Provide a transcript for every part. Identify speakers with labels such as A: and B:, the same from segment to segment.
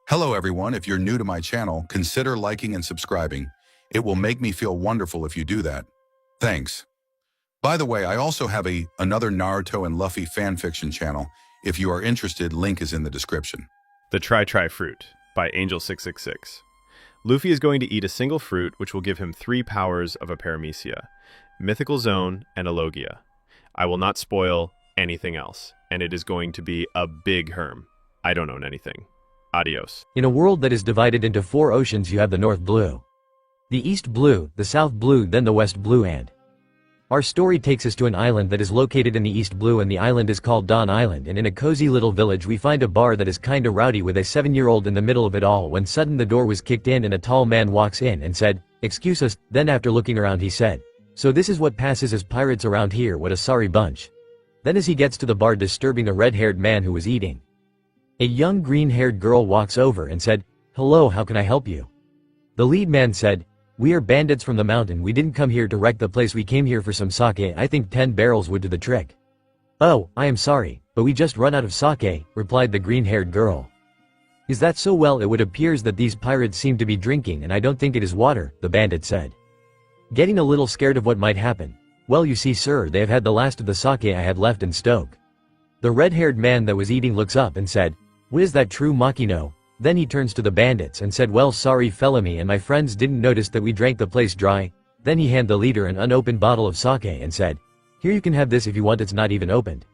A: Hello everyone, if you're new to my channel, consider liking and subscribing. It will make me feel wonderful if you do that. Thanks. By the way, I also have another Naruto and Luffy fanfiction channel. If you are interested, link is in the description.
B: The Try Fruit by Angel666. Luffy is going to eat a single fruit which will give him 3 powers of a paramecia, mythical zone, and a logia. I will not spoil anything else, and it is going to be a big herm. I don't own anything. Adios.
C: In a world that is divided into 4 oceans, you have the North Blue, the East Blue, the South Blue, then the West Blue, and our story takes us to an island that is located in the East Blue, and the island is called Dawn Island, and in a cozy little village we find a bar that is kinda rowdy with a 7-year-old in the middle of it all when sudden the door was kicked in and a tall man walks in and said, "Excuse us," then after looking around he said, "So this is what passes as pirates around here, what a sorry bunch." Then as he gets to the bar, disturbing a red-haired man who was eating, a young green-haired girl walks over and said, "Hello, how can I help you?" The lead man said, "We are bandits from the mountain, we didn't come here to wreck the place, we came here for some sake, I think 10 barrels would do the trick." "Oh, I am sorry, but we just run out of sake," replied the green-haired girl. "Is that so? Well, it would appears that these pirates seem to be drinking and I don't think it is water," the bandit said, getting a little scared of what might happen. "Well, you see sir, they have had the last of the sake I had left in stoke." The red-haired man that was eating looks up and said, "What is that true, Makino?" Then he turns to the bandits and said, "Well, sorry fella, me and my friends didn't notice that we drank the place dry." Then he handed the leader an unopened bottle of sake and said, "Here, you can have this if you want, it's not even opened."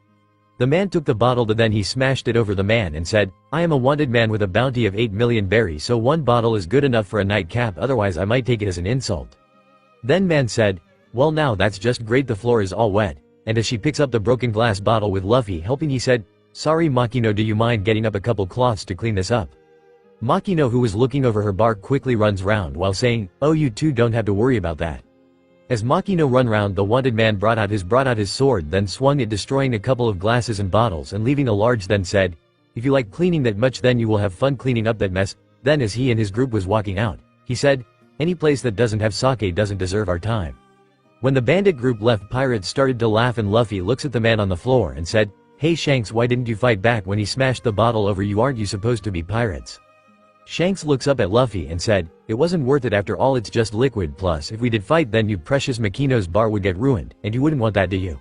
C: The man took the bottle, then he smashed it over the man and said, "I am a wanted man with a bounty of 8 million berries, so 1 bottle is good enough for a nightcap, otherwise I might take it as an insult." Then man said, "Well, now that's just great, the floor is all wet." And as she picks up the broken glass bottle with Luffy helping, he said, "Sorry Makino, do you mind getting up a couple cloths to clean this up?" Makino, who was looking over her bar, quickly runs round while saying, "Oh, you two don't have to worry about that." As Makino run round, the wanted man brought out his sword, then swung it, destroying a couple of glasses and bottles and leaving a large, then said, "If you like cleaning that much, then you will have fun cleaning up that mess." Then as he and his group was walking out, he said, "Any place that doesn't have sake doesn't deserve our time." When the bandit group left, pirates started to laugh and Luffy looks at the man on the floor and said, "Hey Shanks, why didn't you fight back when he smashed the bottle over you? Aren't you supposed to be pirates?" Shanks looks up at Luffy and said, "It wasn't worth it, after all it's just liquid, plus if we did fight then you precious Makino's bar would get ruined, and you wouldn't want that, do you?"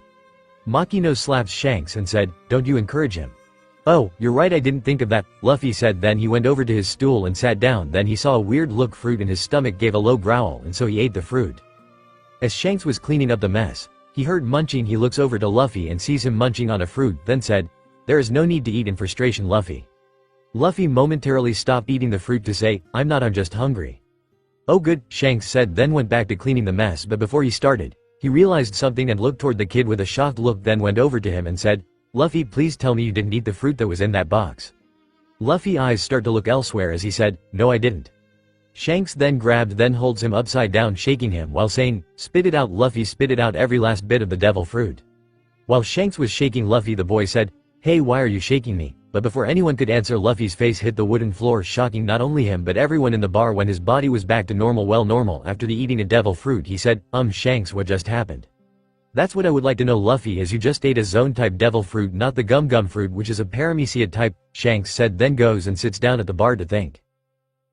C: Makino slaps Shanks and said, "Don't you encourage him." "Oh, you're right, I didn't think of that," Luffy said. Then he went over to his stool and sat down, then he saw a weird look fruit in his stomach, gave a low growl, and so he ate the fruit. As Shanks was cleaning up the mess, he heard munching. He looks over to Luffy and sees him munching on a fruit, then said, "There is no need to eat in frustration, Luffy." Luffy momentarily stopped eating the fruit to say, I'm just hungry." "Oh good," Shanks said, then went back to cleaning the mess, but before he started, he realized something and looked toward the kid with a shocked look, then went over to him and said, "Luffy, please tell me you didn't eat the fruit that was in that box." Luffy's eyes start to look elsewhere as he said, "No, I didn't." Shanks then holds him upside down, shaking him while saying, "Spit it out." Luffy spitted out every last bit of the devil fruit. While Shanks was shaking Luffy, the boy said, "Hey, why are you shaking me?" But before anyone could answer, Luffy's face hit the wooden floor, shocking not only him but everyone in the bar. When his body was back to normal, well normal after the eating a devil fruit, he said, Shanks, what just happened?" "That's what I would like to know, Luffy, as you just ate a zone type devil fruit, not the gum fruit which is a paramecia type," Shanks said, then goes and sits down at the bar to think.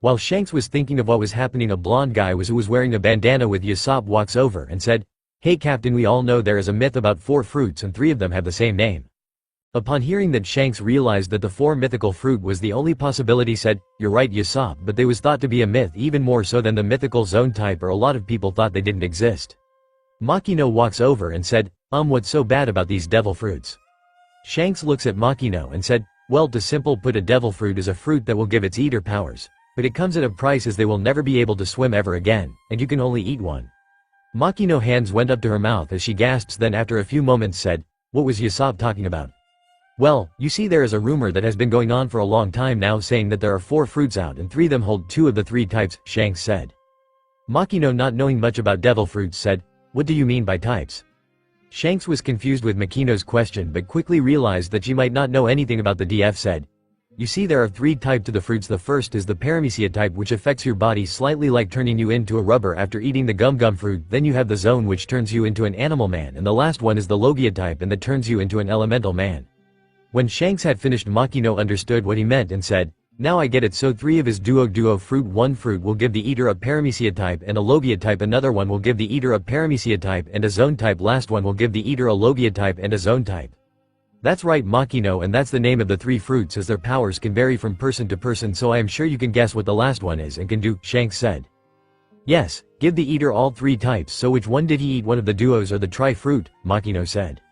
C: While Shanks was thinking of what was happening, a blonde guy who was wearing a bandana with Usopp walks over and said, "Hey Captain, we all know there is a myth about 4 fruits and 3 of them have the same name." Upon hearing that, Shanks realized that the 4 mythical fruit was the only possibility, said, "You're right Usopp, but they was thought to be a myth, even more so than the mythical zone type, or a lot of people thought they didn't exist." Makino walks over and said, What's so bad about these devil fruits?" Shanks looks at Makino and said, "Well, to simple put, a devil fruit is a fruit that will give its eater powers, but it comes at a price, as they will never be able to swim ever again, and you can only eat one." Makino's hands went up to her mouth as she gasps, then after a few moments said, "What was Usopp talking about?" "Well, you see, there is a rumor that has been going on for a long time now, saying that there are 4 fruits out and 3 of them hold 2 of the 3 types," Shanks said. Makino, not knowing much about devil fruits, said, "What do you mean by types?" Shanks was confused with Makino's question but quickly realized that she might not know anything about the DF, said, "You see, there are 3 types to the fruits. The first is the paramecia type, which affects your body slightly, like turning you into a rubber after eating the gum fruit. Then you have the zone, which turns you into an animal man, and the last one is the logia type, and that turns you into an elemental man." When Shanks had finished, Makino understood what he meant and said, Now I get it, so 3 of his duo fruit, 1 fruit will give the eater a paramecia type and a logia type, another one will give the eater a paramecia type and a zone type, last one will give the eater a logia type and a zone type. That's right Makino, and that's the name of the 3 fruits, as their powers can vary from person to person, so I am sure you can guess what the last one is and can do, Shanks said. Yes, give the eater all 3 types, so which one did he eat, one of the duos or the tri-fruit, Makino said.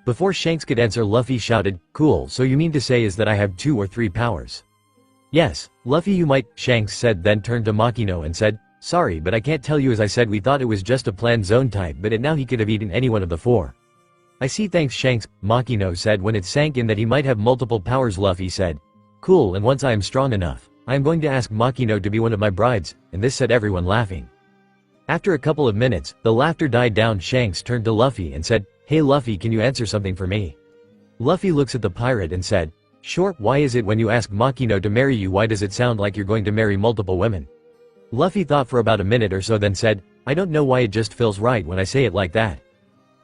C: Before Shanks could answer, Luffy shouted, cool, so you mean to say is that I have 2 or 3 powers? Yes, Luffy you might, Shanks said, then turned to Makino and said, sorry but I can't tell you, as I said we thought it was just a planned zone type, but now he could have eaten any one of the 4. I see, thanks Shanks, Makino said. When it sank in that he might have multiple powers, Luffy said, cool, and once I am strong enough, I am going to ask Makino to be one of my brides, and this set everyone laughing. After a couple of minutes, the laughter died down. Shanks turned to Luffy and said, hey Luffy, can you answer something for me? Luffy looks at the pirate and said, sure, why is it when you ask Makino to marry you, why does it sound like you're going to marry multiple women? Luffy thought for about a minute or so, then said, I don't know why, it just feels right when I say it like that.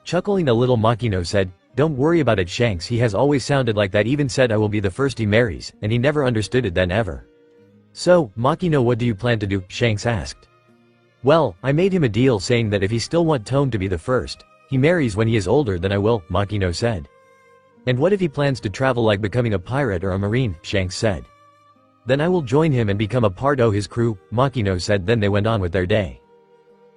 C: Chuckling a little, Makino said, don't worry about it Shanks, he has always sounded like that, even said I will be the first he marries, and he never understood it then ever. So, Makino, what do you plan to do? Shanks asked. Well, I made him a deal saying that if he still want Tone to be the first he marries when he is older, then I will, Makino said. And what if he plans to travel, like becoming a pirate or a marine? Shanks said. Then I will join him and become a part of his crew, Makino said. Then they went on with their day.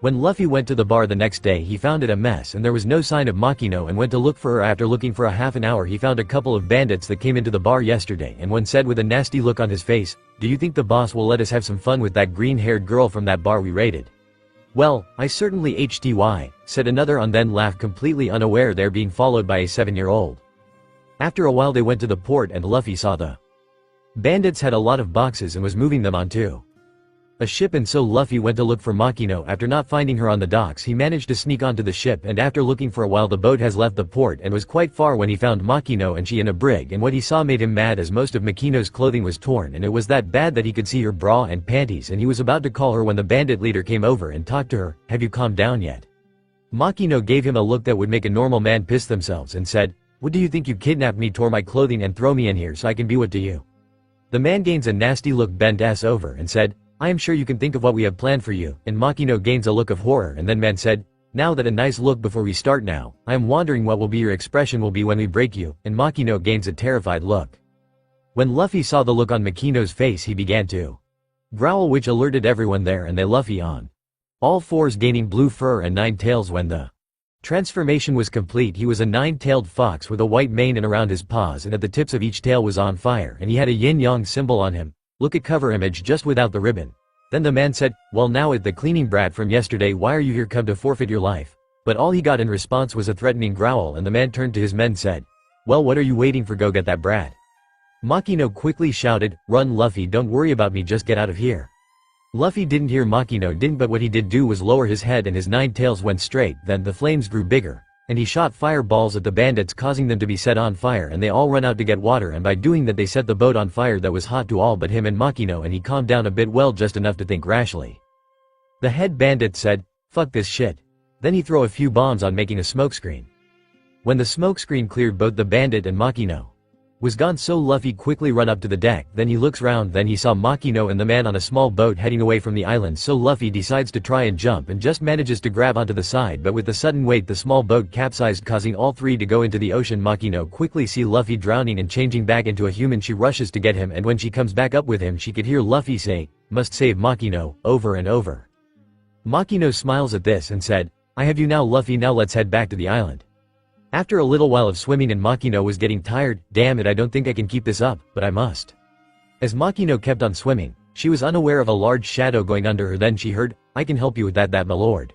C: When Luffy went to the bar the next day, he found it a mess and there was no sign of Makino, and went to look for her. After looking for a half an hour, he found a couple of bandits that came into the bar yesterday, and one said with a nasty look on his face, do you think the boss will let us have some fun with that green-haired girl from that bar we raided? Well, I certainly HTY, said another, and then laughed, completely unaware they're being followed by a 7-year-old. After a while they went to the port and Luffy saw the bandits had a lot of boxes and was moving them onto a ship, and so Luffy went to look for Makino. After not finding her on the docks, he managed to sneak onto the ship, and after looking for a while the boat has left the port and was quite far when he found Makino and she in a brig, and what he saw made him mad, as most of Makino's clothing was torn and it was that bad that he could see her bra and panties, and he was about to call her when the bandit leader came over and talked to her. Have you calmed down yet? Makino gave him a look that would make a normal man piss themselves and said, what do you think, you kidnapped me, tore my clothing and throw me in here so I can be what to you? The man gains a nasty look, bent ass over and said, I am sure you can think of what we have planned for you, and Makino gains a look of horror, and then man said, now that a nice look before we start now, I am wondering what will be your expression will be when we break you, and Makino gains a terrified look. When Luffy saw the look on Makino's face, he began to growl, which alerted everyone there, and they Luffy on all fours, gaining blue fur and 9 tails. When the transformation was complete, he was a 9-tailed fox with a white mane and around his paws, and at the tips of each tail was on fire, and he had a yin-yang symbol on him. Look at cover image just without the ribbon. Then the man said, well now at the cleaning brat from yesterday, why are you here, come to forfeit your life? But all he got in response was a threatening growl, and the man turned to his men said, well what are you waiting for, go get that brat. Makino quickly shouted, run Luffy, don't worry about me, just get out of here. Luffy didn't hear Makino didn't, but what he did do was lower his head and his 9 tails went straight. Then the flames grew bigger, and he shot fireballs at the bandits, causing them to be set on fire, and they all run out to get water, and by doing that they set the boat on fire that was hot to all but him and Makino, and he calmed down a bit, well just enough to think rashly. The head bandit said, fuck this shit. Then he threw a few bombs on, making a smokescreen. When the smokescreen cleared, both the bandit and Makino was gone, so Luffy quickly run up to the deck. Then he looks round, then he saw Makino and the man on a small boat heading away from the island, so Luffy decides to try and jump and just manages to grab onto the side, but with the sudden weight the small boat capsized, causing all 3 to go into the ocean. Makino quickly see Luffy drowning and changing back into a human. She rushes to get him, and when she comes back up with him she could hear Luffy say, must save Makino, over and over. Makino smiles at this and said, I have you now Luffy, now let's head back to the island. After a little while of swimming and Makino was getting tired, damn it, I don't think I can keep this up, but I must. As Makino kept on swimming, she was unaware of a large shadow going under her. Then she heard, I can help you with that my lord.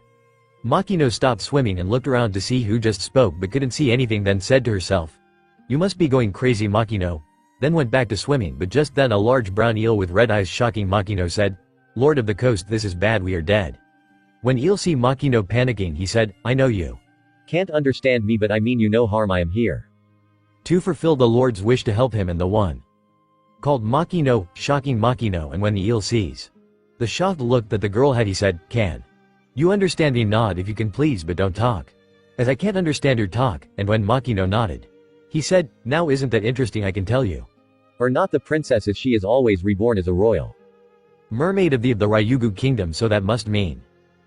C: Makino stopped swimming and looked around to see who just spoke but couldn't see anything, then said to herself, you must be going crazy Makino. Then went back to swimming, but just then a large brown eel with red eyes shocking Makino said, Lord of the coast, this is bad, we are dead. When eel see Makino panicking, he said, I know you can't understand me, but I mean you no harm, I am here to fulfill the Lord's wish to help him, and the one called Makino, shocking Makino. And when the eel sees the shocked look that the girl had, he said, can you understand me? Nod if you can please, but don't talk, as I can't understand your talk. And when Makino nodded, he said, now isn't that interesting, I can tell you Or not the princess as she is always reborn as a royal mermaid of the Ryugu kingdom, so that must mean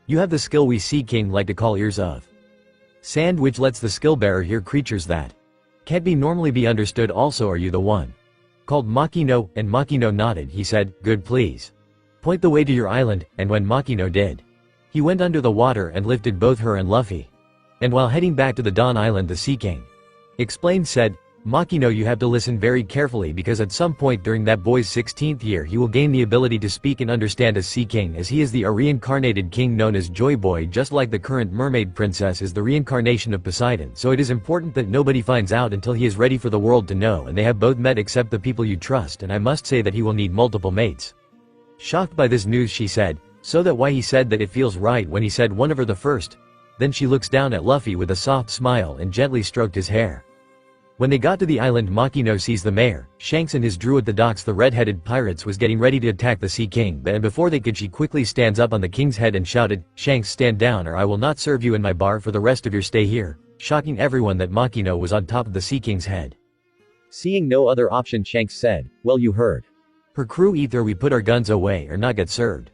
C: you have the skill we sea king like to call ears of sand, which lets the skill bearer hear creatures that can't be normally be understood. Also, are you the one called Makino? And Makino nodded. He said, good, please point the way to your island. And when Makino did, he went under the water and lifted both her and Luffy. And while heading back to the Dawn Island, the Sea King explained, said, Makino, you have to listen very carefully because at some point during that boy's 16th year he will gain the ability to speak and understand as Sea King, as he is the reincarnated king known as Joy Boy, just like the current mermaid princess is the reincarnation of Poseidon. So it is important that nobody finds out until he is ready for the world to know, and they have both met except the people you trust, and I must say that he will need multiple mates. Shocked by this news, she said, so that why he said that it feels right when he said one of her the first. Then she looks down at Luffy with a soft smile and gently stroked his hair. When they got to the island, Makino sees the mayor, Shanks, and his drew at the docks. The red-headed pirates was getting ready to attack the Sea King, but before they could, she quickly stands up on the king's head and shouted, Shanks, stand down or I will not serve you in my bar for the rest of your stay here, shocking everyone that Makino was on top of the Sea King's head. Seeing no other option, Shanks said, well, you heard her crew, either we put our guns away or not get served.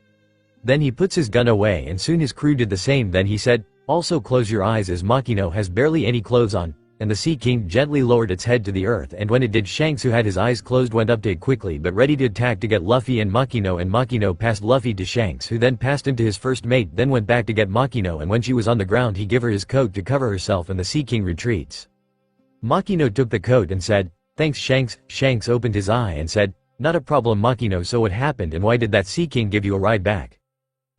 C: Then he puts his gun away and soon his crew did the same. Then he said, also close your eyes, as Makino has barely any clothes on. And the Sea King gently lowered its head to the earth, and when it did, Shanks, who had his eyes closed, went up to it quickly but ready to attack to get Luffy and Makino passed Luffy to Shanks, who then passed him to his first mate, then went back to get Makino, and when she was on the ground he gave her his coat to cover herself and the Sea King retreats. Makino took the coat and said, thanks Shanks. Shanks opened his eye and said, not a problem Makino, so what happened and why did that Sea King give you a ride back?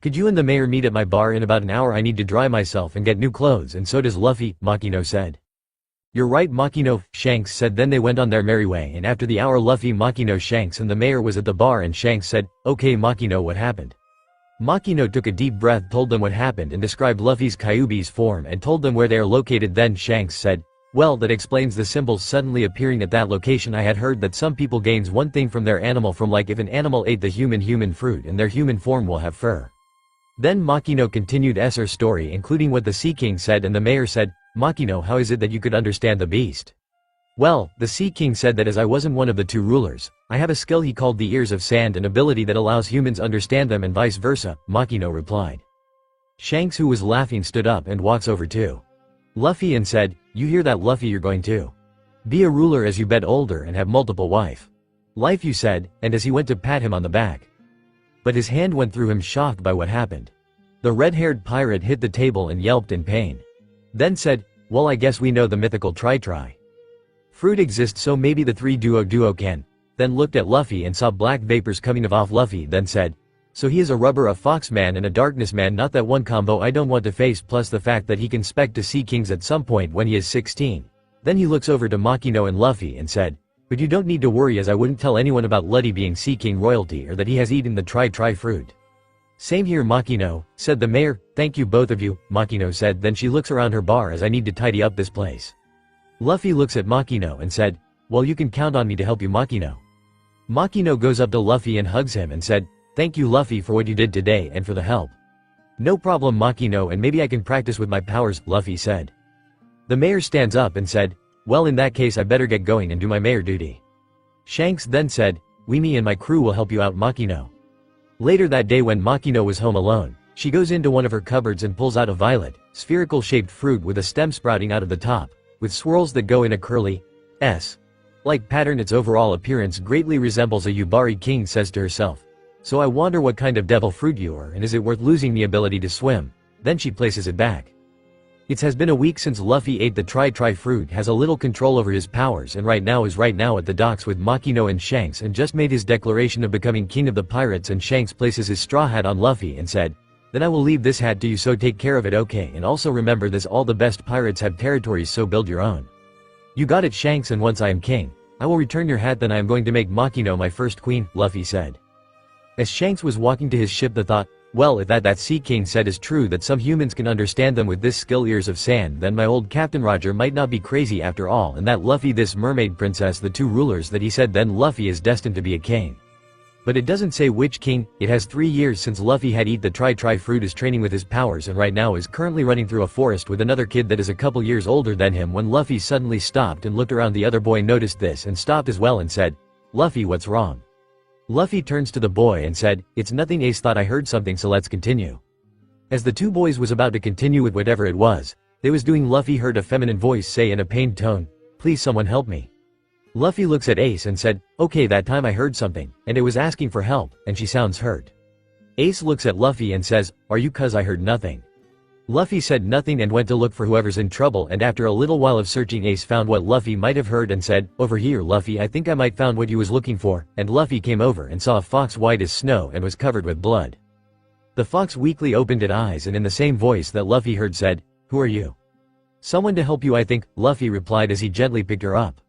C: Could you and the mayor meet at my bar in about an hour? I need to dry myself and get new clothes, and so does Luffy, Makino said. You're right Makino, Shanks said. Then they went on their merry way, and after the hour Luffy, Makino, Shanks and the mayor was at the bar, and Shanks said, okay Makino, what happened? Makino took a deep breath, told them what happened and described Luffy's Kyuubi's form and told them where they are located. Then Shanks said, well, that explains the symbols suddenly appearing at that location. I had heard that some people gains one thing from their animal from, like if an animal ate the human fruit and their human form will have fur. Then Makino continued her story, including what the Sea King said, and the mayor said, Makino, how is it that you could understand the beast? Well, the Sea King said that as I wasn't one of the two rulers, I have a skill he called the ears of sand, an ability that allows humans understand them and vice versa, Makino replied. Shanks, who was laughing, stood up and walks over to Luffy and said, you hear that Luffy, you're going to be a ruler as you get older and have multiple life you said, and as he went to pat him on the back. But his hand went through him, shocked by what happened. The red-haired pirate hit the table and yelped in pain. Then said, well, I guess we know the mythical tri fruit exists, so maybe the three duo can. Then looked at Luffy and saw black vapors coming off Luffy, then said, so he is a rubber, a fox man and a darkness man, not that one combo I don't want to face, plus the fact that he can spec to Sea Kings at some point when he is 16. Then he looks over to Makino and Luffy and said, but you don't need to worry, as I wouldn't tell anyone about Luddy being Sea King royalty or that he has eaten the tri fruit. Same here Makino, said the mayor. Thank you both of you, Makino said. Then she looks around her bar, as I need to tidy up this place. Luffy looks at Makino and said, well, you can count on me to help you Makino. Makino goes up to Luffy and hugs him and said, thank you Luffy for what you did today and for the help. No problem Makino, and maybe I can practice with my powers, Luffy said. The mayor stands up and said, well, in that case I better get going and do my mayor duty. Shanks then said, me and my crew will help you out Makino. Later that day, when Makino was home alone, she goes into one of her cupboards and pulls out a violet, spherical shaped fruit with a stem sprouting out of the top, with swirls that go in a curly S-like pattern. Its overall appearance greatly resembles a Yubari king, says to herself. So I wonder what kind of devil fruit you are, and is it worth losing the ability to swim? Then she places it back. It has been a week since Luffy ate the tri fruit, has a little control over his powers, and right now at the docks with Makino and Shanks, and just made his declaration of becoming king of the pirates. And Shanks places his straw hat on Luffy and said, then I will leave this hat to you, so take care of it, okay? And also remember this, all the best pirates have territories, so build your own. You got it Shanks, and once I am king, I will return your hat, then I am going to make Makino my first queen, Luffy said. As Shanks was walking to his ship, the thought, well, if that Sea King said is true, that some humans can understand them with this skill ears of sand, then my old Captain Roger might not be crazy after all, and that Luffy, this mermaid princess, the two rulers that he said, then Luffy is destined to be a king. But it doesn't say which king. It has 3 years since Luffy had eat the tri fruit, is training with his powers, and right now is currently running through a forest with another kid that is a couple years older than him, when Luffy suddenly stopped and looked around. The other boy noticed this and stopped as well and said, Luffy, what's wrong? Luffy turns to the boy and said, it's nothing. Ace thought I heard something, so let's continue. As the two boys was about to continue with whatever it was they was doing, Luffy heard a feminine voice say in a pained tone, please someone help me. Luffy looks at Ace and said, okay, that time I heard something, and it was asking for help, and she sounds hurt. Ace looks at Luffy and says, are you? Cause I heard nothing. Luffy said nothing and went to look for whoever's in trouble, and after a little while of searching, Ace found what Luffy might have heard and said, over here Luffy, I think I might found what you was looking for, and Luffy came over and saw a fox white as snow and was covered with blood. The fox weakly opened its eyes and in the same voice that Luffy heard said, who are you? Someone to help you, I think, Luffy replied as he gently picked her up.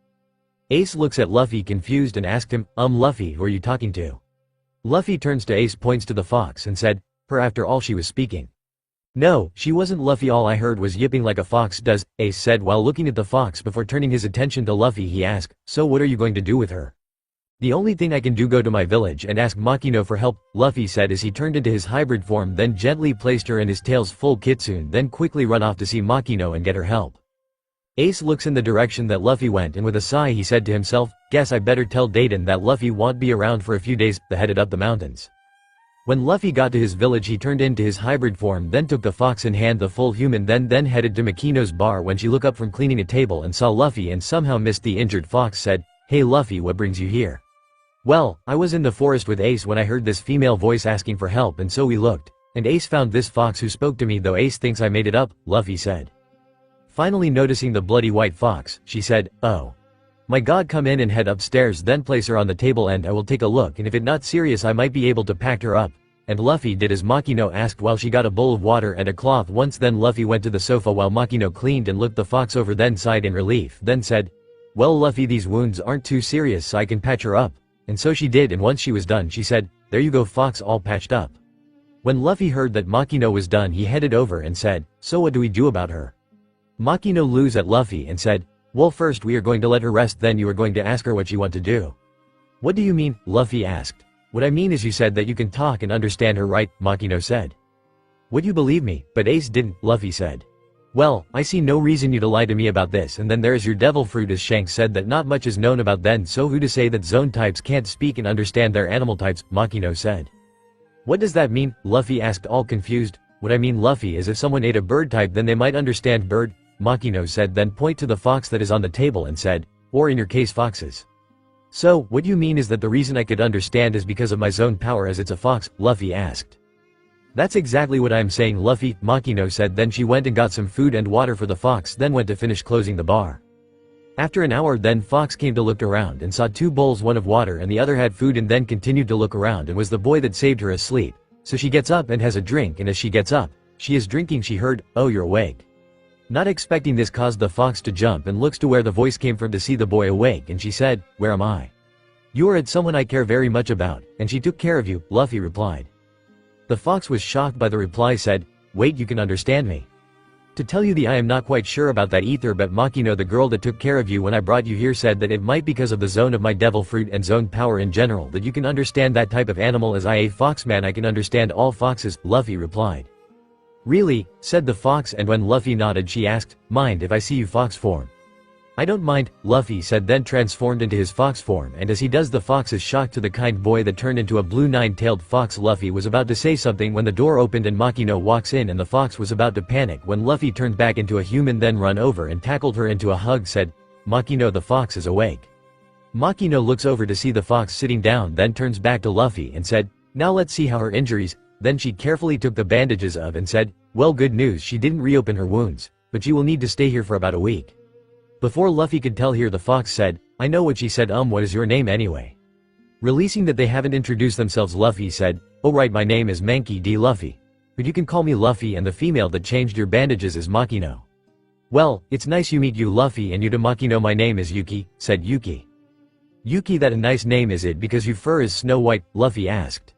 C: Ace looks at Luffy confused and asked him, Luffy, who are you talking to? Luffy turns to Ace, points to the fox and said, her. After all, she was speaking. No, she wasn't Luffy, all I heard was yipping like a fox does, Ace said while looking at the fox. Before turning his attention to Luffy, he asked, so what are you going to do with her? The only thing I can do, go to my village and ask Makino for help, Luffy said as he turned into his hybrid form, then gently placed her in his tail's full kitsune, then quickly run off to see Makino and get her help. Ace looks in the direction that Luffy went and with a sigh he said to himself, guess I better tell Dayton that Luffy won't be around for a few days. They headed up the mountains. When Luffy got to his village, he turned into his hybrid form, then took the fox in hand, the full human, then headed to Makino's bar. When she looked up from cleaning a table and saw Luffy and somehow missed the injured fox, said, hey Luffy, what brings you here? Well, I was in the forest with Ace when I heard this female voice asking for help, and so we looked, and Ace found this fox who spoke to me, though Ace thinks I made it up, Luffy said. Finally noticing the bloody white fox, she said, oh my god, come in and head upstairs, then place her on the table and I will take a look, and if it not serious I might be able to pack her up. And Luffy did as Makino asked while she got a bowl of water and a cloth once. Then Luffy went to the sofa while Makino cleaned and looked the fox over, then sighed in relief, then said, well Luffy, these wounds aren't too serious, so I can patch her up. And so she did, and once she was done she said, there you go fox, all patched up. When Luffy heard that Makino was done, he headed over and said, so what do we do about her? Makino looks at Luffy and said, well first we are going to let her rest, then you are going to ask her what she want to do. What do you mean? Luffy asked. What I mean is you said that you can talk and understand her, right? Makino said. Would you believe me? But Ace didn't, Luffy said. Well, I see no reason you to lie to me about this, and then there's your devil fruit, as Shanks said that not much is known about, then so who to say that zone types can't speak and understand their animal types, Makino said. What does that mean? Luffy asked, all confused. What I mean Luffy is if someone ate a bird type then they might understand bird, Makino said, then point to the fox that is on the table and said, or in your case foxes. So, what you mean is that the reason I could understand is because of my zone power as it's a fox, Luffy asked. That's exactly what I'm saying, Luffy, Makino said. Then she went and got some food and water for the fox, then went to finish closing the bar. After an hour then Fox came to look around and saw two bowls, one of water and the other had food, and then continued to look around and was the boy that saved her asleep. So she gets up and has a drink, and as she gets up, she is drinking, she heard, oh you're awake. Not expecting this caused the fox to jump and looks to where the voice came from to see the boy awake, and she said, where am I? You are at someone I care very much about, and she took care of you, Luffy replied. The fox was shocked by the reply, said, wait, you can understand me. To tell you I am not quite sure about that either, but Makino, the girl that took care of you when I brought you here, said that it might because of the zone of my devil fruit and zone power in general that you can understand that type of animal, as I a foxman I can understand all foxes, Luffy replied. Really? Said the fox, and when Luffy nodded she asked, mind if I see you fox form? I don't mind, Luffy said, then transformed into his fox form, and as he does the fox is shocked to the kind boy that turned into a blue nine-tailed fox. Luffy was about to say something when the door opened and Makino walks in, and the fox was about to panic when Luffy turned back into a human, then run over and tackled her into a hug, said, Makino, the fox is awake. Makino looks over to see the fox sitting down, then turns back to Luffy and said, now let's see how her injuries. Then she carefully took the bandages of and said, well, good news, she didn't reopen her wounds, but she will need to stay here for about a week. Before Luffy could tell her, the fox said, I know what she said. What is your name anyway? Releasing that they haven't introduced themselves, Luffy said, oh right, my name is Mankey D. Luffy. But you can call me Luffy, and the female that changed your bandages is Makino. Well, it's nice you meet you, Luffy, and you to Makino. My name is Yuki, said Yuki. Yuki, that a nice name is it because your fur is snow white, Luffy asked.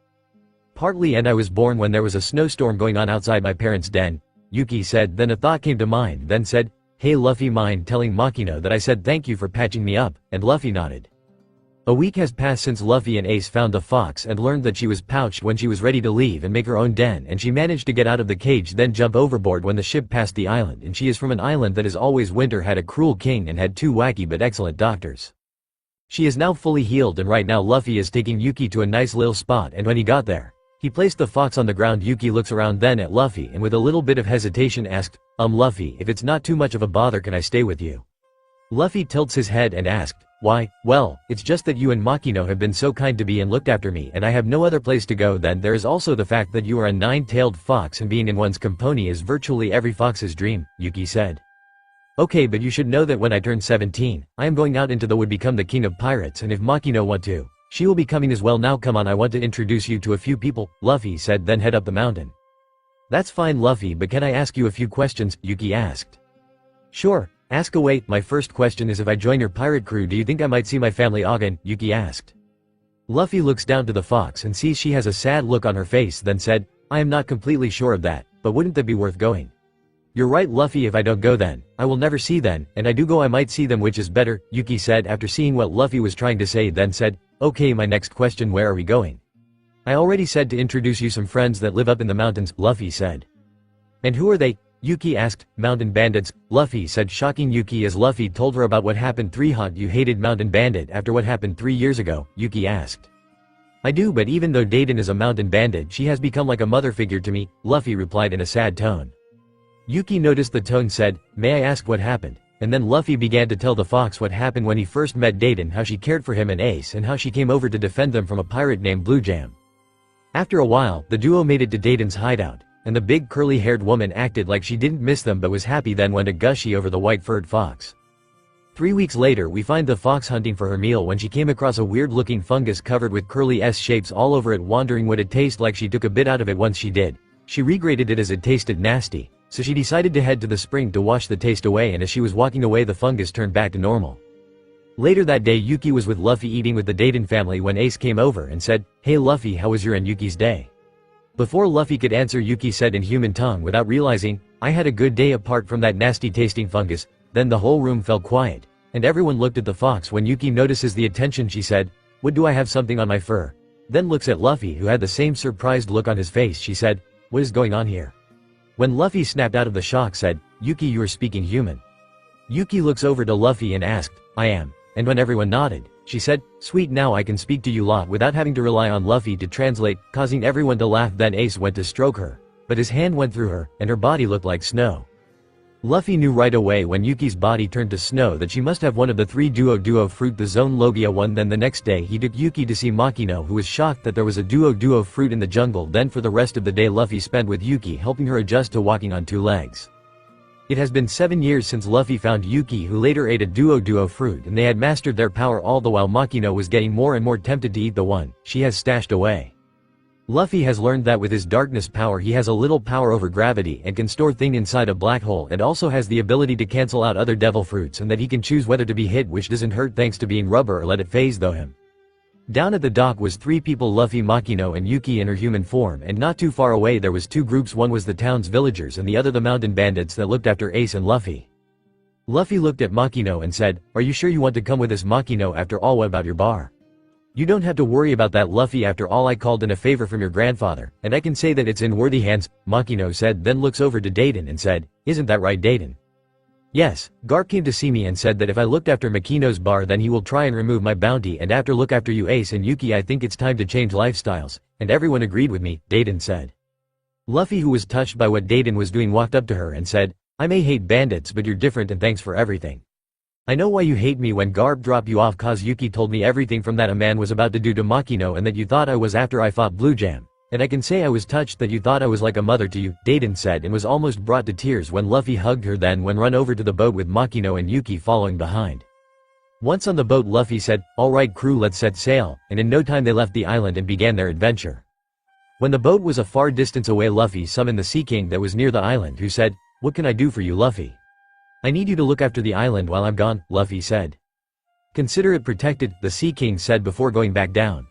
C: Partly, and I was born when there was a snowstorm going on outside my parents' den, Yuki said. Then a thought came to mind, then said, hey Luffy, mind telling Makino that I said thank you for patching me up, and Luffy nodded. A week has passed since Luffy and Ace found the fox and learned that she was pouched when she was ready to leave and make her own den, and she managed to get out of the cage then jump overboard when the ship passed the island, and she is from an island that is always winter, had a cruel king and had two wacky but excellent doctors. She is now fully healed and right now Luffy is taking Yuki to a nice little spot, and when he got there, he placed the fox on the ground. Yuki looks around then at Luffy and with a little bit of hesitation asked, Luffy, if it's not too much of a bother can I stay with you? Luffy tilts his head and asked, why, well, it's just that you and Makino have been so kind to me and looked after me and I have no other place to go. Then there is also the fact that you are a nine-tailed fox and being in one's company is virtually every fox's dream, Yuki said. Okay, but you should know that when I turn 17, I am going out into the wood become the king of pirates, and if Makino want to, she will be coming as well. Now come on, I want to introduce you to a few people, Luffy said, then head up the mountain. That's fine Luffy, but can I ask you a few questions, Yuki asked. Sure, ask away. My first question is if I join your pirate crew do you think I might see my family again, Yuki asked. Luffy looks down to the fox and sees she has a sad look on her face, then said, I am not completely sure of that, but wouldn't that be worth going? You're right Luffy, if I don't go then, I will never see them, and I do go I might see them, which is better, Yuki said after seeing what Luffy was trying to say, then said, okay, my next question, where are we going? I already said to introduce you some friends that live up in the mountains, Luffy said. And who are they? Yuki asked. Mountain bandits, Luffy said, shocking Yuki as Luffy told her about what happened. 3 You hated mountain bandit after what happened 3 years ago, Yuki asked. I do, but even though Daiden is a mountain bandit she has become like a mother figure to me, Luffy replied in a sad tone. Yuki noticed the tone, said, may I ask what happened? And then Luffy began to tell the fox what happened when he first met Daiden, how she cared for him and Ace and how she came over to defend them from a pirate named Blue Jam. After a while, the duo made it to Daiden's hideout, and the big curly-haired woman acted like she didn't miss them but was happy, then went a gushy over the white-furred fox. 3 weeks later we find the fox hunting for her meal when she came across a weird-looking fungus covered with curly S-shapes all over it. Wondering what it tasted like, she took a bit out of it. Once she did, she regretted it as it tasted nasty. So she decided to head to the spring to wash the taste away, and as she was walking away the fungus turned back to normal. Later that day Yuki was with Luffy eating with the Daiden family when Ace came over and said, hey Luffy, how was your and Yuki's day? Before Luffy could answer, Yuki said in human tongue without realizing, I had a good day apart from that nasty tasting fungus. Then the whole room fell quiet, and everyone looked at the fox. When Yuki notices the attention she said, what do I have something on my fur? Then looks at Luffy who had the same surprised look on his face. She said, what is going on here? When Luffy snapped out of the shock said, Yuki, you are speaking human. Yuki looks over to Luffy and asked, I am. And when everyone nodded, she said, sweet, now I can speak to you lot without having to rely on Luffy to translate, causing everyone to laugh. Then Ace went to stroke her, but his hand went through her, and her body looked like snow. Luffy knew right away when Yuki's body turned to snow that she must have one of the 3 duo fruit, the zone logia one. Then the next day he took Yuki to see Makino, who was shocked that there was a duo fruit in the jungle. Then for the rest of the day Luffy spent with Yuki, helping her adjust to walking on 2 legs. It has been 7 years since Luffy found Yuki, who later ate a duo fruit, and they had mastered their power, all the while Makino was getting more and more tempted to eat the one she has stashed away. Luffy has learned that with his darkness power he has a little power over gravity and can store things inside a black hole, and also has the ability to cancel out other devil fruits, and that he can choose whether to be hit, which doesn't hurt thanks to being rubber, or let it phase though him. Down at the dock was 3 people, Luffy, Makino and Yuki in her human form, and not too far away there was 2 groups. One was the town's villagers and the other the mountain bandits that looked after Ace and Luffy. Luffy looked at Makino and said, are you sure you want to come with us, Makino? After all, what about your bar? You don't have to worry about that, Luffy. After all, I called in a favor from your grandfather, and I can say that it's in worthy hands, Makino said, then looks over to Daiden and said, isn't that right, Daiden? Yes, Garp came to see me and said that if I looked after Makino's bar then he will try and remove my bounty, and after look after you, Ace and Yuki, I think it's time to change lifestyles, and everyone agreed with me, Daiden said. Luffy, who was touched by what Daiden was doing, walked up to her and said, I may hate bandits but you're different, and thanks for everything. I know why you hate me. When Garp dropped you off cause Yuki told me everything from that a man was about to do to Makino, and that you thought I was after I fought Blue Jam. And I can say I was touched that you thought I was like a mother to you, Daiden said, and was almost brought to tears when Luffy hugged her. Then when run over to the boat with Makino and Yuki following behind. Once on the boat Luffy said, alright crew, let's set sail, and in no time they left the island and began their adventure. When the boat was a far distance away Luffy summoned the Sea King that was near the island, who said, what can I do for you, Luffy? I need you to look after the island while I'm gone, Luffy said. Consider it protected, the Sea King said before going back down.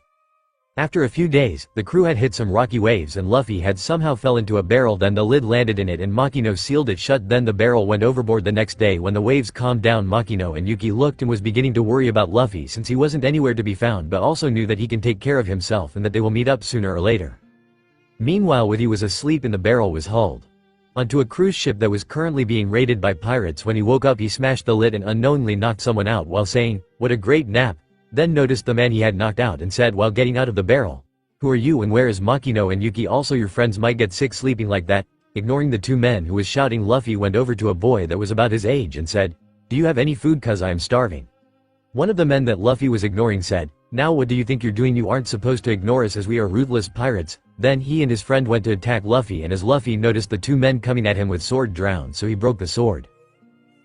C: After a few days, the crew had hit some rocky waves and Luffy had somehow fell into a barrel, then the lid landed in it and Makino sealed it shut, then the barrel went overboard. The next day when the waves calmed down, Makino and Yuki looked and was beginning to worry about Luffy since he wasn't anywhere to be found, but also knew that he can take care of himself and that they will meet up sooner or later. Meanwhile, Woody was asleep and the barrel was hauled onto a cruise ship that was currently being raided by pirates. When he woke up he smashed the lid and unknowingly knocked someone out while saying, what a great nap. then noticed the man he had knocked out and said while getting out of the barrel, "Who are you and where is Makino and Yuki? Also your friends might get sick sleeping like that." Ignoring the two men who was shouting, Luffy went over to a boy that was about his age and said, "Do you have any food, cuz I am starving?" One of the men that Luffy was ignoring said, "Now what do you think you're doing? You aren't supposed to ignore us as we are ruthless pirates." Then he and his friend went to attack Luffy, and as Luffy noticed the two men coming at him with sword drowned, so he broke the sword.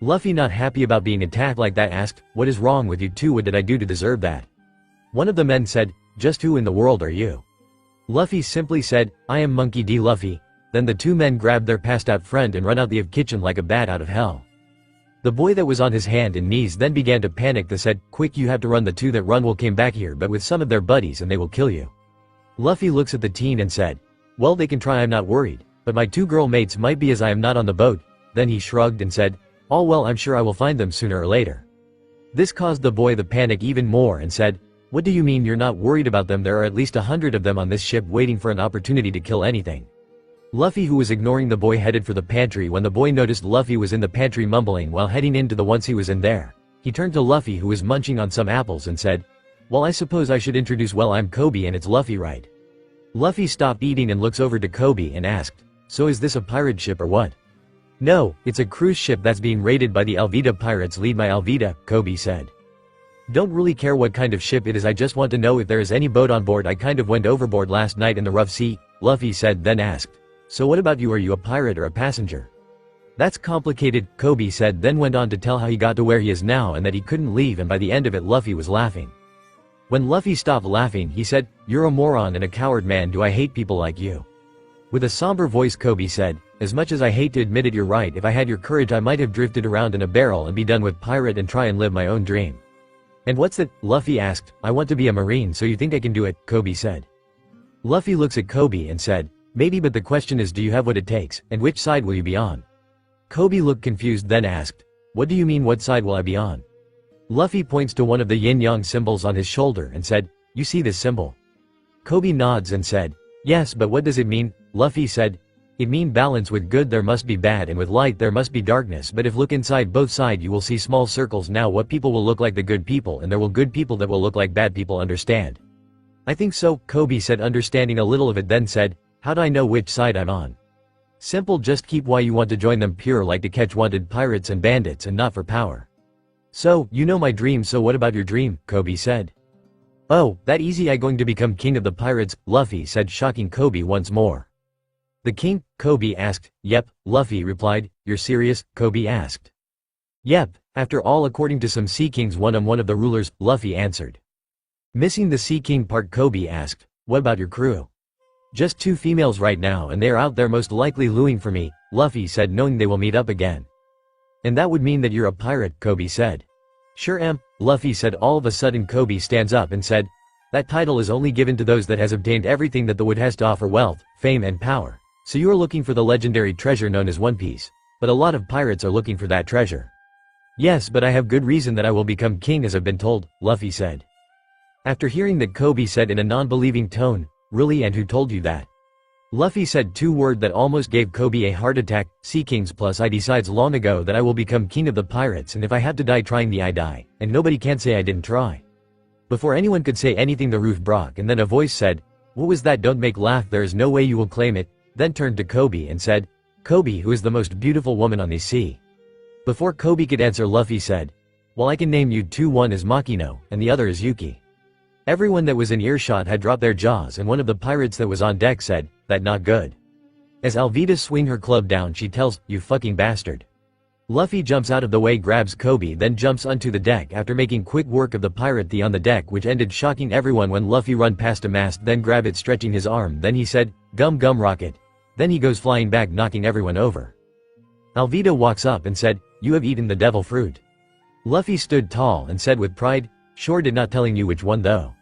C: Luffy, not happy about being attacked like that, asked, "What is wrong with you two? What did I do to deserve that?" One of the men said, "Just who in the world are you?" Luffy simply said, "I am Monkey D. Luffy." Then the two men grabbed their passed out friend and run out the kitchen like a bat out of hell. The boy that was on his hand and knees then began to panic. They said, "Quick, you have to run. The two that run will came back here but with some of their buddies and they will kill you." Luffy looks at the teen and said, "Well, they can try, I'm not worried, but my two girl mates might be as I am not on the boat." Then he shrugged and said, "Oh well, I'm sure I will find them sooner or later." This caused the boy to panic even more and said, "What do you mean you're not worried about them? There are at least 100 of them on this ship waiting for an opportunity to kill anything." Luffy, who was ignoring the boy, headed for the pantry when the boy noticed Luffy was in the pantry mumbling while heading into the once he was in there. He turned to Luffy, who was munching on some apples, and said, "Well, I suppose I should introduce, well, I'm Koby and it's Luffy, right?" Luffy stopped eating and looks over to Koby and asked, "So is this a pirate ship or what?" "No, it's a cruise ship that's being raided by the Alvida pirates led by Alvida," Koby said. "Don't really care what kind of ship it is, I just want to know if there is any boat on board. I kind of went overboard last night in the rough sea," Luffy said, then asked, "So what about you? Are you a pirate or a passenger?" "That's complicated," Koby said, then went on to tell how he got to where he is now and that he couldn't leave, and by the end of it Luffy was laughing. When Luffy stopped laughing, he said, "You're a moron and a coward, man. Do I hate people like you?" With a somber voice, Koby said, "As much as I hate to admit it, you're right. If I had your courage I might have drifted around in a barrel and be done with pirate and try and live my own dream." "And what's that?" Luffy asked. "I want to be a marine, so you think I can do it?" Koby said. Luffy looks at Koby and said, "Maybe, but the question is, do you have what it takes, and which side will you be on?" Koby looked confused, then asked, "What do you mean, what side will I be on?" Luffy points to one of the yin-yang symbols on his shoulder and said, "You see this symbol?" Koby nods and said, "Yes, but what does it mean?" Luffy said, "It mean balance. With good there must be bad and with light there must be darkness, but if look inside both side you will see small circles. Now what people will look like the good people and there will good people that will look like bad people, understand?" "I think so," Koby said, understanding a little of it, then said, "How do I know which side I'm on?" "Simple, just keep why you want to join them, pure like to catch wanted pirates and bandits and not for power." "So, you know my dream, so what about your dream?" Koby said. "Oh, that easy, I going to become king of the pirates," Luffy said, shocking Koby once more. "The king?" Koby asked. "Yep," Luffy replied. "You're serious?" Koby asked. "Yep, after all, according to some sea kings I'm one of the rulers," Luffy answered. Missing the sea king part, Koby asked, "What about your crew?" "Just 2 females right now and they're out there most likely looing for me," Luffy said, knowing they will meet up again. "And that would mean that you're a pirate," Koby said. "Sure am," Luffy said. All of a sudden Koby stands up and said, "That title is only given to those that has obtained everything that the wood has to offer, wealth, fame and power. So you are looking for the legendary treasure known as One Piece. But a lot of pirates are looking for that treasure." "Yes, but I have good reason that I will become king as I've been told," Luffy said. After hearing that, Koby said in a non-believing tone, "Really, and who told you that?" Luffy said 2 words that almost gave Koby a heart attack, "Sea Kings, plus I decides long ago that I will become king of the pirates, and if I have to die trying, I die, and nobody can say I didn't try." Before anyone could say anything, the roof broke and then a voice said, "What was that? Don't make laugh, there is no way you will claim it," then turned to Koby and said, "Koby, who is the most beautiful woman on the sea?" Before Koby could answer, Luffy said, "Well, I can name you 2, one is Makino, and the other is Yuki." Everyone that was in earshot had dropped their jaws, and one of the pirates that was on deck said, "That not good." As Alvida swing her club down, she tells, "You fucking bastard." Luffy jumps out of the way, grabs Koby, then jumps onto the deck after making quick work of the pirate on the deck, which ended shocking everyone when Luffy run past a mast, then grab it stretching his arm, then he said, "Gum gum rocket." Then he goes flying back, knocking everyone over. Alvida walks up and said, "You have eaten the devil fruit." Luffy stood tall and said with pride, "Sure did, not telling you which one though."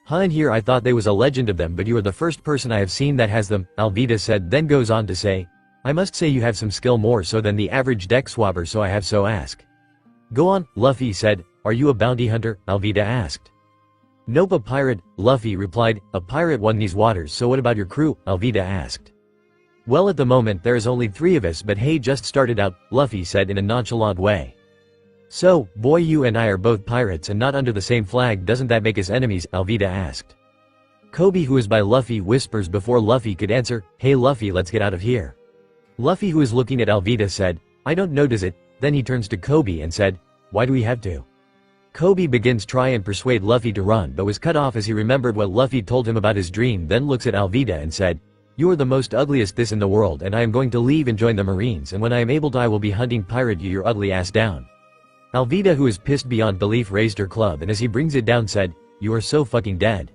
C: "Huh, and here I thought there was a legend of them, but you are the first person I have seen that has them," Alvida said, then goes on to say, "I must say you have some skill, more so than the average deck swabber, so I have so ask." "Go on," Luffy said. "Are you a bounty hunter?" Alvida asked. "Nope, a pirate," Luffy replied. "A pirate won these waters, so what about your crew?" Alvida asked. "Well, at the moment there is only 3 of us, but hey, just started out," Luffy said in a nonchalant way. So, boy, you and I are both pirates and not under the same flag, doesn't that make us enemies? Alvida asked. Koby, who is by Luffy, whispers before Luffy could answer, hey Luffy, let's get out of here. Luffy, who is looking at Alvida, said, I don't know, does it? Then he turns to Koby and said, why do we have to? Koby begins try and persuade Luffy to run but was cut off as he remembered what Luffy told him about his dream, then looks at Alvida and said, you are the most ugliest this in the world and I am going to leave and join the Marines, and when I am able to I will be hunting pirate you your ugly ass down. Alvida, who is pissed beyond belief, raised her club and as he brings it down said, you are so fucking dead.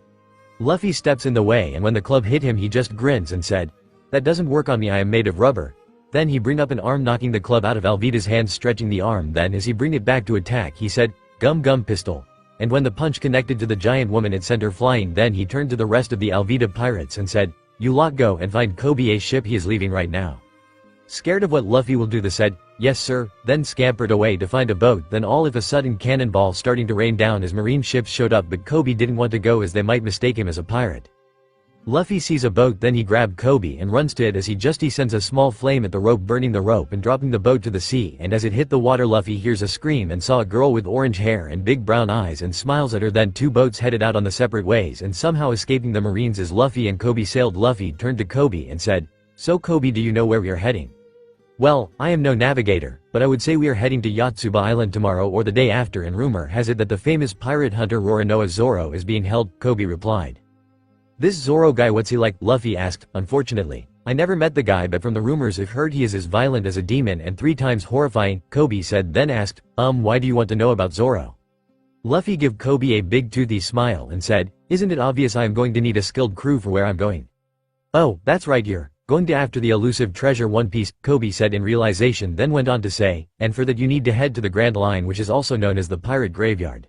C: Luffy steps in the way and when the club hit him he just grins and said, that doesn't work on me, I am made of rubber. Then he bring up an arm knocking the club out of Alvida's hands, stretching the arm, then as he bring it back to attack he said, gum gum pistol. And when the punch connected to the giant woman it sent her flying, then he turned to the rest of the Alvida pirates and said, you lot go and find Koby's ship, he is leaving right now. Scared of what Luffy will do, they said, yes sir, then scampered away to find a boat, then all of a sudden cannonballs starting to rain down as marine ships showed up, but Koby didn't want to go as they might mistake him as a pirate. Luffy sees a boat, then he grabbed Koby and runs to it as he sends a small flame at the rope, burning the rope and dropping the boat to the sea, and as it hit the water Luffy hears a scream and saw a girl with orange hair and big brown eyes and smiles at her, then two boats headed out on the separate ways and somehow escaping the Marines as Luffy and Koby sailed. Luffy turned to Koby and said, so Koby, do you know where we are heading? Well, I am no navigator, but I would say we are heading to Yotsuba Island tomorrow or the day after, and rumor has it that the famous pirate hunter Roronoa Zoro is being held, Koby replied. This Zoro guy, what's he like? Luffy asked. Unfortunately, I never met the guy, but from the rumors I've heard he is as violent as a demon and 3 times horrifying, Koby said, then asked, why do you want to know about Zoro? Luffy gave Koby a big toothy smile and said, isn't it obvious I am going to need a skilled crew for where I'm going? Oh, that's right, you're going to after the elusive treasure One Piece, Koby said in realization, then went on to say, and for that you need to head to the Grand Line, which is also known as the Pirate Graveyard.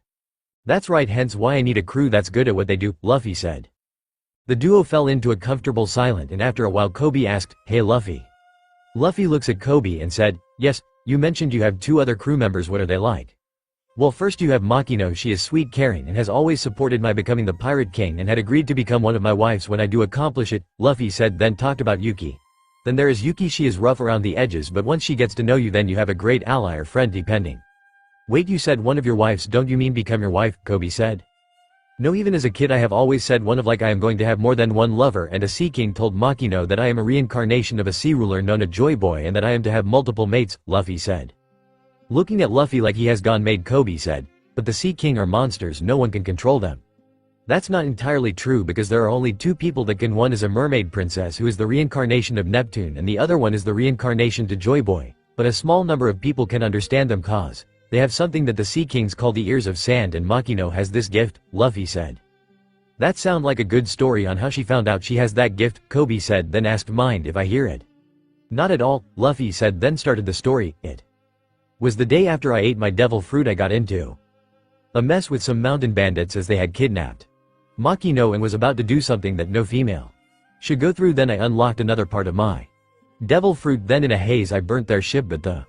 C: That's right, hence why I need a crew that's good at what they do, Luffy said. The duo fell into a comfortable silence and after a while Koby asked, hey Luffy. Luffy looks at Koby and said, yes, you mentioned you have 2 other crew members, what are they like? Well, first you have Makino, she is sweet, caring and has always supported my becoming the Pirate King and had agreed to become one of my wives when I do accomplish it, Luffy said, then talked about Yuki. Then there is Yuki, she is rough around the edges but once she gets to know you then you have a great ally or friend depending. Wait, you said one of your wives, don't you mean become your wife? Koby said. No, even as a kid I have always said one of, like I am going to have more than one lover, and a Sea King told Makino that I am a reincarnation of a sea ruler known as Joy Boy and that I am to have multiple mates, Luffy said. Looking at Luffy like he has gone mad, Koby said, but the Sea King are monsters, no one can control them. That's not entirely true because there are only 2 people that can, one is a mermaid princess who is the reincarnation of Neptune and the other one is the reincarnation to Joy Boy, but a small number of people can understand them cause they have something that the Sea Kings call the Ears of Sand and Makino has this gift, Luffy said. That sound like a good story on how she found out she has that gift, Koby said, then asked, mind if I hear it? Not at all, Luffy said, then started the story. It was the day after I ate my devil fruit I got into a mess with some mountain bandits as they had kidnapped Makino and was about to do something that no female should go through. Then I unlocked another part of my devil fruit, then in a haze I burnt their ship, but the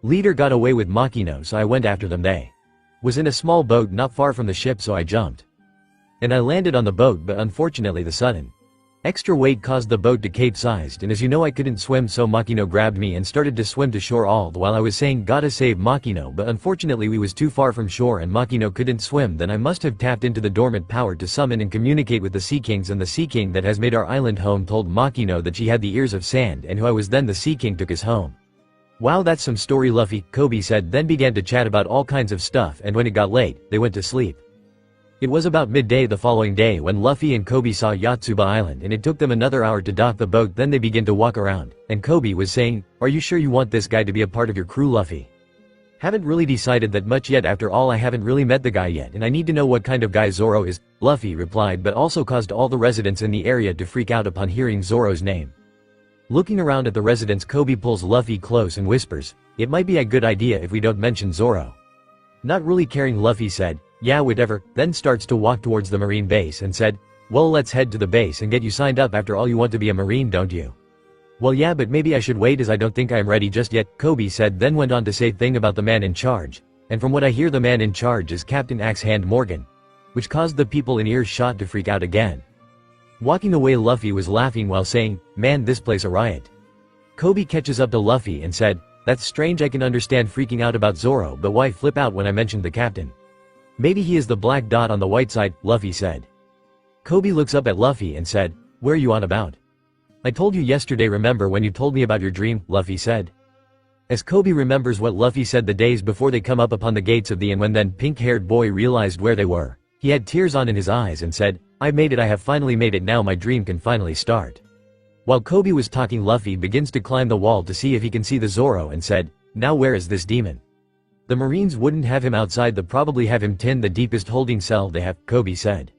C: leader got away with Makino so I went after them. They was in a small boat not far from the ship so I jumped and I landed on the boat, but unfortunately the sudden extra weight caused the boat to capsized and as you know I couldn't swim so Makino grabbed me and started to swim to shore all the while I was saying gotta save Makino, but unfortunately we was too far from shore and Makino couldn't swim. Then I must have tapped into the dormant power to summon and communicate with the Sea Kings, and the Sea King that has made our island home told Makino that she had the Ears of Sand and who I was, then the Sea King took us home. Wow, that's some story, Luffy, Koby said, then began to chat about all kinds of stuff, and when it got late, they went to sleep. It was about midday the following day when Luffy and Koby saw Yotsuba Island and it took them another hour to dock the boat. Then they began to walk around, and Koby was saying, are you sure you want this guy to be a part of your crew, Luffy? Haven't really decided that much yet, after all I haven't really met the guy yet and I need to know what kind of guy Zoro is, Luffy replied, but also caused all the residents in the area to freak out upon hearing Zoro's name. Looking around at the residents, Koby pulls Luffy close and whispers, it might be a good idea if we don't mention Zoro. Not really caring, Luffy said, yeah whatever, then starts to walk towards the marine base and said, well let's head to the base and get you signed up, after all you want to be a marine, don't you? Well yeah, but maybe I should wait as I don't think I am ready just yet, Koby said, then went on to say thing about the man in charge, and from what I hear the man in charge is Captain Axe Hand Morgan, which caused the people in earshot to freak out again. Walking away, Luffy was laughing while saying, man, this place a riot. Koby catches up to Luffy and said, That's strange. I can understand freaking out about Zoro, but why flip out when I mentioned the captain? Maybe he is the black dot on the white side, Luffy said. Koby looks up at Luffy and said, "Where you on about?" "I told you yesterday, remember when you told me about your dream," Luffy said. As Koby remembers what Luffy said the days before they come up upon the gates of the inn, when then pink-haired boy realized where they were. He had tears on in his eyes and said, "I made it, I have finally made it, now my dream can finally start." While Koby was talking, Luffy begins to climb the wall to see if he can see the Zoro and said, "Now where is this demon?" "The Marines wouldn't have him outside, they'd probably have him in the deepest holding cell they have," Koby said.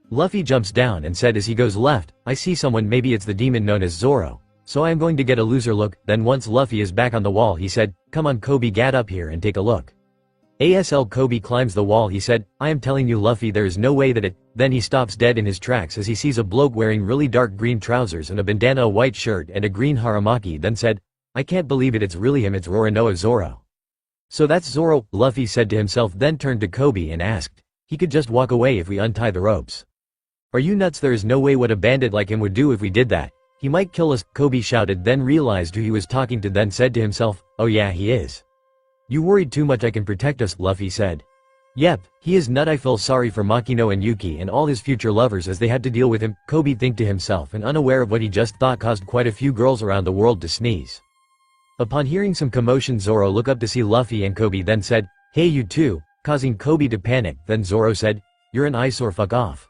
C: Luffy jumps down and said as he goes left, "I see someone, maybe it's the demon known as Zoro. So I am going to get a loser look." Then once Luffy is back on the wall, he said, "Come on Koby, get up here and take a look." ASL Koby climbs the wall. He said, "I am telling you Luffy, there is no way that it—" Then he stops dead in his tracks as he sees a bloke wearing really dark green trousers and a bandana, a white shirt and a green haramaki, then said, "I can't believe it, it's really him, it's Roronoa Zoro." "So that's Zoro," Luffy said to himself, then turned to Koby and asked, "He could just walk away if we untie the ropes." "Are you nuts? There is no way what a bandit like him would do if we did that. He might kill us," Koby shouted, then realized who he was talking to, then said to himself, "Oh yeah, he is. You worried too much, I can protect us," Luffy said. "Yep, he is nut. I feel sorry for Makino and Yuki and all his future lovers as they had to deal with him," Koby think to himself, and unaware of what he just thought caused quite a few girls around the world to sneeze. Upon hearing some commotion, Zoro looked up to see Luffy and Koby, then said, "Hey you two," causing Koby to panic. Then Zoro said, "You're an eyesore, fuck off."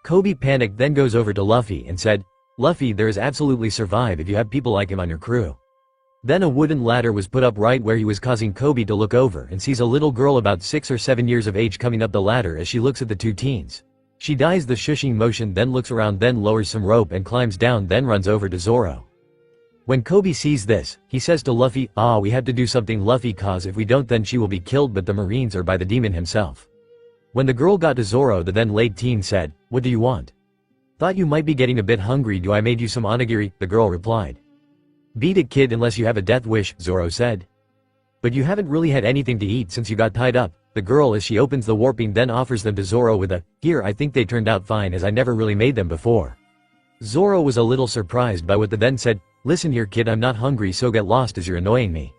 C: Koby panicked, then goes over to Luffy and said, "Luffy, there is absolutely survive if you have people like him on your crew." Then a wooden ladder was put up right where he was, causing Koby to look over and sees a little girl about 6 or 7 years of age coming up the ladder. As she looks at the two teens, she dies the shushing motion, then looks around, then lowers some rope and climbs down, then runs over to Zoro. When Koby sees this, he says to Luffy, "We have to do something Luffy, cause if we don't then she will be killed, but the Marines are by the demon himself." When the girl got to Zoro, the then late teen said, "What do you want?" "Thought you might be getting a bit hungry, do I made you some onigiri," the girl replied. "Beat it kid unless you have a death wish," Zoro said. "But you haven't really had anything to eat since you got tied up," the girl as she opens the warping then offers them to Zoro with a, "Here, I think they turned out fine as I never really made them before." Zoro was a little surprised by what the then said, "Listen here kid, I'm not hungry, so get lost as you're annoying me."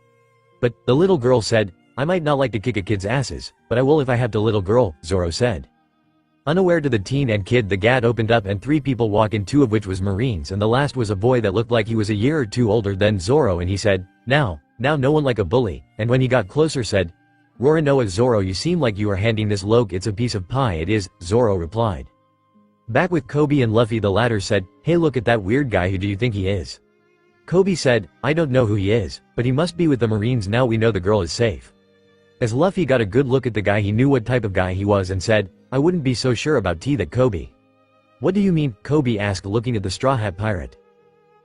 C: But, the little girl said, "I might not like to kick a kid's asses, but I will if I have to." "Little girl," Zoro said. Unaware to the teen and kid, the gate opened up and 3 people walk in, 2 of which was Marines and the last was a boy that looked like he was a year or 2 older than Zoro, and he said, Now no one like a bully," and when he got closer said, "Roronoa Zoro, you seem like you are handing this loke it's a piece of pie." "It is," Zoro replied. Back with Koby and Luffy, the latter said, "Hey, look at that weird guy, who do you think he is?" Koby said, "I don't know who he is, but he must be with the Marines. Now we know the girl is safe." As Luffy got a good look at the guy, he knew what type of guy he was and said, "I wouldn't be so sure about that Koby." "What do you mean?" Koby asked, looking at the Straw Hat Pirate.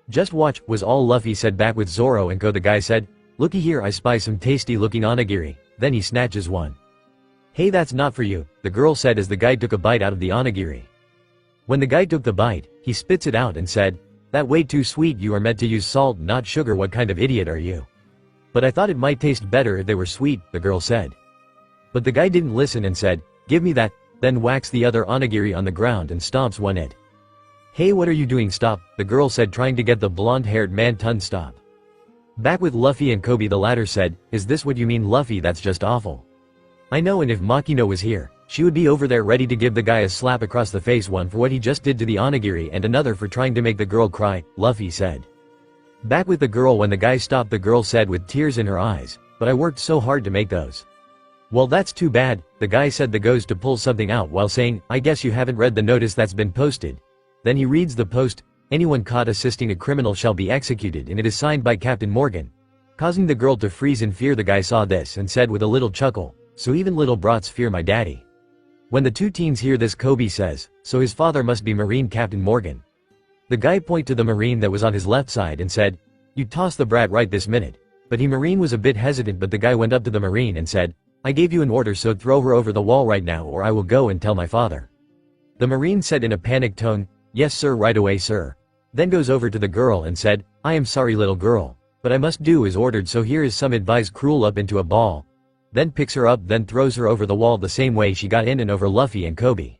C: "Just watch," was all Luffy said. Back with Zoro and Ko, the guy said, "Looky here, I spy some tasty looking onigiri," then he snatches one. "Hey, that's not for you," the girl said as the guy took a bite out of the onigiri. When the guy took the bite, he spits it out and said, "That way too sweet, you are meant to use salt not sugar, what kind of idiot are you?" "But I thought it might taste better if they were sweet," the girl said. But the guy didn't listen and said, "Give me that," then whacks the other onigiri on the ground and stomps one it. "Hey, what are you doing? Stop," the girl said, trying to get the blonde-haired man to stop. Back with Luffy and Koby, the latter said, "Is this what you mean Luffy? That's just awful. I know, and if Makino was here, she would be over there ready to give the guy a slap across the face, one for what he just did to the onigiri and another for trying to make the girl cry," Luffy said. Back with the girl, when the guy stopped, the girl said with tears in her eyes, "But I worked so hard to make those." "Well, that's too bad," the guy said. The goes to pull something out while saying, "I guess you haven't read the notice that's been posted." Then he reads the post, "Anyone caught assisting a criminal shall be executed," and it is signed by Captain Morgan. Causing the girl to freeze in fear, the guy saw this and said with a little chuckle, "So even little brats fear my daddy." When the 2 teens hear this, Koby says, "So his father must be Marine Captain Morgan." The guy pointed to the Marine that was on his left side and said, "You toss the brat right this minute." But Marine was a bit hesitant, but the guy went up to the Marine and said, "I gave you an order, so throw her over the wall right now or I will go and tell my father." The Marine said in a panicked tone, "Yes sir, right away sir." Then goes over to the girl and said, "I am sorry little girl, but I must do as ordered, so here is some advice, cruel up into a ball." Then picks her up, then throws her over the wall the same way she got in and over Luffy and Koby.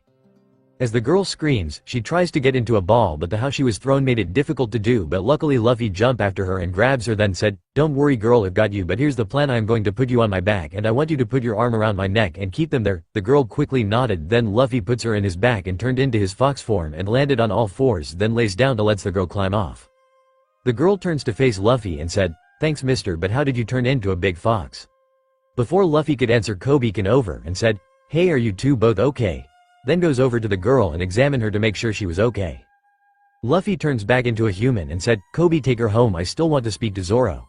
C: As the girl screams, she tries to get into a ball but the how she was thrown made it difficult to do, but luckily Luffy jumped after her and grabs her, then said, "Don't worry girl, I've got you, but here's the plan. I am going to put you on my back and I want you to put your arm around my neck and keep them there." The girl quickly nodded, then Luffy puts her in his back and turned into his fox form and landed on all fours, then lays down to lets the girl climb off. The girl turns to face Luffy and said, "Thanks mister, but how did you turn into a big fox?" Before Luffy could answer, Koby came over and said, "Hey, are you two both okay?" Then goes over to the girl and examine her to make sure she was okay. Luffy turns back into a human and said, "Koby, take her home, I still want to speak to Zoro."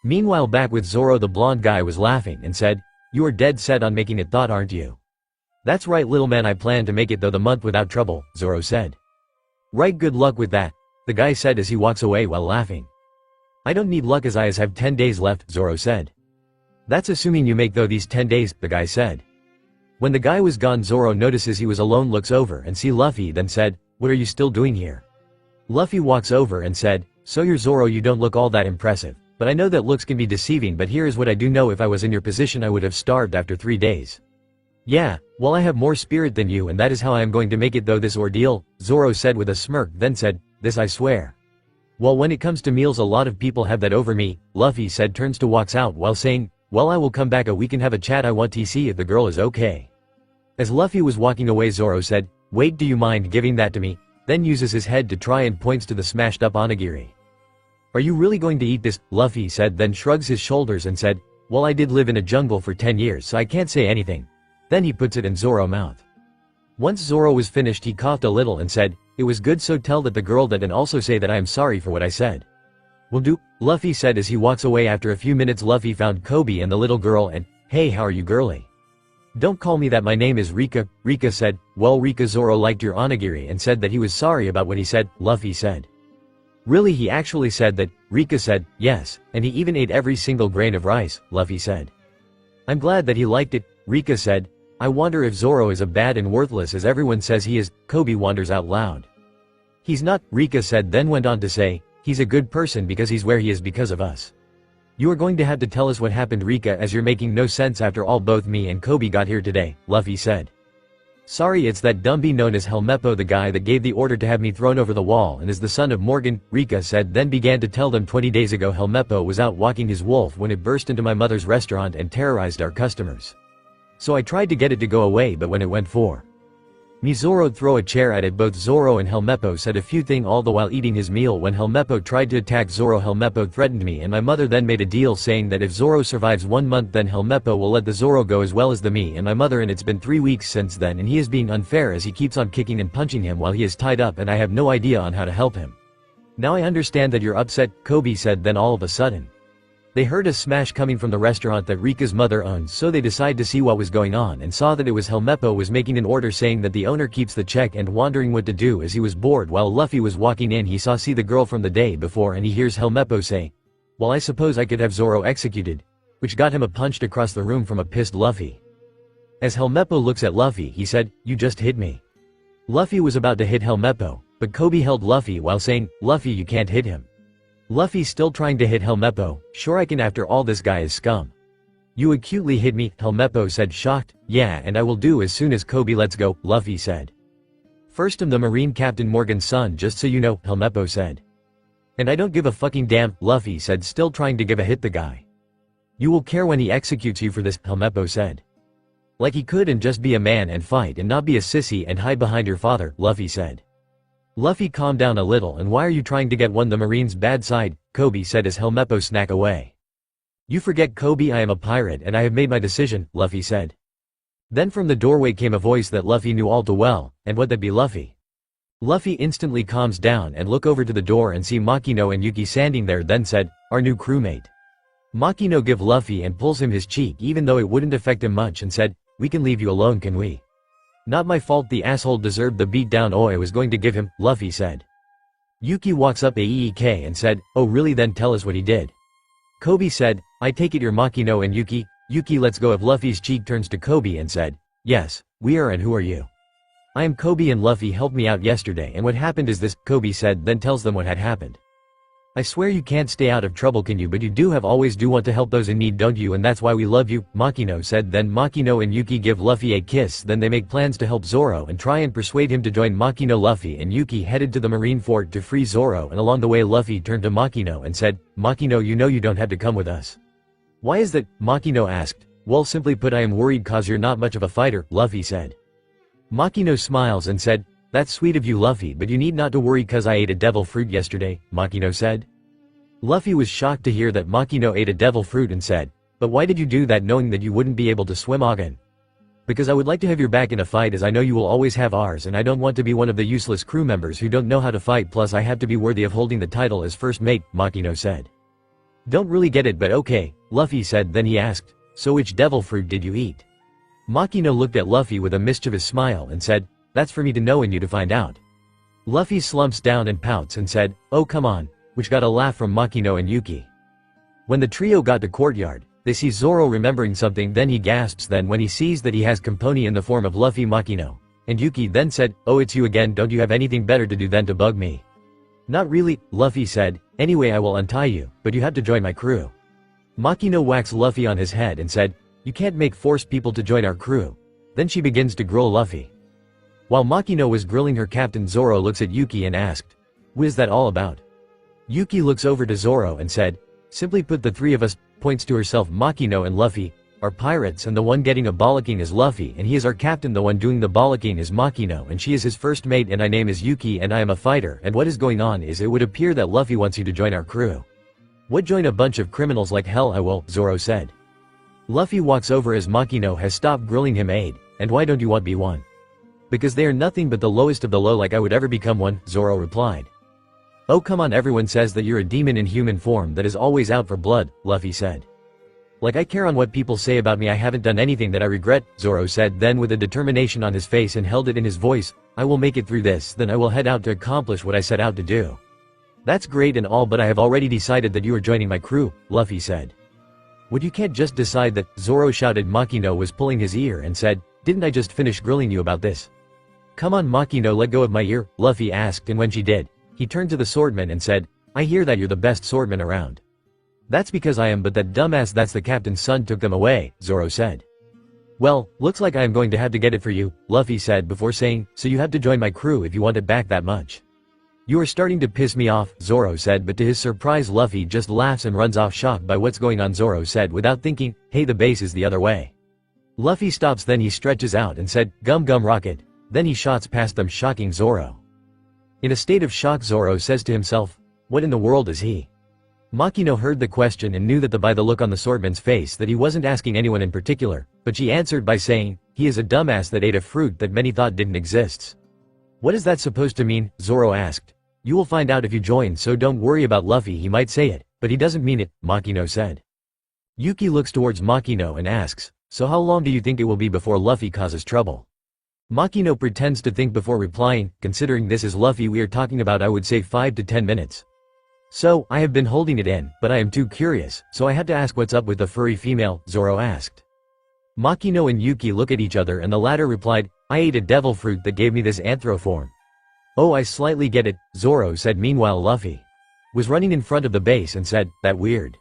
C: Meanwhile back with Zoro, the blonde guy was laughing and said, "You are dead set on making it, thought aren't you?" "That's right little man, I plan to make it though the month without trouble," Zoro said. "Right, good luck with that," the guy said as he walks away while laughing. "I don't need luck as I have 10 days left," Zoro said. "That's assuming you make though these 10 days, the guy said. When the guy was gone, Zoro notices he was alone, looks over and see Luffy, then said, "What are you still doing here?" Luffy walks over and said, "So you're Zoro, you don't look all that impressive, but I know that looks can be deceiving, but here is what I do know, if I was in your position I would have starved after 3 days. Yeah, well I have more spirit than you and that is how I am going to make it though this ordeal," Zoro said with a smirk, then said, "This I swear." "Well when it comes to meals a lot of people have that over me," Luffy said, turns to walks out while saying, "Well I will come back, we can have a chat, I want to see if the girl is okay." As Luffy was walking away, Zoro said, "Wait, do you mind giving that to me?" Then uses his head to try and points to the smashed up onigiri. "Are you really going to eat this?" Luffy said, then shrugs his shoulders and said, "Well I did live in a jungle for 10 years so I can't say anything." Then he puts it in Zoro's mouth. Once Zoro was finished he coughed a little and said, "It was good, so tell that the girl that and also say that I am sorry for what I said." "Will do," Luffy said as he walks away. After a few minutes Luffy found Koby and the little girl and, "Hey, how are you girly?" "Don't call me that, my name is Rika." Rika said, "Well Rika, Zoro liked your onigiri and said that he was sorry about what he said," Luffy said. "Really, he actually said that?" Rika said, "Yes, and he even ate every single grain of rice," Luffy said. "I'm glad that he liked it," Rika said. "I wonder if Zoro is as bad and worthless as everyone says he is," Koby wonders out loud. "He's not," Rika said, then went on to say, "He's a good person because he's where he is because of us." "You are going to have to tell us what happened, Rika, as you're making no sense after all. Both me and Koby got here today," Luffy said. "Sorry, it's that Dumby known as Helmeppo, the guy that gave the order to have me thrown over the wall and is the son of Morgan," Rika said, then began to tell them 20 days ago Helmeppo was out walking his wolf when it burst into my mother's restaurant and terrorized our customers. So I tried to get it to go away, but when it went for me, Zoro'd throw a chair at it." Both Zoro and Helmeppo said a few things all the while eating his meal. When Helmeppo tried to attack Zoro, Helmeppo threatened me and my mother, then made a deal saying that if Zoro survives 1 month then Helmeppo will let the Zoro go as well as the me and my mother, and it's been 3 weeks since then and he is being unfair as he keeps on kicking and punching him while he is tied up and I have no idea on how to help him. "Now I understand that you're upset," Koby said. Then all of a sudden they heard a smash coming from the restaurant that Rika's mother owns, so they decided to see what was going on and saw that it was Helmeppo was making an order saying that the owner keeps the check, and wondering what to do as he was bored while Luffy was walking in he see the girl from the day before and he hears Helmeppo say, "Well I suppose I could have Zoro executed," which got him a punched across the room from a pissed Luffy. As Helmeppo looks at Luffy he said, "You just hit me." Luffy was about to hit Helmeppo, but Koby held Luffy while saying, "Luffy, you can't hit him." Luffy still trying to hit Helmeppo, "Sure I can, after all this guy is scum." "You would cutely hit me," Helmeppo said shocked. "Yeah, and I will do as soon as Koby lets go," Luffy said. "First I'm the Marine Captain Morgan's son, just so you know," Helmeppo said. "And I don't give a fucking damn," Luffy said, still trying to give a hit the guy. "You will care when he executes you for this," Helmeppo said. "Like he could and just be a man and fight and not be a sissy and hide behind your father," Luffy said. Luffy calmed down a little. "And why are you trying to get one the Marine's bad side?" Koby said as Helmeppo snack away. "You forget, Koby, I am a pirate and I have made my decision," Luffy said. Then from the doorway came a voice that Luffy knew all too well, and would that be Luffy? Luffy instantly calms down and look over to the door and see Makino and Yuki standing there, then said, "Our new crewmate." Makino give Luffy and pulls him his cheek even though it wouldn't affect him much and said, "We can leave you alone, can we?" "Not my fault, the asshole deserved the beatdown I was going to give him," Luffy said. Yuki walks up AEK and said, "Oh really, then tell us what he did." Koby said, "I take it you're Makino and Yuki." Yuki lets go of Luffy's cheek, turns to Koby and said, "Yes, we are, and who are you?" "I am Koby and Luffy helped me out yesterday and what happened is this," Koby said, then tells them what had happened. I swear you can't stay out of trouble, can you? But you do always do want to help those in need, don't you? And that's why we love you, Makino said. Then Makino and Yuki give Luffy a kiss. Then they make plans to help Zoro and try and persuade him to join Makino. Luffy and Yuki headed to the marine fort to free Zoro, and along the way Luffy turned to Makino and said, Makino, you know you don't have to come with us. Why is that? Makino asked. Well, simply put, I am worried cause you're not much of a fighter, Luffy said. Makino smiles and said, that's sweet of you, Luffy, but you need not to worry cause I ate a devil fruit yesterday, Makino said. Luffy was shocked to hear that Makino ate a devil fruit and said, but why did you do that knowing that you wouldn't be able to swim again? Because I would like to have your back in a fight, as I know you will always have ours, and I don't want to be one of the useless crew members who don't know how to fight, plus I have to be worthy of holding the title as first mate, Makino said. Don't really get it, but okay, Luffy said. Then he asked, so which devil fruit did you eat? Makino looked at Luffy with a mischievous smile and said, that's for me to know and you to find out. Luffy slumps down and pouts and said, oh come on, which got a laugh from Makino and Yuki. When the trio got to courtyard, they see Zoro remembering something, then he gasps then when he sees that he has company in the form of Luffy, Makino and Yuki. Then said, oh it's you again, don't you have anything better to do than to bug me? Not really, Luffy said, anyway I will untie you, but you have to join my crew. Makino whacks Luffy on his head and said, you can't force people to join our crew. Then she begins to grill Luffy. While Makino was grilling her captain, Zoro looks at Yuki and asked, what is that all about? Yuki looks over to Zoro and said, simply put, the three of us, points to herself, Makino and Luffy, are pirates, and the one getting a bollocking is Luffy, and he is our captain. The one doing the bollocking is Makino, and she is his first mate, and my name is Yuki and I am a fighter. And what is going on is it would appear that Luffy wants you to join our crew. What, join a bunch of criminals like hell I will, Zoro said. Luffy walks over as Makino has stopped grilling him. Aid, and why don't you want be one? Because they are nothing but the lowest of the low, like I would ever become one, Zoro replied. Oh come on, everyone says that you're a demon in human form that is always out for blood, Luffy said. Like I care on what people say about me, I haven't done anything that I regret, Zoro said. Then with a determination on his face and held it in his voice, I will make it through this, then I will head out to accomplish what I set out to do. That's great and all, but I have already decided that you are joining my crew, Luffy said. What, you can't just decide that, Zoro shouted. Makino was pulling his ear and said, didn't I just finish grilling you about this? Come on Makino, let go of my ear, Luffy asked, and when she did, he turned to the swordman and said, I hear that you're the best swordman around. That's because I am, but that dumbass that's the captain's son took them away, Zoro said. Well, looks like I am going to have to get it for you, Luffy said before saying, so you have to join my crew if you want it back that much. You are starting to piss me off, Zoro said, but to his surprise Luffy just laughs and runs off, shocked by what's going on. Zoro said without thinking, hey, the base is the other way. Luffy stops, then he stretches out and said, gum gum rocket. Then he shots past them, shocking Zoro. In a state of shock, Zoro says to himself, what in the world is he? Makino heard the question and knew that by the look on the swordman's face that he wasn't asking anyone in particular, but she answered by saying, he is a dumbass that ate a fruit that many thought didn't exist. What is that supposed to mean? Zoro asked. You will find out if you join, so don't worry about Luffy, he might say it, but he doesn't mean it, Makino said. Yuki looks towards Makino and asks, so how long do you think it will be before Luffy causes trouble? Makino pretends to think before replying, considering this is Luffy we are talking about, I would say 5 to 10 minutes. So, I have been holding it in, but I am too curious, so I had to ask what's up with the furry female, Zoro asked. Makino and Yuki look at each other and the latter replied, I ate a devil fruit that gave me this anthroform. Oh, I slightly get it, Zoro said. Meanwhile Luffy was running in front of the base and said, that weird.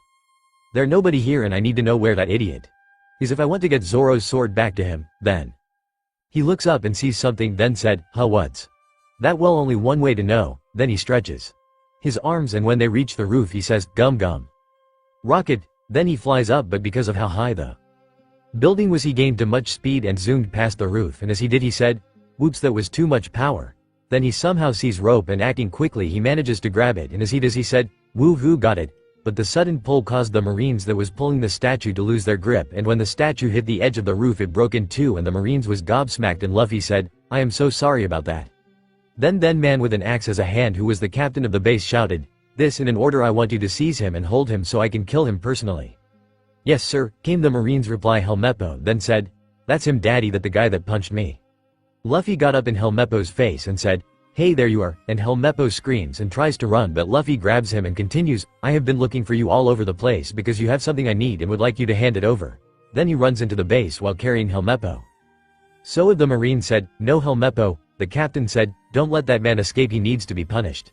C: There's nobody here and I need to know where that idiot is if I want to get Zoro's sword back to him, then. He looks up and sees something, then said, huh, what's that? Well, only one way to know. Then he stretches his arms and when they reach the roof he says, gum gum rocket. Then he flies up, but because of how high the building was he gained too much speed and zoomed past the roof, and as he did he said, whoops, that was too much power. Then he somehow sees rope and acting quickly he manages to grab it, and as he does he said, woo-hoo, got it. But the sudden pull caused the marines that was pulling the statue to lose their grip, and when the statue hit the edge of the roof it broke in two and the marines was gobsmacked, and Luffy said, I am so sorry about that. Then man with an axe as a hand who was the captain of the base shouted, this in an order, I want you to seize him and hold him so I can kill him personally. Yes sir, came the marines' reply. Helmeppo then said, that's him daddy, that the guy that punched me. Luffy got up in Helmeppo's face and said, hey, there you are, and Helmeppo screams and tries to run, but Luffy grabs him and continues, I have been looking for you all over the place because you have something I need and would like you to hand it over. Then he runs into the base while carrying Helmeppo. So the marine said, no Helmeppo. The captain said, don't let that man escape, he needs to be punished.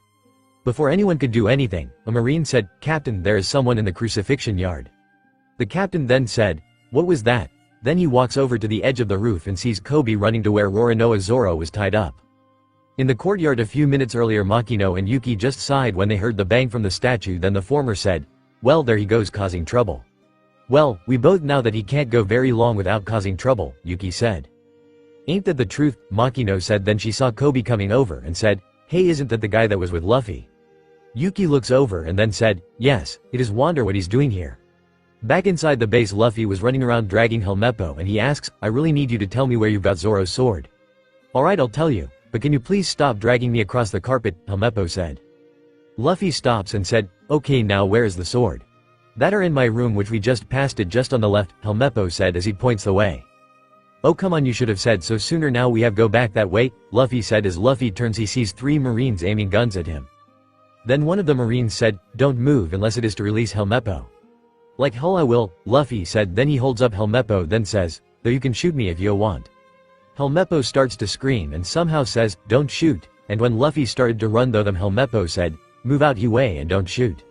C: Before anyone could do anything, a Marine said, "Captain, there is someone in the crucifixion yard." The captain then said, "What was that?" Then he walks over to the edge of the roof and sees Koby running to where Roronoa Zoro was tied up. In the courtyard a few minutes earlier, Makino and Yuki just sighed when they heard the bang from the statue. Then the former said, "Well, there he goes causing trouble." "Well, we both know that he can't go very long without causing trouble," Yuki said. "Ain't that the truth?" Makino said. Then she saw Koby coming over and said, "Hey, isn't that the guy that was with Luffy?" Yuki looks over and then said, "Yes, it is. Wonder what he's doing here." Back inside the base, Luffy was running around dragging Helmeppo and he asks, "I really need you to tell me where you've got Zoro's sword." "Alright, I'll tell you, but can you please stop dragging me across the carpet?" Helmeppo said. Luffy stops and said, "Okay, now where is the sword?" "That are in my room, which we just passed it just on the left," Helmeppo said as he points the way. "Oh come on, you should have said so sooner. Now we have go back that way," Luffy said. As Luffy turns he sees 3 Marines aiming guns at him. Then one of the Marines said, "Don't move unless it is to release Helmeppo." "Like hell I will," Luffy said. Then he holds up Helmeppo then says, "Though you can shoot me if you want." Helmeppo starts to scream and somehow says, "Don't shoot," and when Luffy started to run though them, Helmeppo said, "Move out he way and don't shoot."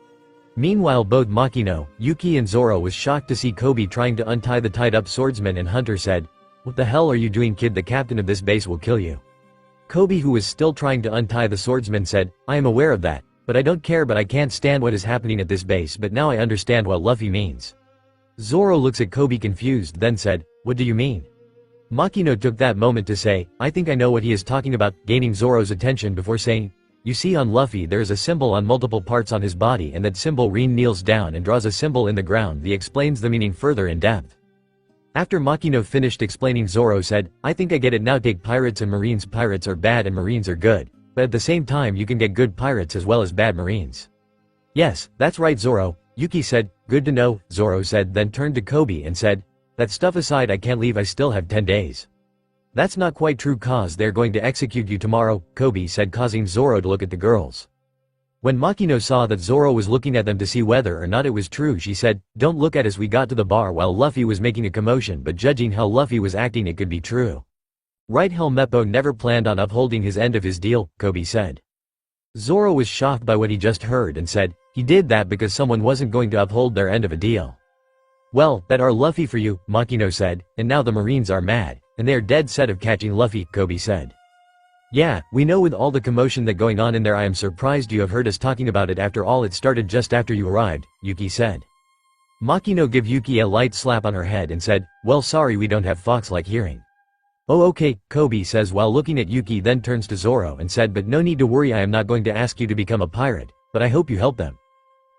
C: Meanwhile both Makino, Yuki and Zoro was shocked to see Koby trying to untie the tied up swordsman, and Hunter said, "What the hell are you doing, kid? The captain of this base will kill you." Koby, who was still trying to untie the swordsman, said, "I am aware of that, but I don't care, but I can't stand what is happening at this base, but now I understand what Luffy means." Zoro looks at Koby confused then said, "What do you mean?" Makino took that moment to say, "I think I know what he is talking about," gaining Zoro's attention before saying, "You see on Luffy there is a symbol on multiple parts on his body, and that symbol Rin kneels down and draws a symbol in the ground." He explains the meaning further in depth. After Makino finished explaining, Zoro said, "I think I get it now. Take pirates and Marines. Pirates are bad and Marines are good. But at the same time you can get good pirates as well as bad Marines." "Yes, that's right, Zoro," Yuki said. "Good to know," Zoro said, then turned to Koby and said, "That stuff aside, I can't leave. I still have 10 days. "That's not quite true, cause they're going to execute you tomorrow," Koby said, causing Zoro to look at the girls. When Makino saw that Zoro was looking at them to see whether or not it was true, she said, "Don't look at us." We got to the bar while Luffy was making a commotion, but judging how Luffy was acting it could be true. "Right, Helmeppo never planned on upholding his end of his deal," Koby said. Zoro was shocked by what he just heard and said, "He did that because someone wasn't going to uphold their end of a deal." "Well, that are Luffy for you," Makino said, "and now the Marines are mad, and they are dead set of catching Luffy," Koby said. "Yeah, we know, with all the commotion that going on in there. I am surprised you have heard us talking about it. After all, it started just after you arrived," Yuki said. Makino gave Yuki a light slap on her head and said, "Well, sorry, we don't have fox-like hearing." "Oh okay," Koby says while looking at Yuki, then turns to Zoro and said, "But no need to worry, I am not going to ask you to become a pirate, but I hope you help them."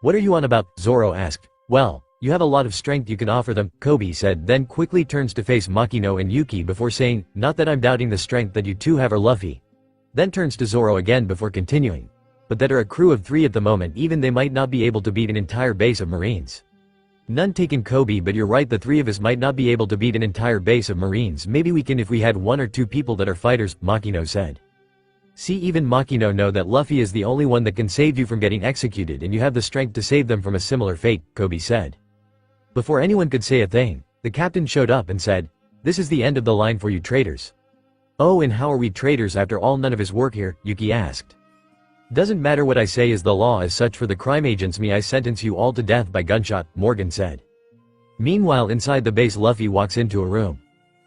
C: "What are you on about?" Zoro asked. "Well, you have a lot of strength you can offer them," Koby said, then quickly turns to face Makino and Yuki before saying, "Not that I'm doubting the strength that you two have or Luffy." Then turns to Zoro again before continuing, "But that are a crew of 3 at the moment, even they might not be able to beat an entire base of Marines." "None taken, Koby, but you're right, the 3 of us might not be able to beat an entire base of Marines. Maybe we can if we had 1 or 2 people that are fighters," Makino said. "See, even Makino know that Luffy is the only one that can save you from getting executed, and you have the strength to save them from a similar fate," Koby said. Before anyone could say a thing, the captain showed up and said, "This is the end of the line for you traitors." "Oh, and how are we traitors after all? None of us work here?" Yuki asked. "Doesn't matter what I say, is the law as such for the crime agents. Me, I sentence you all to death by gunshot," Morgan said. Meanwhile, inside the base, Luffy walks into a room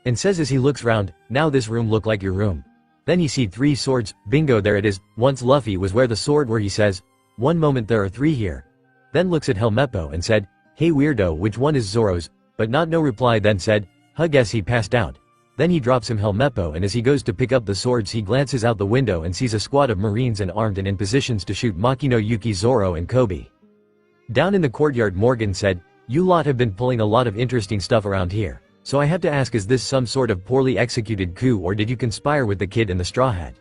C: and says as he looks round, "Now this room look like your room." Then he see 3 swords. Bingo, there it is. Once Luffy was where the sword where he says, "One moment, there are 3 here." Then looks at Helmeppo and said, "Hey weirdo, which one is Zoro's?" But not no reply, then said, "Huh, guess he passed out." Then he drops him Helmeppo, and as he goes to pick up the swords he glances out the window and sees a squad of Marines and armed and in positions to shoot Makino, Yuki, Zoro and Koby. Down in the courtyard, Morgan said, "You lot have been pulling a lot of interesting stuff around here, so I have to ask, is this some sort of poorly executed coup, or did you conspire with the kid in the straw hat?"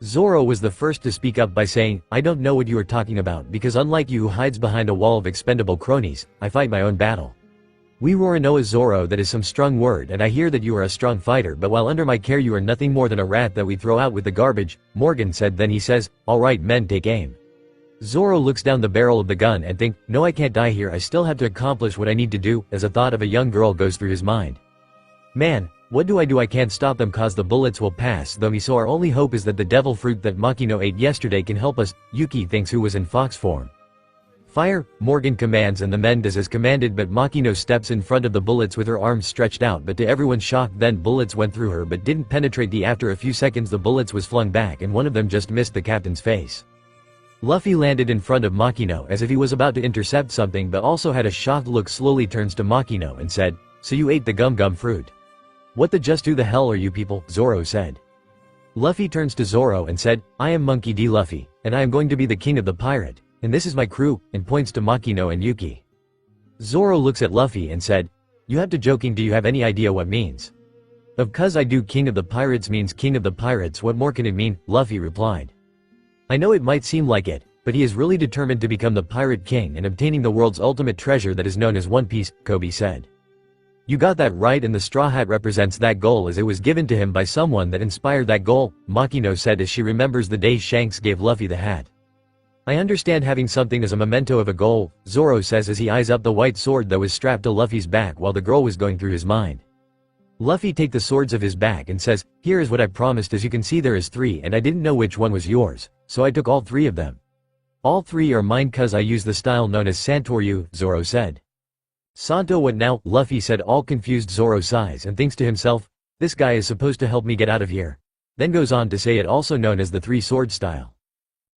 C: Zoro was the first to speak up by saying, "I don't know what you are talking about, because unlike you who hides behind a wall of expendable cronies, I fight my own battle. We Roronoa Zoro, that is some strong word, and I hear that you are a strong fighter, but while under my care you are nothing more than a rat that we throw out with the garbage," Morgan said. Then he says, "Alright men, take aim." Zoro looks down the barrel of the gun and think, "No, I can't die here, I still have to accomplish what I need to do," as a thought of a young girl goes through his mind. "Man, What do? I can't stop them cause the bullets will pass though me, so our only hope is that the devil fruit that Makino ate yesterday can help us. Yuki thinks, who was in fox form. Fire, Morgan commands and the men does as commanded, but Makino steps in front of the bullets with her arms stretched out, but to everyone's shock then bullets went through her but didn't penetrate the. After a few seconds the bullets was flung back and one of them just missed the captain's face. Luffy landed in front of Makino as if he was about to intercept something but also had a shocked look. Slowly turns to Makino and said, "So you ate the gum fruit? What the just who the hell are you people?" Zoro said. Luffy turns to Zoro and said, "I am Monkey D. Luffy, and I am going to be the king of the pirate. And this is my crew," and points to Makino and Yuki. Zoro looks at Luffy and said, "You have to joking, do you have any idea what means?" "Of cuz I do, king of the pirates means king of the pirates, what more can it mean?" Luffy replied. "I know it might seem like it, but he is really determined to become the pirate king and obtaining the world's ultimate treasure that is known as One Piece," Koby said. "You got that right, and the straw hat represents that goal as it was given to him by someone that inspired that goal," Makino said as she remembers the day Shanks gave Luffy the hat. "I understand having something as a memento of a goal," Zoro says as he eyes up the white sword that was strapped to Luffy's back while the girl was going through his mind. Luffy takes the swords of his back and says, "Here is what I promised. As you can see there is 3 and I didn't know which one was yours, so I took all 3 of them. All 3 are mine cuz I use the style known as Santoryu," Zoro said. "Santo what now?" Luffy said. All confused. Zoro sighs and thinks to himself, "This guy is supposed to help me get out of here." Then goes on to say it also known as the 3 sword style.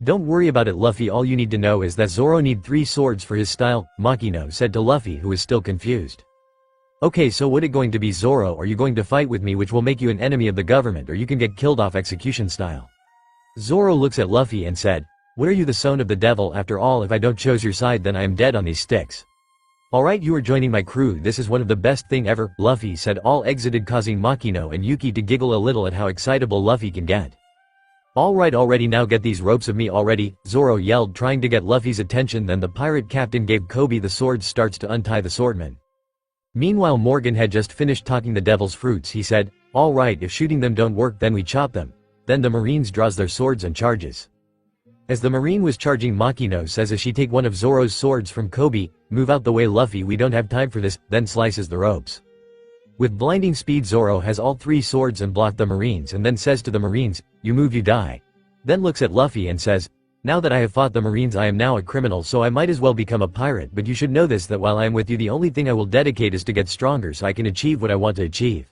C: "Don't worry about it, Luffy, all you need to know is that Zoro need 3 swords for his style," Makino said to Luffy, who is still confused. "Okay, so what it going to be, Zoro? Are you going to fight with me, which will make you an enemy of the government, or you can get killed off execution style?" Zoro looks at Luffy and said, "What are you, the son of the devil? After all, if I don't choose your side then I am dead on these sticks." "Alright, you are joining my crew, this is one of the best thing ever," Luffy said. All exited, causing Makino and Yuki to giggle a little at how excitable Luffy can get. "Alright already, now get these ropes of me already," Zoro yelled, trying to get Luffy's attention. Then the pirate captain gave Koby the sword, starts to untie the swordman. Meanwhile Morgan had just finished talking the devil's fruits. He said, "Alright, if shooting them don't work then we chop them." Then the marines draws their swords and charges. As the marine was charging, Makino says as she take one of Zoro's swords from Koby, "Move out the way, Luffy, we don't have time for this," then slices the ropes. With blinding speed Zoro has all 3 swords and blocked the marines and then says to the marines, "You move you die." Then looks at Luffy and says, "Now that I have fought the marines I am now a criminal, so I might as well become a pirate, but you should know this, that while I am with you the only thing I will dedicate is to get stronger so I can achieve what I want to achieve."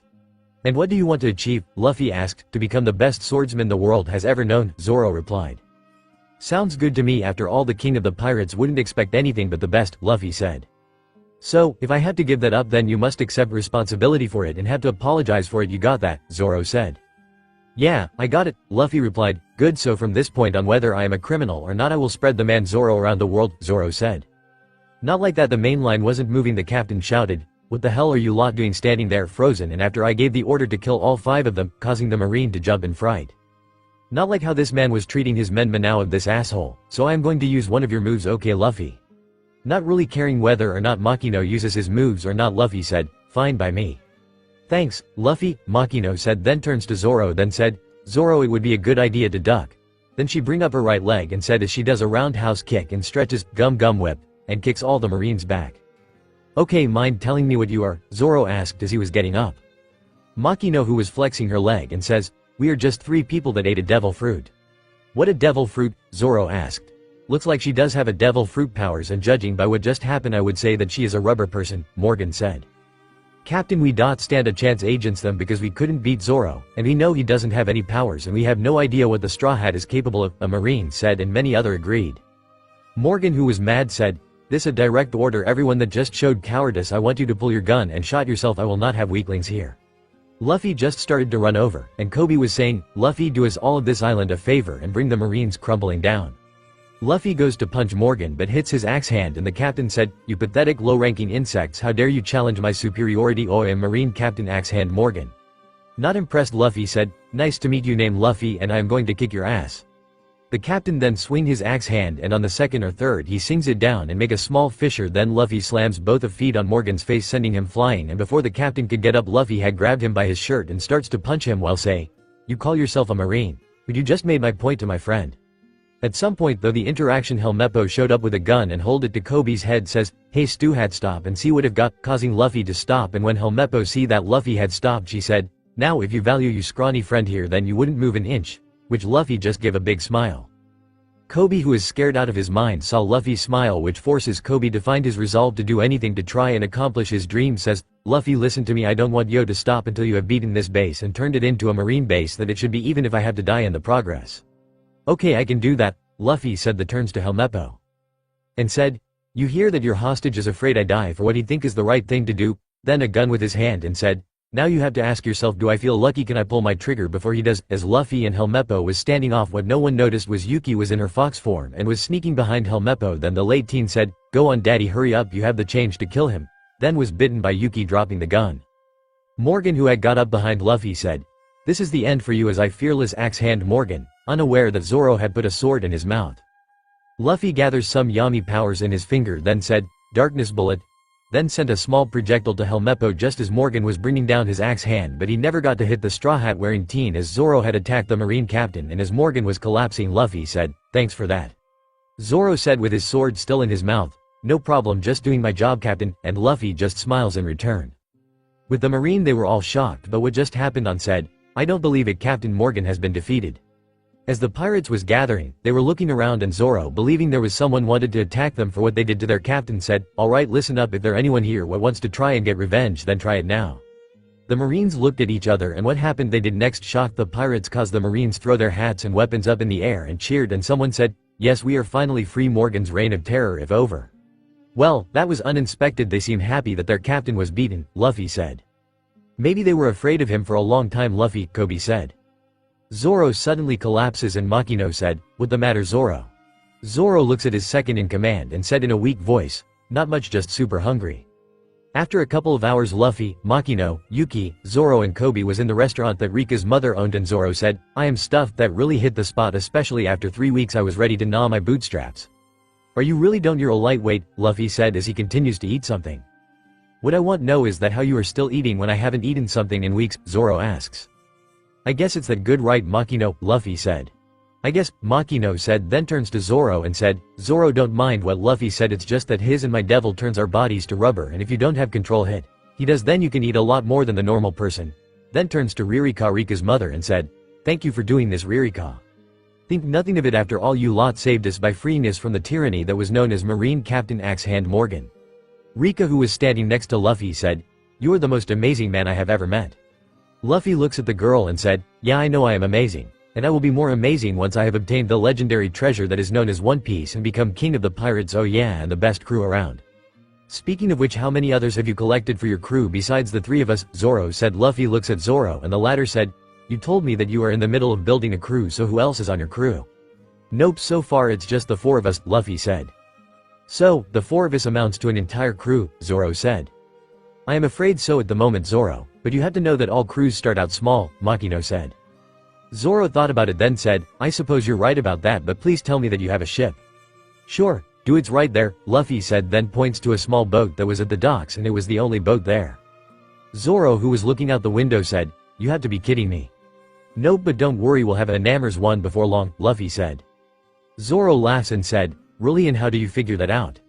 C: "And what do you want to achieve?" Luffy asked. "To become the best swordsman the world has ever known," Zoro replied. "Sounds good to me. After all, the king of the pirates wouldn't expect anything but the best," Luffy said. "So, if I have to give that up then you must accept responsibility for it and have to apologize for it, you got that?" Zoro said. "Yeah, I got it," Luffy replied. "Good, so from this point on whether I am a criminal or not I will spread the man Zoro around the world," Zoro said. "Not like that." The main line wasn't moving. The captain shouted, "What the hell are you lot doing standing there frozen?" and after I gave the order to kill all 5 of them, causing the marine to jump in fright. "Not like how this man was treating his men now of this asshole, so I am going to use one of your moves, okay Luffy?" Not really caring whether or not Makino uses his moves or not, Luffy said, "Fine by me." "Thanks, Luffy," Makino said, then turns to Zoro then said, "Zoro, it would be a good idea to duck." Then she bring up her right leg and said as she does a roundhouse kick and stretches, gum whip, and kicks all the marines back. "Okay, mind telling me what you are?" Zoro asked as he was getting up. Makino, who was flexing her leg, and says, "We are just 3 people that ate a devil fruit." "What a devil fruit?" Zoro asked. "Looks like she does have a devil fruit powers, and judging by what just happened I would say that she is a rubber person," Morgan said. "Captain, we don't stand a chance against them because we couldn't beat Zoro, and we know he doesn't have any powers and we have no idea what the Straw Hat is capable of," a marine said, and many other agreed. Morgan, who was mad, said, "This a direct order, everyone that just showed cowardice I want you to pull your gun and shot yourself. I will not have weaklings here." Luffy just started to run over, and Koby was saying, "Luffy, do us all of this island a favor and bring the marines crumbling down." Luffy goes to punch Morgan but hits his axe hand, and the captain said, "You pathetic low-ranking insects, how dare you challenge my superiority?" "Oh, and Marine Captain Axe Hand Morgan." Not impressed, Luffy said, "Nice to meet you, name Luffy, and I am going to kick your ass." The captain then swing his axe hand, and on the second or third he sings it down and make a small fissure. Then Luffy slams both of feet on Morgan's face, sending him flying, and before the captain could get up Luffy had grabbed him by his shirt and starts to punch him while say, "You call yourself a marine? But you just made my point to my friend." At some point though the interaction Helmeppo showed up with a gun and hold it to Koby's head says, "Hey Stu had stop," and see what have got, causing Luffy to stop, and when Helmeppo see that Luffy had stopped she said, "Now if you value your scrawny friend here then you wouldn't move an inch," which Luffy just gave a big smile. Koby, who is scared out of his mind, saw Luffy smile, which forces Koby to find his resolve to do anything to try and accomplish his dream. Says, "Luffy, listen to me, I don't want Yo to stop until you have beaten this base and turned it into a marine base that it should be, even if I have to die in the progress." "Okay, I can do that," Luffy said. That turns to Helmeppo and said, "You hear that your hostage is afraid I die for what he think is the right thing to do," then a gun with his hand and said, "Now you have to ask yourself, do I feel lucky, can I pull my trigger before he does?" As Luffy and Helmeppo was standing off, what no one noticed was Yuki was in her fox form and was sneaking behind Helmeppo. Then the late teen said, "Go on daddy, hurry up, you have the change to kill him," then was bitten by Yuki, dropping the gun. Morgan, who had got up behind Luffy, said, "This is the end for you," as I fearless axe hand Morgan, unaware that Zoro had put a sword in his mouth. Luffy gathers some Yami powers in his finger, then said, "Darkness bullet," then sent a small projectile to Helmeppo just as Morgan was bringing down his axe hand, but he never got to hit the straw hat wearing teen as Zoro had attacked the marine captain, and as Morgan was collapsing Luffy said, "Thanks for that." Zoro said with his sword still in his mouth, "No problem, just doing my job, Captain," and Luffy just smiles in return. With the marine they were all shocked, but what just happened on said, "I don't believe it, Captain, Morgan has been defeated." As the pirates was gathering, they were looking around and Zoro, believing there was someone wanted to attack them for what they did to their captain, said, "Alright, listen up, if there anyone here what wants to try and get revenge, then try it now." The marines looked at each other, and what happened they did next shocked the pirates, cause the marines throw their hats and weapons up in the air and cheered, and someone said, "Yes, we are finally free, Morgan's reign of terror if over." Well, that was unexpected, they seemed happy that their captain was beaten, Luffy said. "Maybe they were afraid of him for a long time, Luffy," Koby said. Zoro suddenly collapses and Makino said, "What the matter, Zoro?" Zoro looks at his second in command and said in a weak voice, "Not much, just super hungry." After a couple of hours Luffy, Makino, Yuki, Zoro and Koby was in the restaurant that Rika's mother owned, and Zoro said, "I am stuffed, that really hit the spot, especially after 3 weeks I was ready to gnaw my bootstraps." "Are you really don't, you're a lightweight," Luffy said as he continues to eat something. "What I want to know is that how you are still eating when I haven't eaten something in weeks," Zoro asks. "I guess it's that good, right, Makino," Luffy said. "I guess," Makino said, then turns to Zoro and said, "Zoro, don't mind what Luffy said, it's just that his and my devil turns our bodies to rubber, and if you don't have control hit he does, then you can eat a lot more than the normal person." Then turns to Ririka, Rika's mother, and said, "Thank you for doing this, Ririka. Think nothing of it, after all you lot saved us by freeing us from the tyranny that was known as Marine Captain Axe Hand Morgan." Rika, who was standing next to Luffy, said, "You are the most amazing man I have ever met." Luffy looks at the girl and said, "Yeah, I know I am amazing. And I will be more amazing once I have obtained the legendary treasure that is known as One Piece and become king of the pirates, oh yeah, and the best crew around." "Speaking of which, how many others have you collected for your crew besides the 3 of us?" Zoro said. Luffy looks at Zoro and the latter said, "You told me that you are in the middle of building a crew, so who else is on your crew?" "Nope, so far it's just the 4 of us," Luffy said. "So, the 4 of us amounts to an entire crew," Zoro said. "I am afraid so at the moment, Zoro, but you have to know that all crews start out small," Makino said. Zoro thought about it, then said, "I suppose you're right about that, but please tell me that you have a ship." "Sure, do, it's right there," Luffy said, then points to a small boat that was at the docks, and it was the only boat there. Zoro, who was looking out the window, said, "You have to be kidding me." "Nope, but don't worry, we'll have a Namers one before long," Luffy said. Zoro laughs and said, "Really, and how do you figure that out?"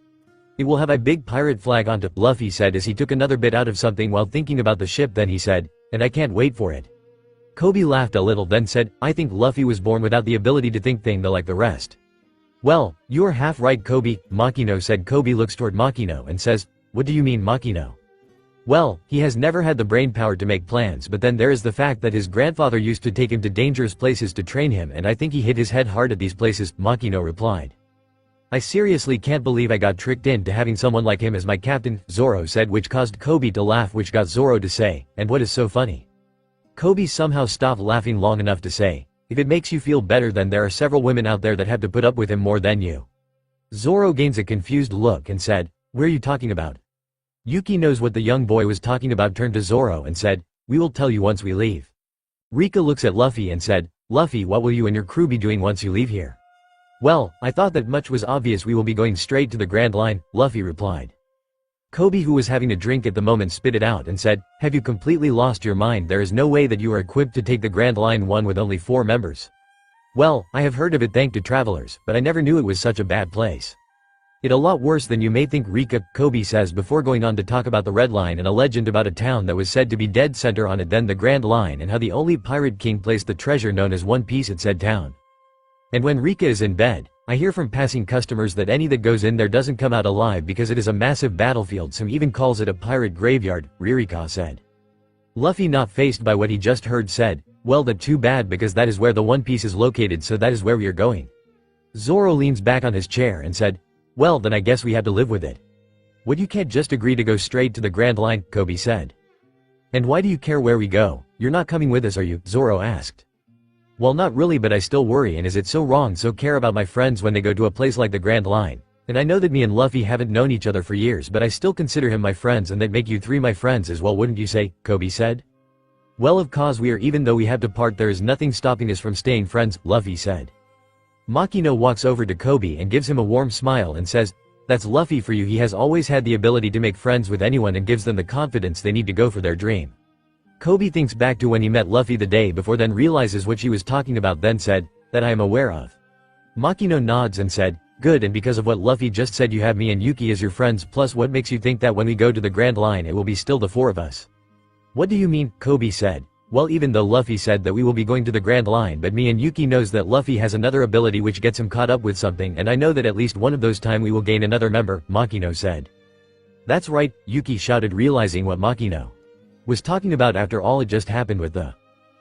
C: "It will have a big pirate flag on top," Luffy said as he took another bit out of something while thinking about the ship, then he said, "And I can't wait for it." Koby laughed a little, then said, "I think Luffy was born without the ability to think thing like the rest." "Well, you are half right, Koby," Makino said. Koby looks toward Makino and says, "What do you mean, Makino?" "Well, he has never had the brain power to make plans, but then there is the fact that his grandfather used to take him to dangerous places to train him, and I think he hit his head hard at these places," Makino replied. "I seriously can't believe I got tricked into having someone like him as my captain," Zoro said, which caused Koby to laugh, which got Zoro to say, "And what is so funny?" Koby somehow stopped laughing long enough to say, "If it makes you feel better, then there are several women out there that have to put up with him more than you." Zoro gains a confused look and said, "Where are you talking about?" Yuki knows what the young boy was talking about, turned to Zoro and said, "We will tell you once we leave." Rika looks at Luffy and said, "Luffy, what will you and your crew be doing once you leave here?" "Well, I thought that much was obvious, we will be going straight to the Grand Line," Luffy replied. Koby, who was having a drink at the moment, spit it out and said, "Have you completely lost your mind? There is no way that you are equipped to take the Grand Line one with only 4 members." Well, I have heard of it thanks to travelers, but I never knew it was such a bad place. It a lot worse than you may think, Rika, Koby says before going on to talk about the Red Line and a legend about a town that was said to be dead center on it, then the Grand Line, and how the only pirate king placed the treasure known as One Piece at said town. And when Rika is in bed, I hear from passing customers that any that goes in there doesn't come out alive because it is a massive battlefield, some even calls it a pirate graveyard, Ririka said. Luffy, not fazed by what he just heard, said, well, that too bad because that is where the One Piece is located, so that is where we are going. Zoro leans back on his chair and said, well, then I guess we have to live with it. What, you can't just agree to go straight to the Grand Line, Koby said. And why do you care where we go? You're not coming with us, are you? Zoro asked. Well, not really, but I still worry, and is it so wrong so care about my friends when they go to a place like the Grand Line? And I know that me and Luffy haven't known each other for years, but I still consider him my friends, and that make you three my friends as well, wouldn't you say? Koby said. Well, of course we are, even though we have to part there is nothing stopping us from staying friends, Luffy said. Makino walks over to Koby and gives him a warm smile and says, that's Luffy for you, he has always had the ability to make friends with anyone and gives them the confidence they need to go for their dream. Koby thinks back to when he met Luffy the day before, then realizes what she was talking about, then said, that I am aware of. Makino nods and said, good, and because of what Luffy just said you have me and Yuki as your friends, plus what makes you think that when we go to the Grand Line it will be still the four of us? What do you mean? Koby said. Well, even though Luffy said that we will be going to the Grand Line, but me and Yuki knows that Luffy has another ability which gets him caught up with something, and I know that at least one of those time we will gain another member, Makino said. That's right, Yuki shouted, realizing what Makino was talking about after all it just happened with the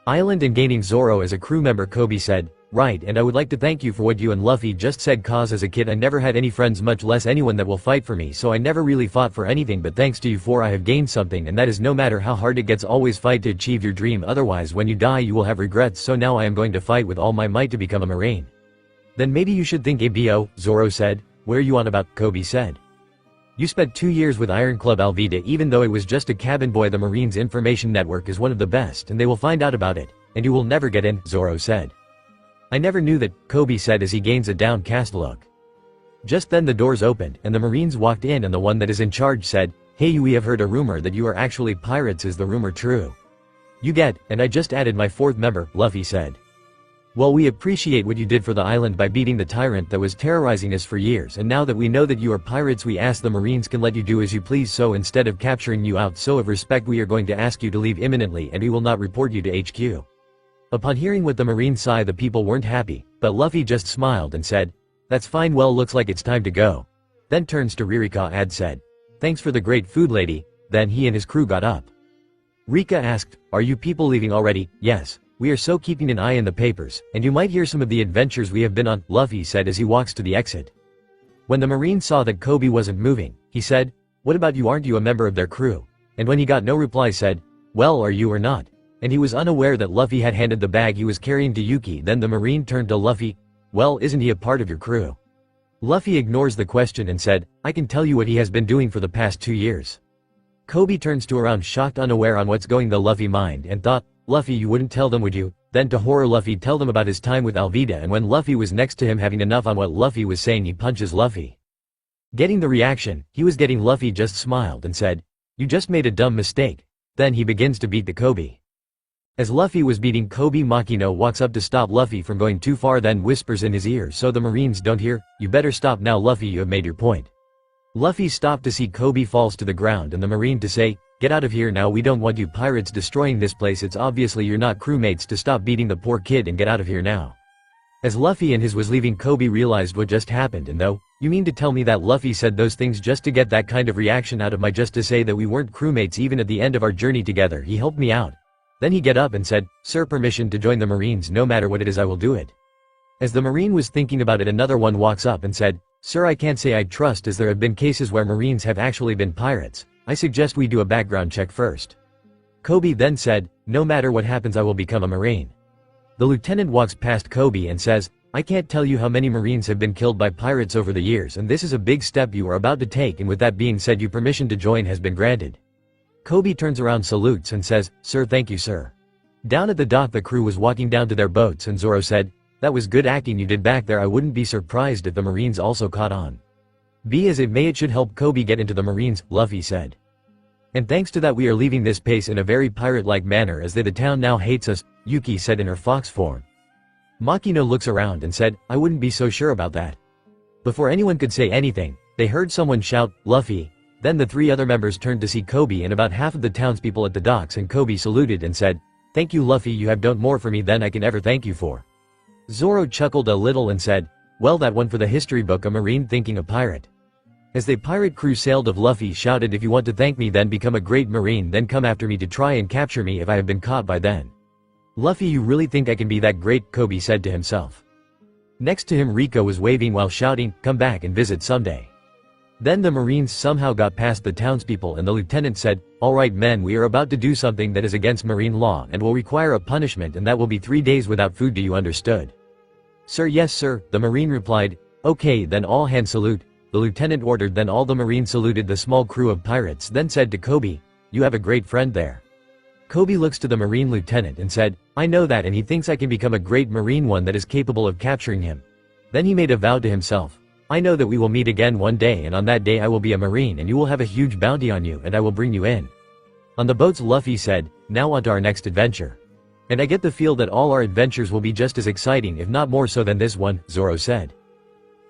C: island and gaining Zoro as a crew member. Koby said, right, and I would like to thank you for what you and Luffy just said, cause as a kid I never had any friends, much less anyone that will fight for me, so I never really fought for anything, but thanks to you four I have gained something, and that is no matter how hard it gets, always fight to achieve your dream, otherwise when you die you will have regrets, so now I am going to fight with all my might to become a Marine. Then maybe you should think ABO, Zoro said. Where are you on about? Koby said. You spent 2 years with Iron Club Alvida, even though it was just a cabin boy. The Marines Information Network is one of the best and they will find out about it, and you will never get in, Zoro said. I never knew that, Koby said as he gains a downcast look. Just then the doors opened and the Marines walked in, and the one that is in charge said, hey, we have heard a rumor that you are actually pirates, is the rumor true? You get, and I just added my fourth member, Luffy said. Well, we appreciate what you did for the island by beating the tyrant that was terrorizing us for years, and now that we know that you are pirates we ask the Marines can let you do as you please, so instead of capturing you out, so of respect we are going to ask you to leave imminently and we will not report you to HQ. Upon hearing what the Marines said, the people weren't happy, but Luffy just smiled and said, that's fine, well looks like it's time to go. Then turns to Ririka and said, thanks for the great food, lady. Then he and his crew got up. Rika asked, are you people leaving already? Yes. We are so keeping an eye on the papers, and you might hear some of the adventures we have been on, Luffy said as he walks to the exit. When the Marine saw that Koby wasn't moving, he said, what about you, aren't you a member of their crew? And when he got no reply said, well, are you or not? And he was unaware that Luffy had handed the bag he was carrying to Yuki. Then the Marine turned to Luffy, well, isn't he a part of your crew? Luffy ignores the question and said, I can tell you what he has been doing for the past 2 years. Koby turns to around shocked, unaware on what's going the Luffy mind, and thought, Luffy, you wouldn't tell them, would you? Then to horror, Luffy tell them about his time with Alvida, and when Luffy was next to him having enough on what Luffy was saying, he punches Luffy. Getting the reaction he was getting, Luffy just smiled and said, you just made a dumb mistake. Then he begins to beat the Koby. As Luffy was beating Koby, Makino walks up to stop Luffy from going too far, then whispers in his ear so the Marines don't hear, you better stop now, Luffy, you have made your point. Luffy stopped to see Koby falls to the ground and the Marine to say, get out of here now, we don't want you pirates destroying this place, it's obviously you're not crewmates, to stop beating the poor kid and get out of here now. As Luffy and his was leaving, Koby realized what just happened, and though, you mean to tell me that Luffy said those things just to get that kind of reaction out of my, just to say that we weren't crewmates even at the end of our journey together, he helped me out. Then he get up and said, sir, permission to join the Marines, no matter what it is I will do it. As the Marine was thinking about it, another one walks up and said, sir, I can't say I trust, as there have been cases where Marines have actually been pirates. I suggest we do a background check first. Koby then said, no matter what happens I will become a Marine. The lieutenant walks past Koby and says, I can't tell you how many Marines have been killed by pirates over the years, and this is a big step you are about to take, and with that being said, your permission to join has been granted. Koby turns around, salutes and says, sir, thank you, sir. Down at the dock the crew was walking down to their boats and Zoro said, that was good acting you did back there, I wouldn't be surprised if the Marines also caught on. Be as it may, it should help Koby get into the Marines, Luffy said. And thanks to that we are leaving this place in a very pirate-like manner, as the town now hates us, Yuki said in her fox form. Makino looks around and said, I wouldn't be so sure about that. Before anyone could say anything, they heard someone shout, Luffy. Then the 3 other members turned to see Koby and about half of the townspeople at the docks, and Koby saluted and said, Thank you Luffy, you have done more for me than I can ever thank you for. Zoro chuckled a little and said, well, that one for the history book, a marine thinking a pirate. As the pirate crew sailed of, Luffy shouted, if you want to thank me then become a great marine, then come after me to try and capture me if I have been caught by then. Luffy, you really think I can be that great? Koby said to himself. Next to him Rico was waving while shouting, come back and visit someday. Then the marines somehow got past the townspeople and the lieutenant said, alright men, we are about to do something that is against marine law and will require a punishment, and that will be 3 days without food, do you understood? Sir, yes sir, the marine replied. Okay, then all hands salute. The lieutenant ordered, then all the marines saluted the small crew of pirates, then said to Koby, you have a great friend there. Koby looks to the marine lieutenant and said, I know that, and he thinks I can become a great marine, one that is capable of capturing him. Then he made a vow to himself. I know that we will meet again one day, and on that day I will be a marine and you will have a huge bounty on you and I will bring you in. On the boats Luffy said, now on to our next adventure. And I get the feel that all our adventures will be just as exciting if not more so than this one, Zoro said.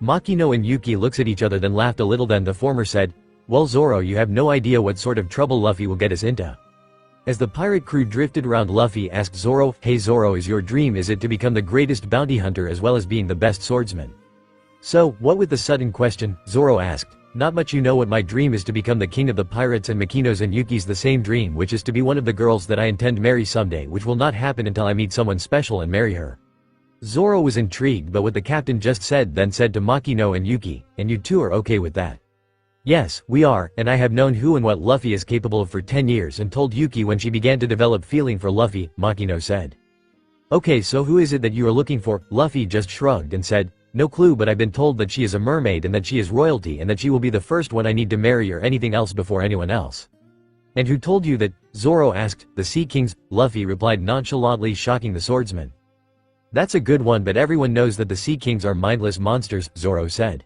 C: Makino and Yuki looks at each other then laughed a little, then the former said, well Zoro, you have no idea what sort of trouble Luffy will get us into. As the pirate crew drifted around, Luffy asked Zoro, hey Zoro, is your dream, is it to become the greatest bounty hunter as well as being the best swordsman? So, what with the sudden question, Zoro asked, not much, you know what my dream is, to become the king of the pirates, and Makino's and Yuki's the same dream, which is to be one of the girls that I intend marry someday, which will not happen until I meet someone special and marry her. Zoro was intrigued by what the captain just said, then said to Makino and Yuki, and you two are okay with that? Yes, we are, and I have known who and what Luffy is capable of for 10 years and told Yuki when she began to develop feeling for Luffy, Makino said. Okay, so who is it that you are looking for? Luffy just shrugged and said, no clue, but I've been told that she is a mermaid and that she is royalty and that she will be the first one I need to marry or anything else before anyone else. And who told you that? Zoro asked. The Sea Kings, Luffy replied nonchalantly, shocking the swordsman. That's a good one, but everyone knows that the Sea Kings are mindless monsters, Zoro said.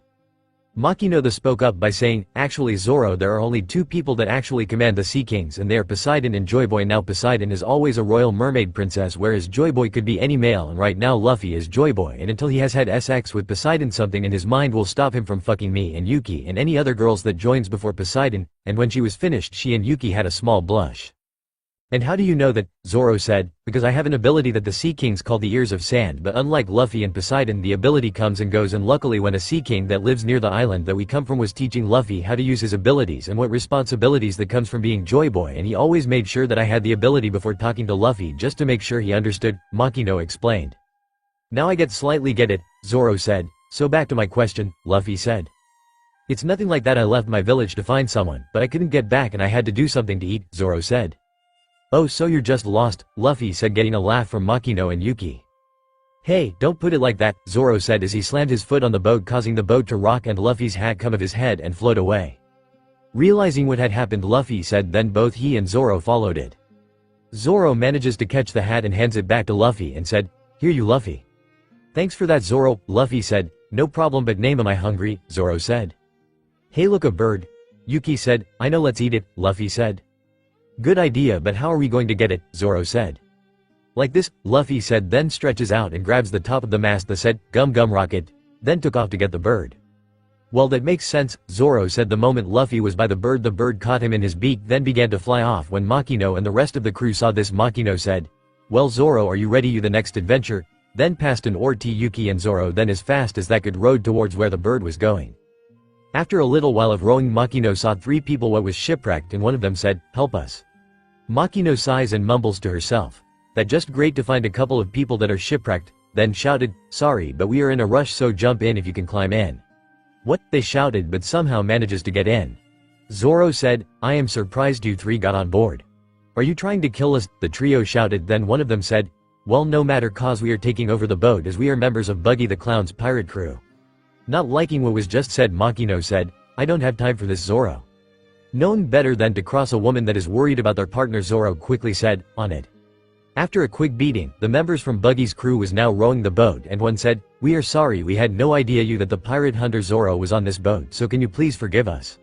C: Makino spoke up by saying, actually Zoro, there are only 2 people that actually command the Sea Kings, and they are Poseidon and Joy Boy. Now Poseidon is always a royal mermaid princess, whereas Joy Boy could be any male, and right now Luffy is Joy Boy, and until he has had sex with Poseidon something in his mind will stop him from fucking me and Yuki and any other girls that joins before Poseidon, and when she was finished she and Yuki had a small blush. And how do you know that? Zoro said, because I have an ability that the Sea Kings call the Ears of Sand, but unlike Luffy and Poseidon the ability comes and goes, and luckily when a Sea King that lives near the island that we come from was teaching Luffy how to use his abilities and what responsibilities that comes from being Joy Boy, and he always made sure that I had the ability before talking to Luffy just to make sure he understood, Makino explained. Now I slightly get it, Zoro said, so back to my question, Luffy said. It's nothing like that, I left my village to find someone, but I couldn't get back and I had to do something to eat, Zoro said. Oh, so you're just lost, Luffy said, getting a laugh from Makino and Yuki. Hey, don't put it like that, Zoro said as he slammed his foot on the boat, causing the boat to rock and Luffy's hat come off his head and float away. Realizing what had happened, Luffy said, then both he and Zoro followed it. Zoro manages to catch the hat and hands it back to Luffy and said, here you Luffy. Thanks for that Zoro, Luffy said, no problem, but name am I hungry, Zoro said. Hey look, a bird. Yuki said, I know, let's eat it, Luffy said. Good idea, but how are we going to get it? Zoro said. Like this, Luffy said, then stretches out and grabs the top of the mast that said, gum gum rocket, then took off to get the bird. Well, that makes sense, Zoro said. The moment Luffy was by the bird caught him in his beak then began to fly off. When Makino and the rest of the crew saw this, Makino said, well Zoro, are you ready? You the next adventure? Then passed an oar to Yuki and Zoro, then as fast as that could rowed towards where the bird was going. After a little while of rowing, Makino saw 3 people what was shipwrecked, and one of them said, help us. Makino sighs and mumbles to herself. That just great to find a couple of people that are shipwrecked, then shouted, sorry, but we are in a rush, so jump in if you can climb in. What? They shouted, but somehow manages to get in. Zoro said, I am surprised you 3 got on board. Are you trying to kill us? The trio shouted. Then one of them said, well, no matter, cause we are taking over the boat as we are members of Buggy the Clown's pirate crew. Not liking what was just said, Makino said, I don't have time for this, Zoro. Known better than to cross a woman that is worried about their partner, Zoro quickly said, on it. After a quick beating, the members from Buggy's crew was now rowing the boat, and one said, we are sorry, we had no idea that the pirate hunter Zoro was on this boat, so can you please forgive us?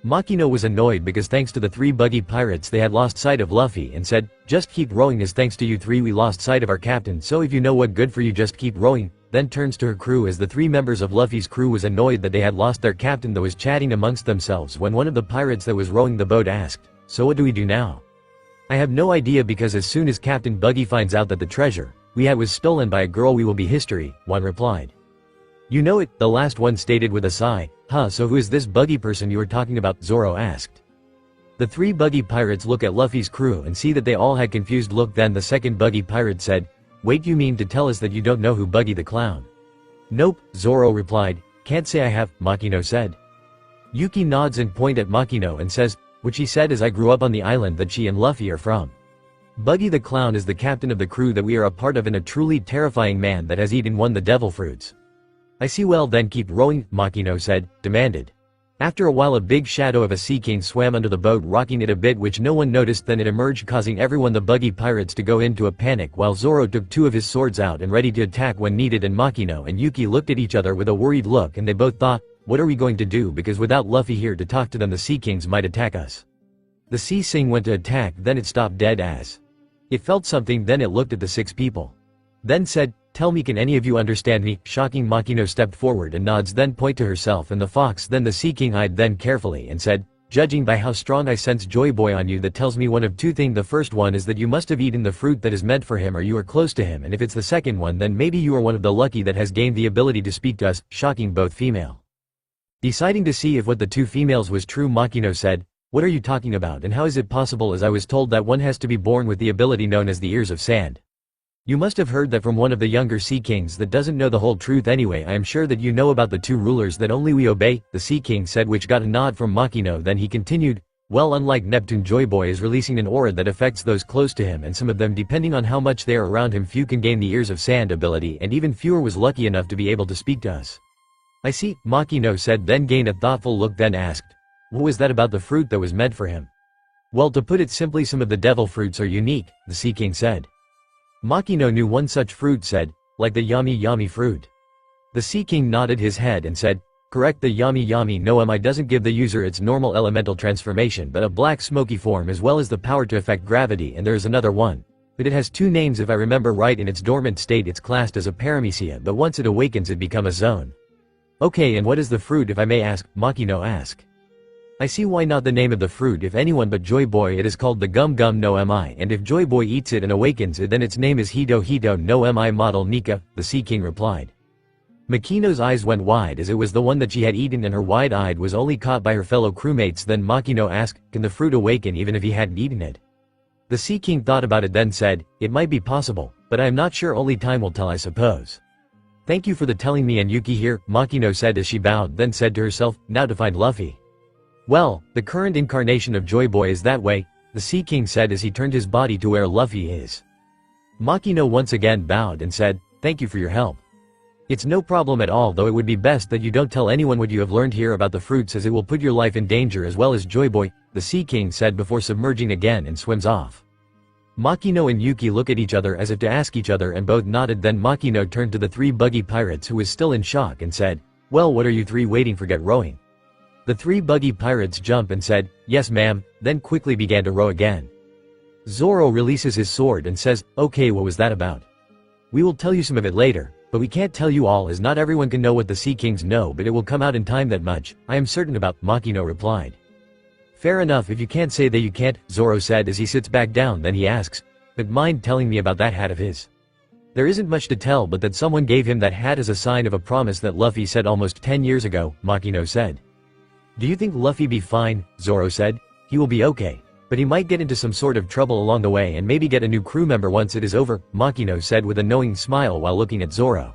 C: Makino was annoyed because thanks to the 3 Buggy pirates they had lost sight of Luffy and said, "Just keep rowing as thanks to you 3 we lost sight of our captain, so if you know what, good for you, just keep rowing." Then turns to her crew as the 3 members of Luffy's crew was annoyed that they had lost their captain that was chatting amongst themselves when one of the pirates that was rowing the boat asked, "So what do we do now?" "I have no idea, because as soon as Captain Buggy finds out that the treasure we had was stolen by a girl, we will be history," one replied. "You know it," the last one stated with a sigh. "Huh, so who is this Buggy person you were talking about?" Zoro asked. The 3 Buggy pirates look at Luffy's crew and see that they all had confused look. Then the second Buggy pirate said, "Wait, you mean to tell us that you don't know who Buggy the Clown?" "Nope," Zoro replied. "Can't say I have," Makino said. Yuki nods and points at Makino and says, "What she said is I grew up on the island that she and Luffy are from. Buggy the Clown is the captain of the crew that we are a part of and a truly terrifying man that has eaten one the devil fruits." "I see, well then keep rowing," Makino said, demanded. After a while a big shadow of a sea king swam under the boat, rocking it a bit, which no one noticed. Then it emerged, causing everyone the Buggy pirates to go into a panic, while Zoro took 2 of his swords out and ready to attack when needed, and Makino and Yuki looked at each other with a worried look and they both thought, "What are we going to do, because without Luffy here to talk to them the sea kings might attack us." The sea king went to attack, then it stopped dead as it felt something. Then it looked at the 6 people. Then said, "Tell me, can any of you understand me?" Shocking, Makino stepped forward and nods, then point to herself and the fox. Then the sea king eyed then carefully and said, "Judging by how strong I sense Joy Boy on you, that tells me one of 2 things. The first one is that you must have eaten the fruit that is meant for him, or you are close to him, and if it's the second one, then maybe you are one of the lucky that has gained the ability to speak to us." Shocking, both female. Deciding to see if what the 2 females was true, Makino said, "What are you talking about, and how is it possible, as I was told that one has to be born with the ability known as the ears of sand? You must have heard that from one of the younger sea kings that doesn't know the whole truth anyway. I am sure that you know about the 2 rulers that only we obey," the sea king said, which got a nod from Makino. Then he continued, "Well, unlike Neptune, Joy Boy is releasing an aura that affects those close to him, and some of them, depending on how much they are around him, few can gain the ears of sand ability, and even fewer was lucky enough to be able to speak to us." "I see," Makino said, then gained a thoughtful look, then asked, "What was that about the fruit that was meant for him?" "Well, to put it simply, some of the devil fruits are unique," the sea king said. Makino knew one such fruit, said, "Like the yummy yummy fruit?" The sea king nodded his head and said, "Correct, the yummy yummy no mi doesn't give the user its normal elemental transformation but a black smoky form as well as the power to affect gravity, and there is another one. But it has 2 names if I remember right. In its dormant state it's classed as a paramecia, but once it awakens it becomes a zone." "Okay, and what is the fruit, if I may ask?" Makino asked. "I see why not. The name of the fruit, if anyone but Joy Boy, it is called the Gum Gum no Mi, and if Joy Boy eats it and awakens it, then its name is Hito Hito no Mi model Nika," the sea king replied. Makino's eyes went wide as it was the one that she had eaten, and her wide-eyed was only caught by her fellow crewmates. Then Makino asked, "Can the fruit awaken even if he hadn't eaten it?" The sea king thought about it, then said, "It might be possible, but I am not sure. Only time will tell, I suppose." "Thank you for the telling me, and Yuki here," Makino said as she bowed, then said to herself, "Now to find Luffy. Well, the current incarnation of Joy Boy is that way," the sea king said as he turned his body to where Luffy is. Makino once again bowed and said, "Thank you for your help." "It's no problem at all, though it would be best that you don't tell anyone what you have learned here about the fruits, as it will put your life in danger as well as Joy Boy," the sea king said before submerging again and swims off. Makino and Yuki look at each other as if to ask each other, and both nodded. Then Makino turned to the 3 Buggy pirates, who was still in shock, and said, "Well, what are you 3 waiting for? Get rowing." The 3 Buggy pirates jumped and said, "Yes ma'am," then quickly began to row again. Zoro releases his sword and says, "Okay, what was that about?" "We will tell you some of it later, but we can't tell you all, as not everyone can know what the sea kings know, but it will come out in time, that much I am certain about," Makino replied. "Fair enough, if you can't say that you can't," Zoro said as he sits back down. Then he asks, "But mind telling me about that hat of his?" "There isn't much to tell, but that someone gave him that hat as a sign of a promise that Luffy said almost 10 years ago," Makino said. "Do you think Luffy be fine?" Zoro said. "He will be okay. But he might get into some sort of trouble along the way and maybe get a new crew member once it is over," Makino said with a knowing smile while looking at Zoro.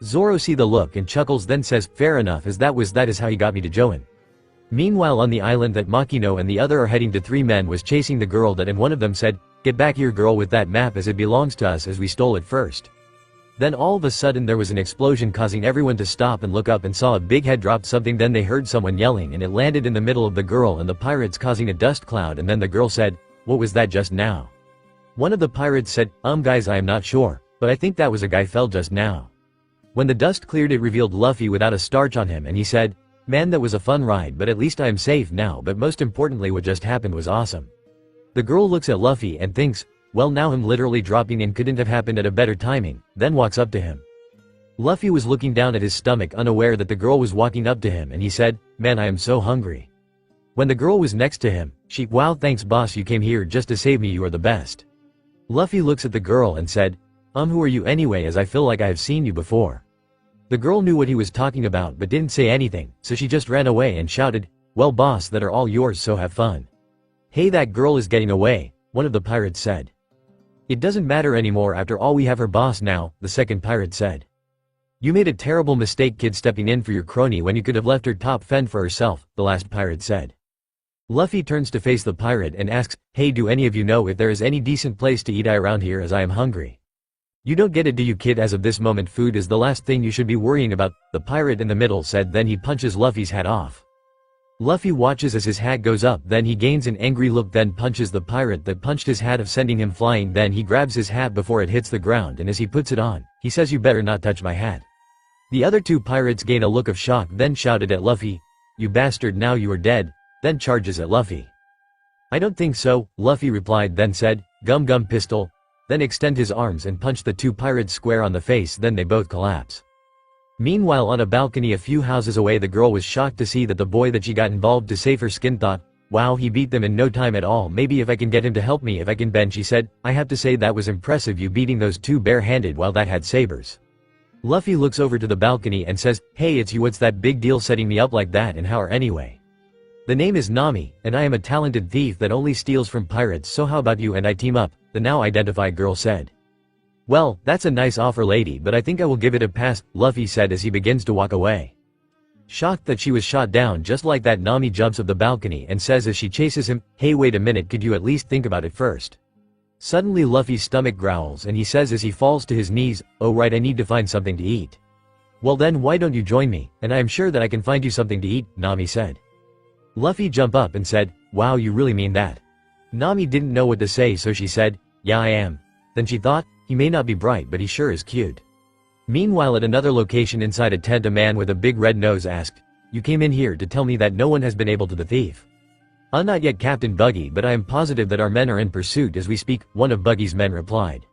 C: Zoro see the look and chuckles, then says, "Fair enough, as that is how he got me to Join." Meanwhile on the island that Makino and the other are heading to, 3 men was chasing the girl that, and one of them said, "Get back here, girl, with that map, as it belongs to us, as we stole it first." Then all of a sudden there was an explosion, causing everyone to stop and look up, and saw a big head drop something. Then they heard someone yelling and it landed in the middle of the girl and the pirates, causing a dust cloud, and then the girl said, "What was that just now?" One of the pirates said, Guys, I am not sure, but I think that was a guy fell just now." When the dust cleared, it revealed Luffy without a starch on him, and he said, Man, that was a fun ride, but at least I am safe now, but most importantly what just happened was awesome. The girl looks at Luffy and thinks, well, now him literally dropping in couldn't have happened at a better timing, then walks up to him. Luffy was looking down at his stomach unaware that the girl was walking up to him and he said, man, I am so hungry. When the girl was next to him, she, wow, thanks boss, you came here just to save me, you are the best. Luffy looks at the girl and said, who are you anyway, as I feel like I have seen you before. The girl knew what he was talking about but didn't say anything, so she just ran away and shouted, well boss, that are all yours, so have fun. Hey, that girl is getting away, one of the pirates said. It doesn't matter anymore, after all we have her boss now, the second pirate said. You made a terrible mistake, kid, stepping in for your crony when you could have left her top fend for herself, the last pirate said. Luffy turns to face the pirate and asks, hey, do any of you know if there is any decent place to eat around here, as I am hungry? You don't get it, do you, kid? As of this moment food is the last thing you should be worrying about, the pirate in the middle said. Then he punches Luffy's hat off. Luffy watches as his hat goes up, then he gains an angry look, then punches the pirate that punched his hat off, sending him flying. Then he grabs his hat before it hits the ground, and as he puts it on, he says, you better not touch my hat. The other two pirates gain a look of shock, then shouted at Luffy, you bastard, now you are dead, then charges at Luffy. I don't think so, Luffy replied, then said, gum gum pistol, then extend his arms and punch the two pirates square on the face, then they both collapse. Meanwhile, on a balcony a few houses away, the girl was shocked to see that the boy that she got involved to save her skin thought, wow, he beat them in no time at all, maybe if I can get him to help me, if I can bend. She said, I have to say that was impressive, you beating those two bare-handed while that had sabers. Luffy looks over to the balcony and says, hey, it's you, what's that big deal setting me up like that, and how are anyway? The name is Nami, and I am a talented thief that only steals from pirates, so how about you and I team up, the now identified girl said. Well, that's a nice offer, lady, but I think I will give it a pass, Luffy said as he begins to walk away. Shocked that she was shot down just like that, Nami jumps off the balcony and says as she chases him, hey, wait a minute, could you at least think about it first? Suddenly Luffy's stomach growls and he says as he falls to his knees, oh right, I need to find something to eat. Well then why don't you join me, and I am sure that I can find you something to eat, Nami said. Luffy jumped up and said, wow, you really mean that? Nami didn't know what to say, so she said, yeah, I am. Then she thought, he may not be bright, but he sure is cute. Meanwhile, at another location inside a tent, a man with a big red nose asked, you came in here to tell me that no one has been able to the thief? Not yet, Captain Buggy, but I am positive that our men are in pursuit as we speak, one of Buggy's men replied.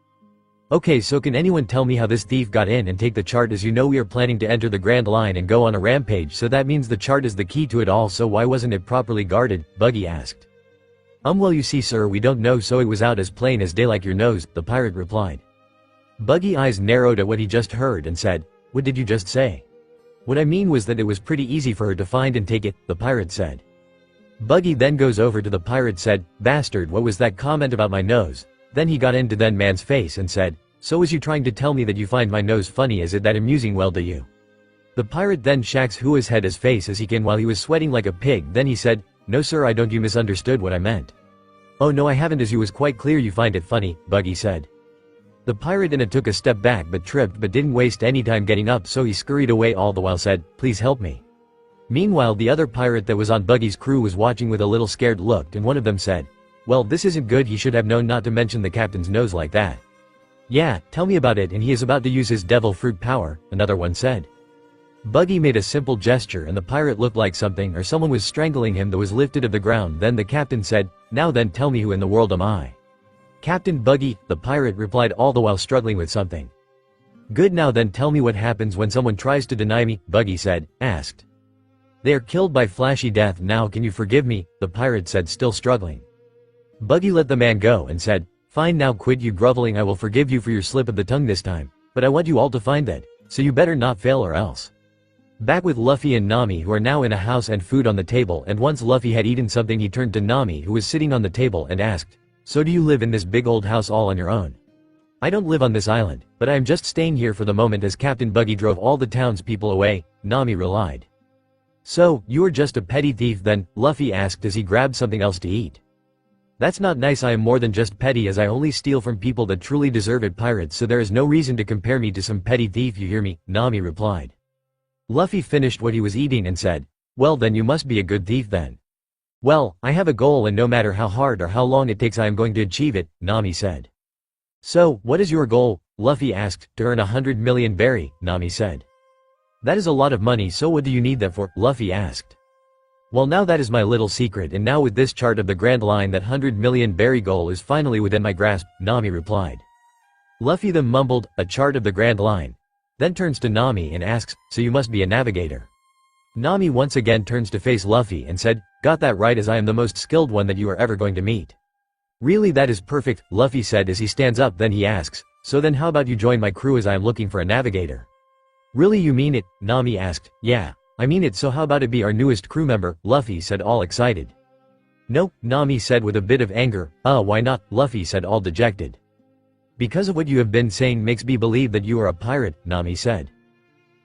C: Okay, so can anyone tell me how this thief got in and take the chart? As you know, we are planning to enter the Grand Line and go on a rampage, so that means the chart is the key to it all, so why wasn't it properly guarded? Buggy asked. Well, you see, sir, we don't know, so it was out as plain as day like your nose, the pirate replied. Buggy eyes narrowed at what he just heard and said, what did you just say? What I mean was that it was pretty easy for her to find and take it, the pirate said. Buggy then goes over to the pirate, said, bastard, what was that comment about my nose? Then he got into then man's face and said, so was you trying to tell me that you find my nose funny? Is it that amusing? Well, do you? The pirate then shacks Hua's head his face as he can while he was sweating like a pig. Then he said, no sir, I don't, you misunderstood what I meant. Oh no, I haven't, as you was quite clear you find it funny, Buggy said. The pirate in it took a step back but tripped, but didn't waste any time getting up, so he scurried away, all the while said, please help me. Meanwhile, the other pirate that was on Buggy's crew was watching with a little scared look, and one of them said, well, this isn't good, he should have known not to mention the captain's nose like that. Yeah, tell me about it, and he is about to use his devil fruit power, another one said. Buggy made a simple gesture and the pirate looked like something or someone was strangling him that was lifted of the ground. Then the captain said, now then tell me, who in the world am I? Captain Buggy, the pirate replied, all the while struggling with something. Good, now then tell me what happens when someone tries to deny me, Buggy said, asked. They are killed by flashy death. Now can you forgive me? The pirate said, still struggling. Buggy let the man go and said, fine, now quit you groveling, I will forgive you for your slip of the tongue this time, but I want you all to find that, so you better not fail or else. Back with Luffy and Nami, who are now in a house and food on the table, and once Luffy had eaten something he turned to Nami, who was sitting on the table, and asked, so do you live in this big old house all on your own? I don't live on this island, but I am just staying here for the moment as Captain Buggy drove all the townspeople away, Nami relied. So, you are just a petty thief then? Luffy asked as he grabbed something else to eat. That's not nice, I am more than just petty as I only steal from people that truly deserve it, pirates, so there is no reason to compare me to some petty thief, you hear me? Nami replied. Luffy finished what he was eating and said, well then you must be a good thief then. Well, I have a goal and no matter how hard or how long it takes I am going to achieve it, Nami said. So, what is your goal? Luffy asked. To earn 100 million berry, Nami said. That is a lot of money, so what do you need that for? Luffy asked. Well, now that is my little secret, and now with this chart of the Grand Line, that 100 million berry goal is finally within my grasp, Nami replied. Luffy then mumbled, a chart of the Grand Line. Then turns to Nami and asks, so you must be a navigator. Nami once again turns to face Luffy and said, got that right, as I am the most skilled one that you are ever going to meet. Really, that is perfect, Luffy said as he stands up. Then he asks, so then how about you join my crew, as I am looking for a navigator? Really, you mean it? Nami asked. Yeah, I mean it, so how about it be our newest crew member? Luffy said, all excited. Nope, Nami said with a bit of anger. Why not? Luffy said, all dejected. Because of what you have been saying makes me believe that you are a pirate, Nami said.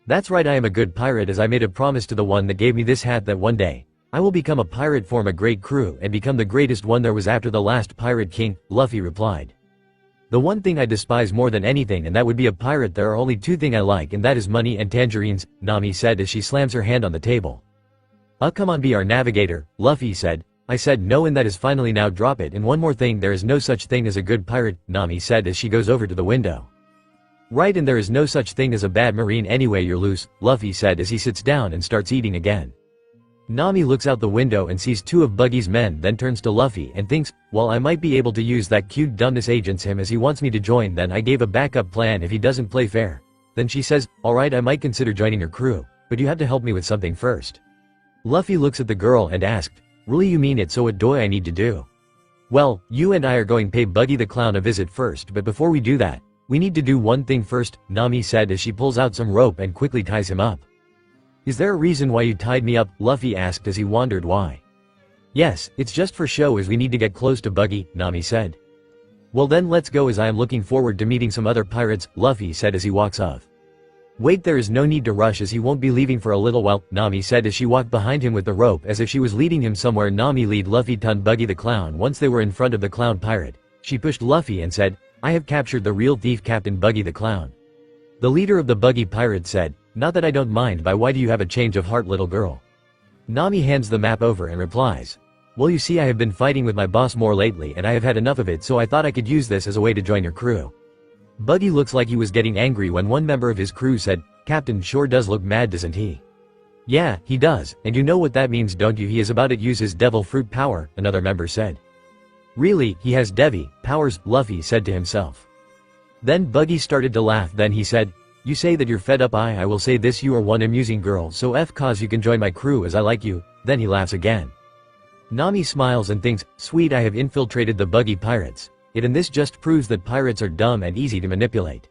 C: That's right, I am a good pirate, as I made a promise to the one that gave me this hat that one day I will become a pirate, form a great crew, and become the greatest one there was after the last pirate king, Luffy replied. The one thing I despise more than anything, and that would be a pirate, there are only two things I like, and that is money and tangerines, Nami said as she slams her hand on the table. Come on, be our navigator, Luffy said. I said no, and that is finally, now drop it, and one more thing, there is no such thing as a good pirate, Nami said as she goes over to the window. Right, and there is no such thing as a bad marine anyway, you're loose, Luffy said as he sits down and starts eating again. Nami looks out the window and sees two of Buggy's men, then turns to Luffy and thinks, well, I might be able to use that cute dumbness agents him as he wants me to join, then I gave a backup plan if he doesn't play fair. Then she says, alright, I might consider joining your crew, but you have to help me with something first. Luffy looks at the girl and asked, really, you mean it, so what do I need to do? Well, you and I are going to pay Buggy the Clown a visit first, but before we do that, we need to do one thing first, Nami said as she pulls out some rope and quickly ties him up. Is there a reason why you tied me up? Luffy asked as he wondered why. Yes, it's just for show, as we need to get close to Buggy, Nami said. Well then let's go, as I am looking forward to meeting some other pirates, Luffy said as he walks off. Wait, there is no need to rush, as he won't be leaving for a little while, Nami said as she walked behind him with the rope as if she was leading him somewhere. Nami lead Luffy to Buggy the Clown. Once they were in front of the clown pirate, she pushed Luffy and said, I have captured the real thief, Captain Buggy the Clown. The leader of the Buggy pirates said, not that I don't mind, but why do you have a change of heart, little girl? Nami hands the map over and replies, well, you see, I have been fighting with my boss more lately and I have had enough of it, so I thought I could use this as a way to join your crew. Buggy looks like he was getting angry when one member of his crew said, Captain sure does look mad, doesn't he? Yeah, he does, and you know what that means, don't you? He is about to use his devil fruit power, another member said. Really, he has Devi powers, Luffy said to himself. Then Buggy started to laugh. Then he said, you say that you're fed up. I will say this, you are one amusing girl, so cause you can join my crew as I like you. Then he laughs again. Nami smiles and thinks, sweet, I have infiltrated the Buggy pirates. And this just proves that pirates are dumb and easy to manipulate.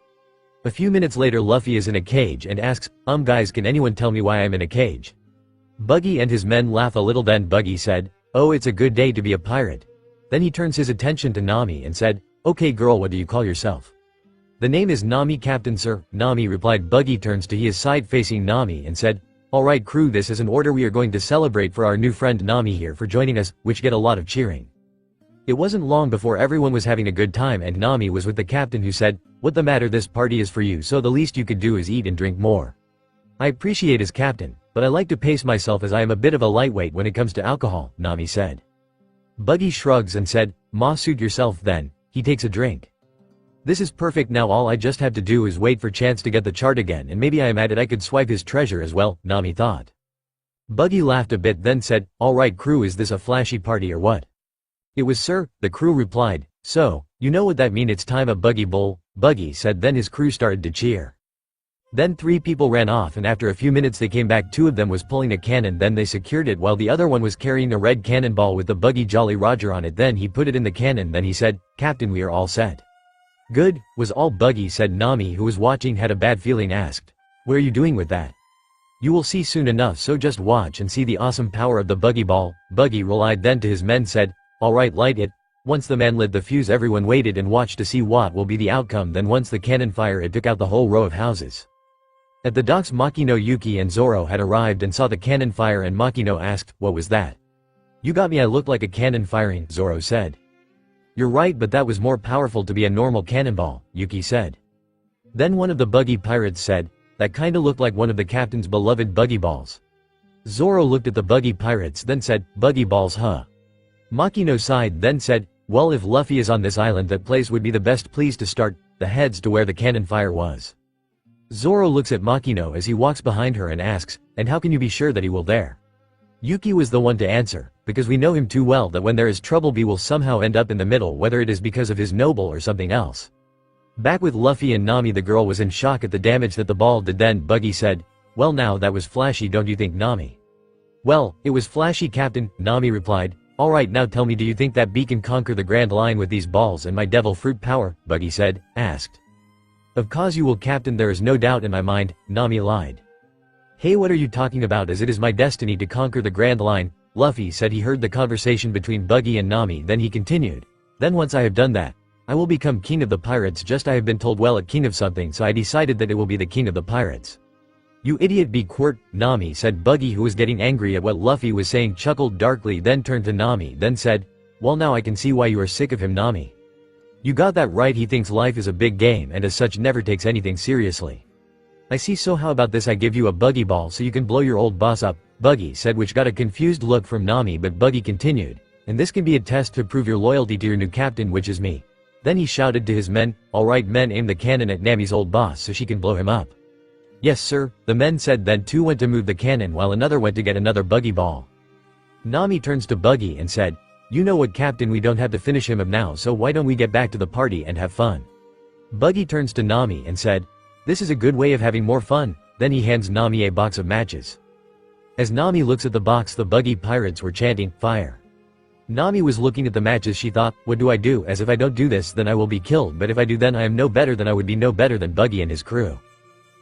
C: A few minutes later, Luffy is in a cage and asks, guys, can anyone tell me why I'm in a cage? Buggy and his men laugh a little. Then Buggy said, oh, it's a good day to be a pirate. Then he turns his attention to Nami and said, okay girl, what do you call yourself? The name is Nami, Captain sir, Nami replied. Buggy turns to his side facing Nami and said, alright crew, this is an order. We are going to celebrate for our new friend Nami here for joining us, which get a lot of cheering. It wasn't long before everyone was having a good time and Nami was with the captain, who said, what the matter, this party is for you, so the least you could do is eat and drink more. I appreciate as captain, but I like to pace myself as I am a bit of a lightweight when it comes to alcohol, Nami said. Buggy shrugs and said, ma, suit yourself then. He takes a drink. This is perfect, now all I just have to do is wait for chance to get the chart again, and maybe I am at it, I could swipe his treasure as well, Nami thought. Buggy laughed a bit then said, alright crew, is this a flashy party or what? It was sir, the crew replied, so, you know what that mean, it's time a Buggy bowl, Buggy said. Then his crew started to cheer. Then 3 people ran off and after a few minutes they came back. 2 of them was pulling a cannon, then they secured it while the other one was carrying a red cannonball with the Buggy Jolly Roger on it. Then he put it in the cannon, then he said, Captain, we are all set. Good, was all Buggy said. Nami, who was watching, had a bad feeling, asked, what are you doing with that? You will see soon enough, so just watch and see the awesome power of the Buggy ball. Buggy relied then to his men said, alright, light it. Once the man lit the fuse, everyone waited and watched to see what will be the outcome. Then once the cannon fire, it took out the whole row of houses. At the docks, Makino, Yuki and Zoro had arrived and saw the cannon fire, and Makino asked, what was that? You got me, I looked like a cannon firing, Zoro said. You're right, but that was more powerful to be a normal cannonball, Yuki said. Then one of the Buggy pirates said, that kinda looked like one of the captain's beloved Buggy balls. Zoro looked at the Buggy pirates then said, Buggy balls huh? Makino sighed then said, well, if Luffy is on this island, that place would be the best place to start the heads to where the cannon fire was. Zoro looks at Makino as he walks behind her and asks, and how can you be sure that he will there? Yuki was the one to answer, because we know him too well that when there is trouble he will somehow end up in the middle, whether it is because of his noble or something else. Back with Luffy and Nami, the girl was in shock at the damage that the ball did. Then Buggy said, well now that was flashy, don't you think, Nami? Well, it was flashy, Captain, Nami replied. Alright, now tell me, do you think that bee can conquer the Grand Line with these balls and my devil fruit power? Buggy said, asked. Of course you will, Captain, there is no doubt in my mind, Nami lied. Hey, what are you talking about, as it is my destiny to conquer the Grand Line? Luffy said he heard the conversation between Buggy and Nami, then he continued. Then once I have done that, I will become king of the pirates, just I have been told well a king of something, so I decided that it will be the king of the pirates. You idiot, be quiet, Nami said. Buggy, who was getting angry at what Luffy was saying, chuckled darkly, then turned to Nami, then said, well now I can see why you are sick of him, Nami. You got that right, he thinks life is a big game and as such never takes anything seriously. I see, so how about this, I give you a Buggy ball so you can blow your old boss up, Buggy said, which got a confused look from Nami, but Buggy continued, and this can be a test to prove your loyalty to your new captain, which is me. Then he shouted to his men, alright men, aim the cannon at Nami's old boss so she can blow him up. Yes sir, the men said. Then two went to move the cannon while another went to get another Buggy ball. Nami turns to Buggy and said, you know what, Captain, we don't have to finish him up now, so why don't we get back to the party and have fun? Buggy turns to Nami and said, this is a good way of having more fun. Then he hands Nami a box of matches. As Nami looks at the box, the Buggy pirates were chanting, fire. Nami was looking at the matches. She thought, what do I do, as if I don't do this then I will be killed, but if I do then I am no better than I would be no better than Buggy and his crew.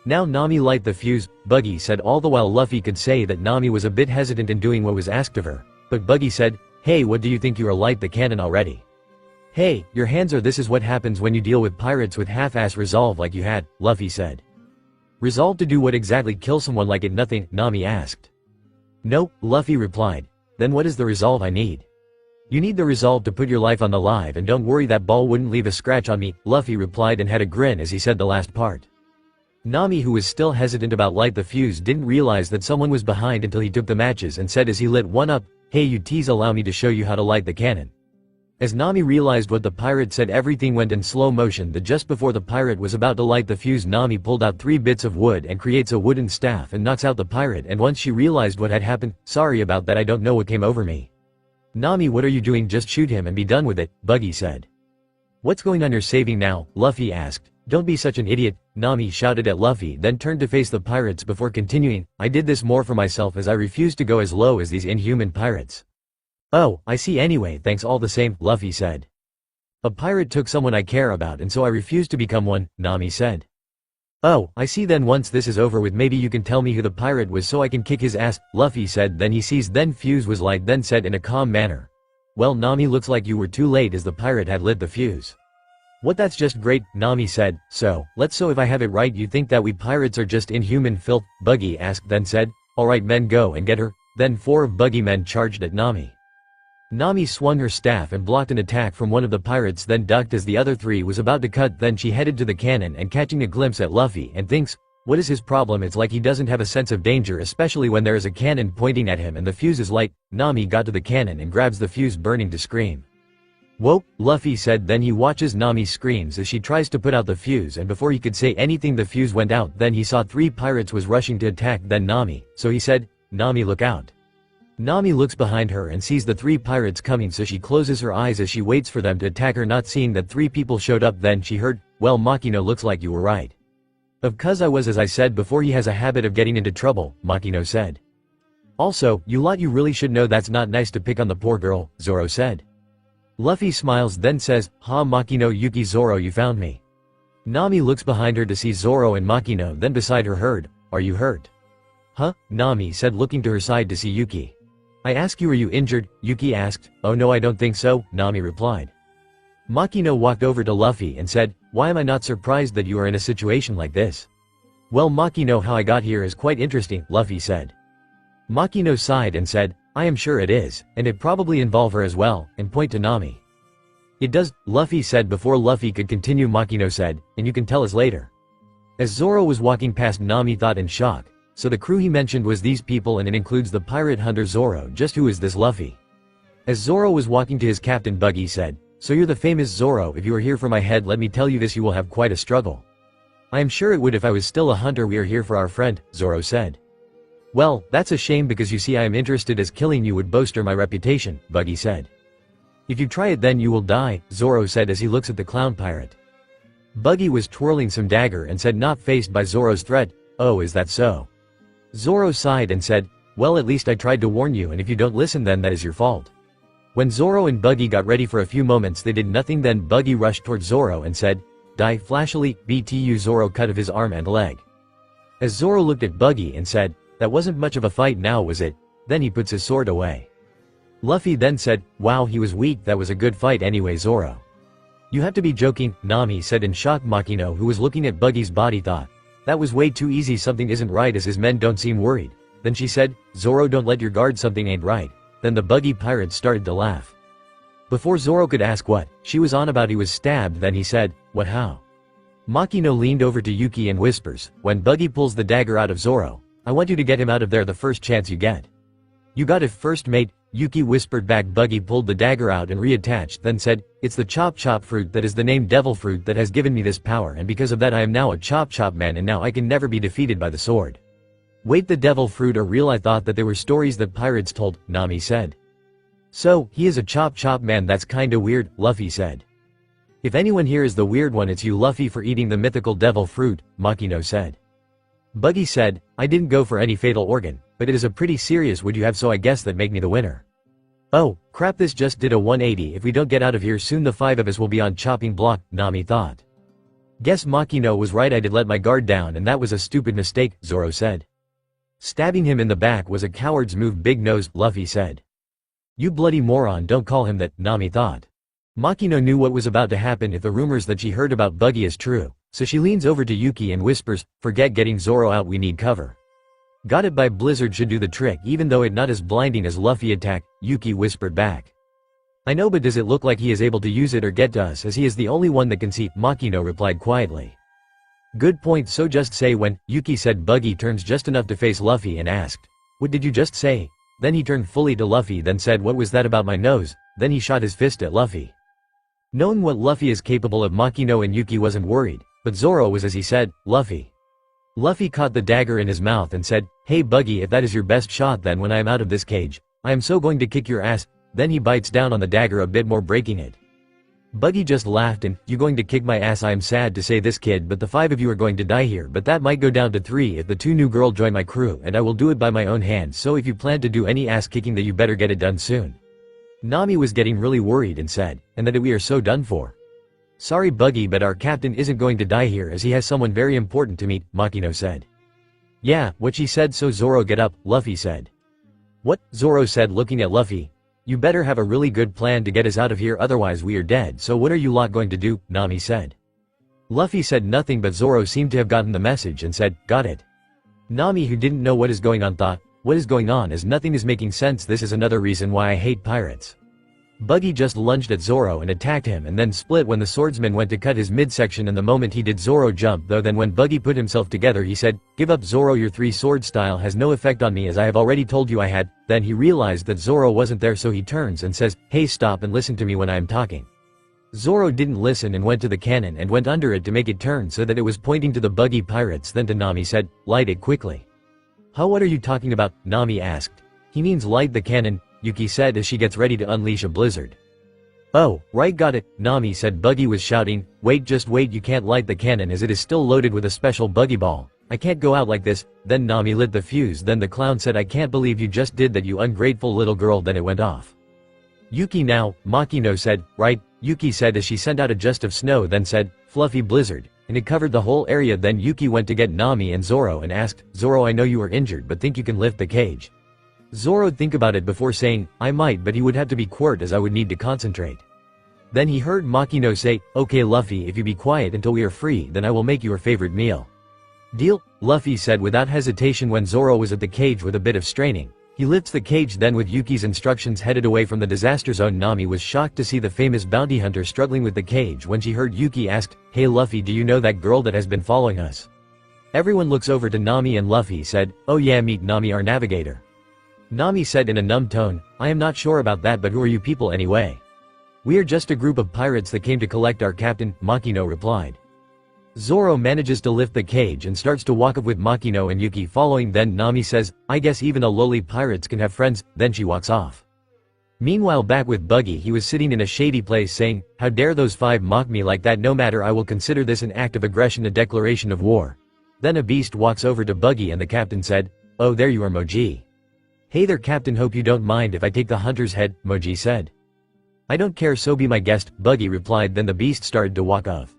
C: Now Nami, light the fuse, Buggy said, all the while Luffy could say that Nami was a bit hesitant in doing what was asked of her, but Buggy said, hey, what do you think, you are light the cannon already? Hey, your hands are. This is what happens when you deal with pirates with half-ass resolve like you had, Luffy said. Resolve to do what exactly, kill someone like it nothing, Nami asked. No, Luffy replied. Then what is the resolve I need? You need the resolve to put your life on the line, and don't worry, that ball wouldn't leave a scratch on me, Luffy replied and had a grin as he said the last part. Nami, who was still hesitant about light the fuse, didn't realize that someone was behind until he took the matches and said as he lit one up, hey you tease, allow me to show you how to light the cannon. As Nami realized what the pirate said, everything went in slow motion. That just before the pirate was about to light the fuse, Nami pulled out 3 bits of wood and creates a wooden staff and knocks out the pirate, and once she realized what had happened, sorry about that, I don't know what came over me. Nami, what are you doing, just shoot him and be done with it, Buggy said. What's going on, you're saving now, Luffy asked. Don't be such an idiot, Nami shouted at Luffy, then turned to face the pirates before continuing, I did this more for myself as I refuse to go as low as these inhuman pirates. Oh, I see, anyway, thanks all the same, Luffy said. A pirate took someone I care about and so I refuse to become one, Nami said. Oh, I see, then once this is over with maybe you can tell me who the pirate was so I can kick his ass, Luffy said. Then he sees then fuse was light, then said in a calm manner. Well Nami, looks like you were too late as the pirate had lit the fuse. What, that's just great, Nami said. So if I have it right you think that we pirates are just inhuman filth, Buggy asked, then said, alright men, go and get her. Then 4 of Buggy men charged at Nami. Nami swung her staff and blocked an attack from one of the pirates, then ducked as the other 3 was about to cut. Then she headed to the cannon and catching a glimpse at Luffy and thinks, what is his problem? It's like he doesn't have a sense of danger, especially when there is a cannon pointing at him and the fuse is light. Nami got to the cannon and grabs the fuse, burning to scream. Whoa, Luffy said. Then he watches Nami screams as she tries to put out the fuse, and before he could say anything the fuse went out. Then he saw 3 pirates was rushing to attack then Nami, so he said, Nami, look out. Nami looks behind her and sees the 3 pirates coming, so she closes her eyes as she waits for them to attack her, not seeing that 3 people showed up. Then she heard, well Makino, looks like you were right. Of course I was, as I said before, he has a habit of getting into trouble, Makino said. Also, you lot, you really should know that's not nice to pick on the poor girl, Zoro said. Luffy smiles then says, ha Makino, Yuki, Zoro, you found me. Nami looks behind her to see Zoro and Makino, then beside her heard, are you hurt? Huh, Nami said, looking to her side to see Yuki. I ask you, are you injured? Yuki asked. Oh no, I don't think so, Nami replied. Makino walked over to Luffy and said, why am I not surprised that you are in a situation like this? Well Makino, how I got here is quite interesting, Luffy said. Makino sighed and said, I am sure it is, and it probably involve her as well, and point to Nami. It does, Luffy said. Before Luffy could continue, Makino said, and you can tell us later. As Zoro was walking past, Nami thought in shock. So the crew he mentioned was these people, and it includes the pirate hunter Zoro. Just who is this Luffy? As Zoro was walking to his captain, Buggy said, so you're the famous Zoro. If you are here for my head, let me tell you this, you will have quite a struggle. I am sure it would if I was still a hunter. We are here for our friend, Zoro said. Well, that's a shame because you see I am interested as killing you would bolster my reputation, Buggy said. If you try it then you will die, Zoro said as he looks at the clown pirate. Buggy was twirling some dagger and said not faced by Zoro's threat, oh is that so? Zoro sighed and said, well at least I tried to warn you and if you don't listen then that is your fault. When Zoro and Buggy got ready for a few moments they did nothing then Buggy rushed towards Zoro and said, die flashily, BTU Zoro cut of his arm and leg. As Zoro looked at Buggy and said, that wasn't much of a fight now was it? Then he puts his sword away. Luffy then said, wow he was weak that was a good fight anyway Zoro. You have to be joking, Nami said in shock. Makino who was looking at Buggy's body thought, that was way too easy something isn't right as his men don't seem worried. Then she said, Zoro don't let your guard something ain't right. Then the Buggy pirate started to laugh. Before Zoro could ask what she was on about he was stabbed then he said, what how? Makino leaned over to Yuki and whispers, when Buggy pulls the dagger out of Zoro, I want you to get him out of there the first chance you get. You got it first mate, Yuki whispered back. Buggy pulled the dagger out and reattached then said, it's the chop chop fruit that is the name devil fruit that has given me this power and because of that I am now a chop chop man and now I can never be defeated by the sword. Wait the devil fruit are real? I thought that they were stories that pirates told, Nami said. So, he is a chop chop man that's kinda weird, Luffy said. If anyone here is the weird one it's you Luffy for eating the mythical devil fruit, Makino said. Buggy said, I didn't go for any fatal organ, but it is a pretty serious would you have so I guess that make me the winner. Oh, crap this just did a 180 if we don't get out of here soon the five of us will be on chopping block, Nami thought. Guess Makino was right I did let my guard down and that was a stupid mistake, Zoro said. Stabbing him in the back was a coward's move big nose, Luffy said. You bloody moron don't call him that, Nami thought. Makino knew what was about to happen if the rumors that she heard about Buggy is true, so she leans over to Yuki and whispers, forget getting Zoro out we need cover. Got it by blizzard should do the trick even though it not as blinding as Luffy attack, Yuki whispered back. I know but does it look like he is able to use it or get to us as he is the only one that can see, Makino replied quietly. Good point so just say when, Yuki said. Buggy turns just enough to face Luffy and asked, what did you just say? Then he turned fully to Luffy then said what was that about my nose, then he shot his fist at Luffy. Knowing what Luffy is capable of Makino and Yuki wasn't worried, but Zoro was as he said, Luffy. Luffy caught the dagger in his mouth and said, hey Buggy if that is your best shot then when I am out of this cage, I am so going to kick your ass, then he bites down on the dagger a bit more breaking it. Buggy just laughed and, you going to kick my ass I am sad to say this kid but the five of you are going to die here but that might go down to 3 if the 2 new girl join my crew and I will do it by my own hand so if you plan to do any ass kicking that you better get it done soon. Nami was getting really worried and said, and that we are so done for. Sorry Buggy but our captain isn't going to die here as he has someone very important to meet, Makino said. Yeah, what she said so Zoro get up, Luffy said. What? Zoro said looking at Luffy. You better have a really good plan to get us out of here otherwise we are dead so what are you lot going to do, Nami said. Luffy said nothing but Zoro seemed to have gotten the message and said, got it. Nami who didn't know what is going on thought, what is going on as nothing is making sense this is another reason why I hate pirates. Buggy just lunged at Zoro and attacked him and then split when the swordsman went to cut his midsection and the moment he did Zoro jumped though then when Buggy put himself together he said, give up Zoro your 3 sword style has no effect on me as I have already told you I had, then he realized that Zoro wasn't there so he turns and says, hey stop and listen to me when I am talking. Zoro didn't listen and went to the cannon and went under it to make it turn so that it was pointing to the Buggy pirates then to Nami said, light it quickly. Huh what are you talking about, Nami asked. He means light the cannon, Yuki said as she gets ready to unleash a blizzard. Oh, right got it, Nami said. Buggy was shouting, wait just wait you can't light the cannon as it is still loaded with a special Buggy ball. I can't go out like this, then Nami lit the fuse then the clown said I can't believe you just did that you ungrateful little girl then it went off. Yuki now, Makino said, right, Yuki said as she sent out a gust of snow then said, fluffy blizzard, and it covered the whole area then Yuki went to get Nami and Zoro and asked, Zoro I know you are injured but think you can lift the cage. Zoro'd think about it before saying, I might but he would have to be quirt as I would need to concentrate. Then he heard Makino say, okay Luffy if you be quiet until we are free then I will make your favorite meal. Deal, Luffy said without hesitation when Zoro was at the cage with a bit of straining. He lifts the cage then with Yuki's instructions headed away from the disaster zone. Nami was shocked to see the famous bounty hunter struggling with the cage when she heard Yuki asked, hey Luffy do you know that girl that has been following us? Everyone looks over to Nami and Luffy said, oh yeah meet Nami our navigator. Nami said in a numb tone, I am not sure about that but who are you people anyway? We are just a group of pirates that came to collect our captain, Makino replied. Zoro manages to lift the cage and starts to walk up with Makino and Yuki following. Then Nami says, "I guess even a lowly pirates can have friends," then she walks off. Meanwhile back with Buggy, he was sitting in a shady place saying, "How dare those five mock me like that? No matter, I will consider this an act of aggression, a declaration of war." Then a beast walks over to Buggy and the captain said, "Oh, there you are, Moji." "Hey there, captain, hope you don't mind if I take the hunter's head," Moji said. "I don't care, so be my guest," Buggy replied. Then the beast started to walk off.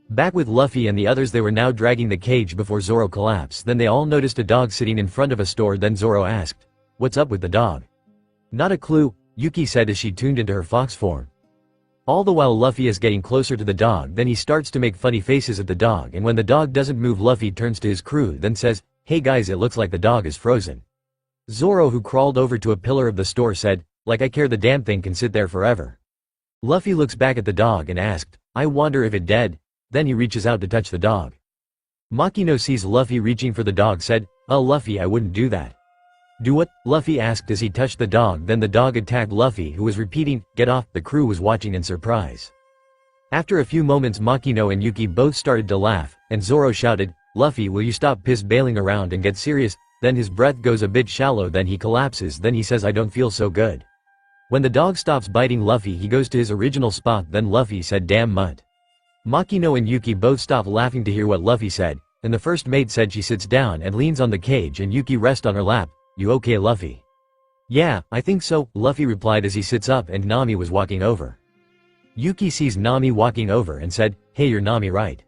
C: Back with Luffy and the others, they were now dragging the cage before Zoro collapsed. Then they all noticed a dog sitting in front of a store. Then Zoro asked, "What's up with the dog?" "Not a clue," Yuki said as she tuned into her fox form. All the while Luffy is getting closer to the dog. Then he starts to make funny faces at the dog, and when the dog doesn't move, Luffy turns to his crew then says, "Hey guys, it looks like the dog is frozen." Zoro, who crawled over to a pillar of the store, said, "Like I care, the damn thing can sit there forever." Luffy looks back at the dog and asked, "I wonder if it dead?" Then he reaches out to touch the dog. Makino sees Luffy reaching for the dog, said, "Oh Luffy, I wouldn't do that." "Do what?" Luffy asked as he touched the dog. Then the dog attacked Luffy, who was repeating, "Get off." The crew was watching in surprise. After a few moments Makino and Yuki both started to laugh, and Zoro shouted, "Luffy, will you stop piss bailing around and get serious?" Then his breath goes a bit shallow, then he collapses. Then he says, "I don't feel so good." When the dog stops biting Luffy, he goes to his original spot. Then Luffy said, "Damn mutt." Makino and Yuki both stop laughing to hear what Luffy said, and the first mate said she sits down and leans on the cage and Yuki rests on her lap. "You okay, Luffy?" "Yeah, I think so," Luffy replied as he sits up, and Nami was walking over. Yuki sees Nami walking over and said, "Hey, you're Nami, right?"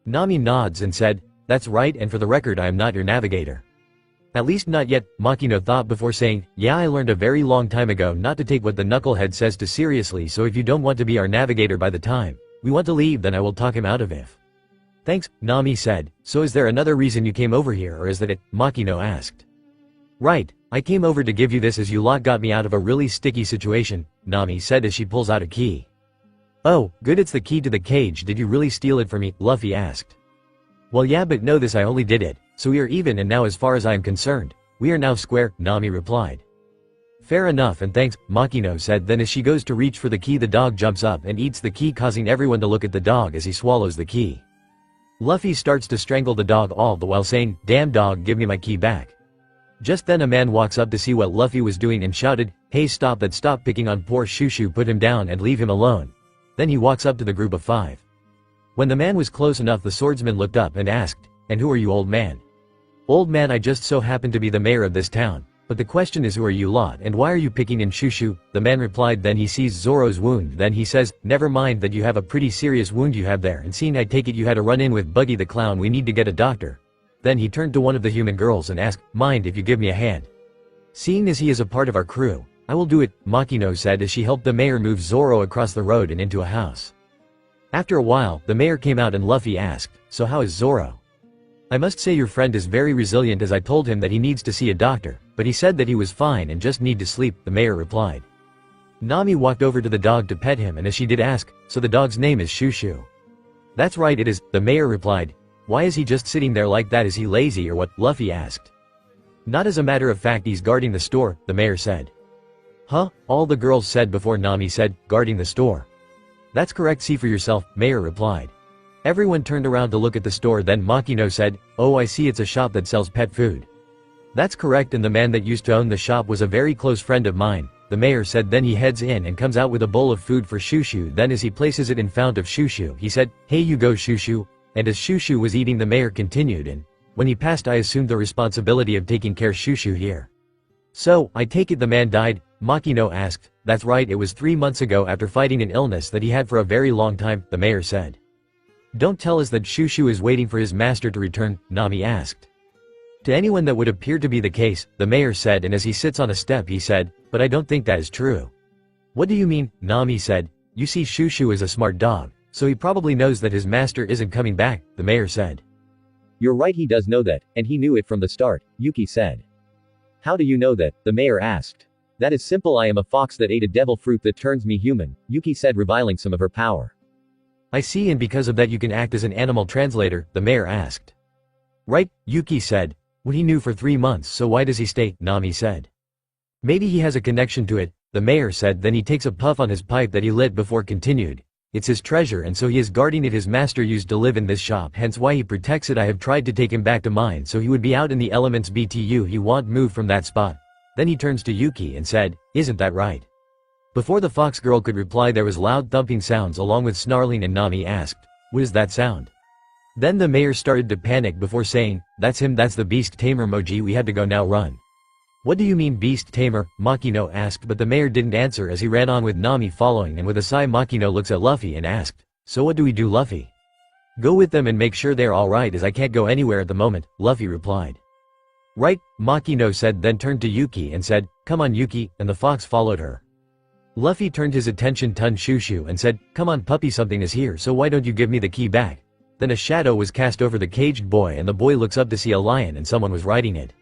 C: Nami nods and said, "That's right, and for the record, I am not your navigator." "At least not yet," Makino thought before saying, "Yeah, I learned a very long time ago not to take what the knucklehead says too seriously, so if you don't want to be our navigator by the time we want to leave, then I will talk him out of it." "Thanks," Nami said. "So is there another reason you came over here, or is that it?" Makino asked. "Right, I came over to give you this as you lot got me out of a really sticky situation," Nami said as she pulls out a key. "Oh, good, it's the key to the cage. Did you really steal it from me?" Luffy asked. "Well yeah, but know this, I only did it, so we are even, and now as far as I am concerned, we are now square," Nami replied. "Fair enough, and thanks," Makino said. Then as she goes to reach for the key, the dog jumps up and eats the key, causing everyone to look at the dog as he swallows the key. Luffy starts to strangle the dog, all the while saying, "Damn dog, give me my key back." Just then a man walks up to see what Luffy was doing and shouted, "Hey, stop that, stop picking on poor Shushu, put him down and leave him alone." Then he walks up to the group of five. When the man was close enough, the swordsman looked up and asked, "And who are you, old man?" "Old man, I just so happen to be the mayor of this town. But the question is, who are you lot, and why are you picking in Shushu?" The man replied. Then he sees Zoro's wound. Then he says, "Never mind that, you have a pretty serious wound you have there, and seeing I take it you had a run-in with Buggy the clown, we need to get a doctor." Then he turned to one of the human girls and asked, "Mind if you give me a hand? Seeing as he is a part of our crew, I will do it," Makino said as she helped the mayor move Zoro across the road and into a house. After a while, the mayor came out and Luffy asked, "So how is Zoro?" "I must say your friend is very resilient, as I told him that he needs to see a doctor, but he said that he was fine and just need to sleep," the mayor replied. Nami walked over to the dog to pet him, and as she did ask, "So the dog's name is Shushu?" "That's right, it is," the mayor replied. "Why is he just sitting there like that? Is he lazy or what?" Luffy asked. "Not as a matter of fact, he's guarding the store," the mayor said. "Huh?" all the girls said before Nami said, "Guarding the store?" "That's correct, see for yourself," mayor replied. Everyone turned around to look at the store. Then Makino said, "Oh, I see, it's a shop that sells pet food." "That's correct, and the man that used to own the shop was a very close friend of mine," the mayor said. Then he heads in and comes out with a bowl of food for Shushu. Then as he places it in front of Shushu, he said, "Hey, you go, Shushu." And as Shushu was eating, the mayor continued, "And when he passed, I assumed the responsibility of taking care of Shushu here." "So, I take it the man died?" Makino asked. "That's right, it was 3 months ago after fighting an illness that he had for a very long time," the mayor said. "Don't tell us that Shushu is waiting for his master to return?" Nami asked. "To anyone that would appear to be the case," the mayor said, and as he sits on a step he said, "But I don't think that is true." "What do you mean?" Nami said. "You see, Shushu is a smart dog, so he probably knows that his master isn't coming back," the mayor said. "You're right, he does know that, and he knew it from the start," Yuki said. "How do you know that?" the mayor asked. "That is simple, I am a fox that ate a devil fruit that turns me human," Yuki said, revealing some of her power. "I see, and because of that you can act as an animal translator?" the mayor asked. "Right," Yuki said. "What he knew for 3 months, so why does he stay?" Nami said. "Maybe he has a connection to it," the mayor said. Then he takes a puff on his pipe that he lit before continued. It's his treasure and so he is guarding it. His master used to live in this shop, hence why he protects it. I have tried to take him back to mine so he would be out in the elements, BTU he won't move from that spot. Then he turns to Yuki and said, isn't that right? Before the fox girl could reply there was loud thumping sounds along with snarling and Nami asked, what is that sound? Then the mayor started to panic before saying, that's him, that's the beast tamer Moji, we had to go now, run. What do you mean beast tamer? Makino asked, but the mayor didn't answer as he ran on with Nami following, and with a sigh Makino looks at Luffy and asked, so what do we do, Luffy? Go with them and make sure they're alright as I can't go anywhere at the moment, Luffy replied. Right, Makino said, then turned to Yuki and said, come on Yuki, and the fox followed her. Luffy turned his attention to Shushu and said, come on puppy, something is here, so why don't you give me the key back? Then a shadow was cast over the caged boy and the boy looks up to see a lion and someone was riding it.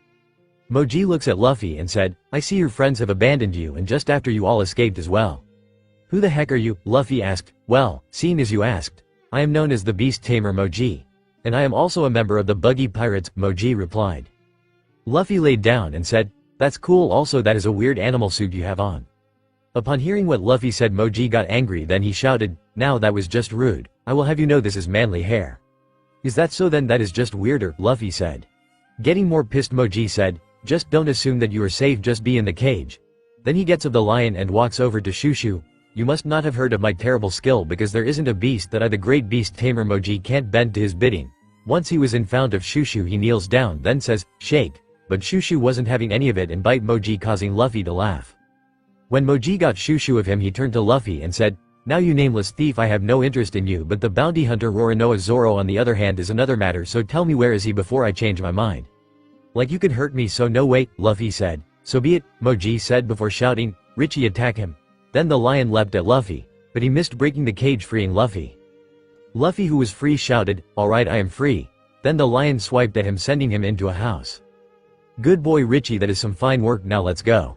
C: Moji looks at Luffy and said, I see your friends have abandoned you and just after you all escaped as well. Who the heck are you? Luffy asked. Well, seeing as you asked, I am known as the Beast Tamer Moji. And I am also a member of the Buggy Pirates, Moji replied. Luffy laid down and said, that's cool, also that is a weird animal suit you have on. Upon hearing what Luffy said Moji got angry, then he shouted, now that was just rude, I will have you know this is manly hair. Is that so? Then that is just weirder, Luffy said. Getting more pissed Moji said, just don't assume that you are safe, just be in the cage. Then he gets up the lion and walks over to Shushu. You must not have heard of my terrible skill because there isn't a beast that I the great beast tamer Moji can't bend to his bidding. Once he was in front of Shushu he kneels down then says, shake. But Shushu wasn't having any of it and bite Moji causing Luffy to laugh. When Moji got Shushu of him he turned to Luffy and said, now you nameless thief, I have no interest in you, but the bounty hunter Roronoa Zoro on the other hand is another matter, so tell me where is he before I change my mind. Like you could hurt me, so no way, Luffy said. So be it, Moji said before shouting, Richie attack him. Then the lion leapt at Luffy, but he missed breaking the cage freeing Luffy. Luffy who was free shouted, alright I am free. Then the lion swiped at him sending him into a house. Good boy Richie, that is some fine work, now let's go.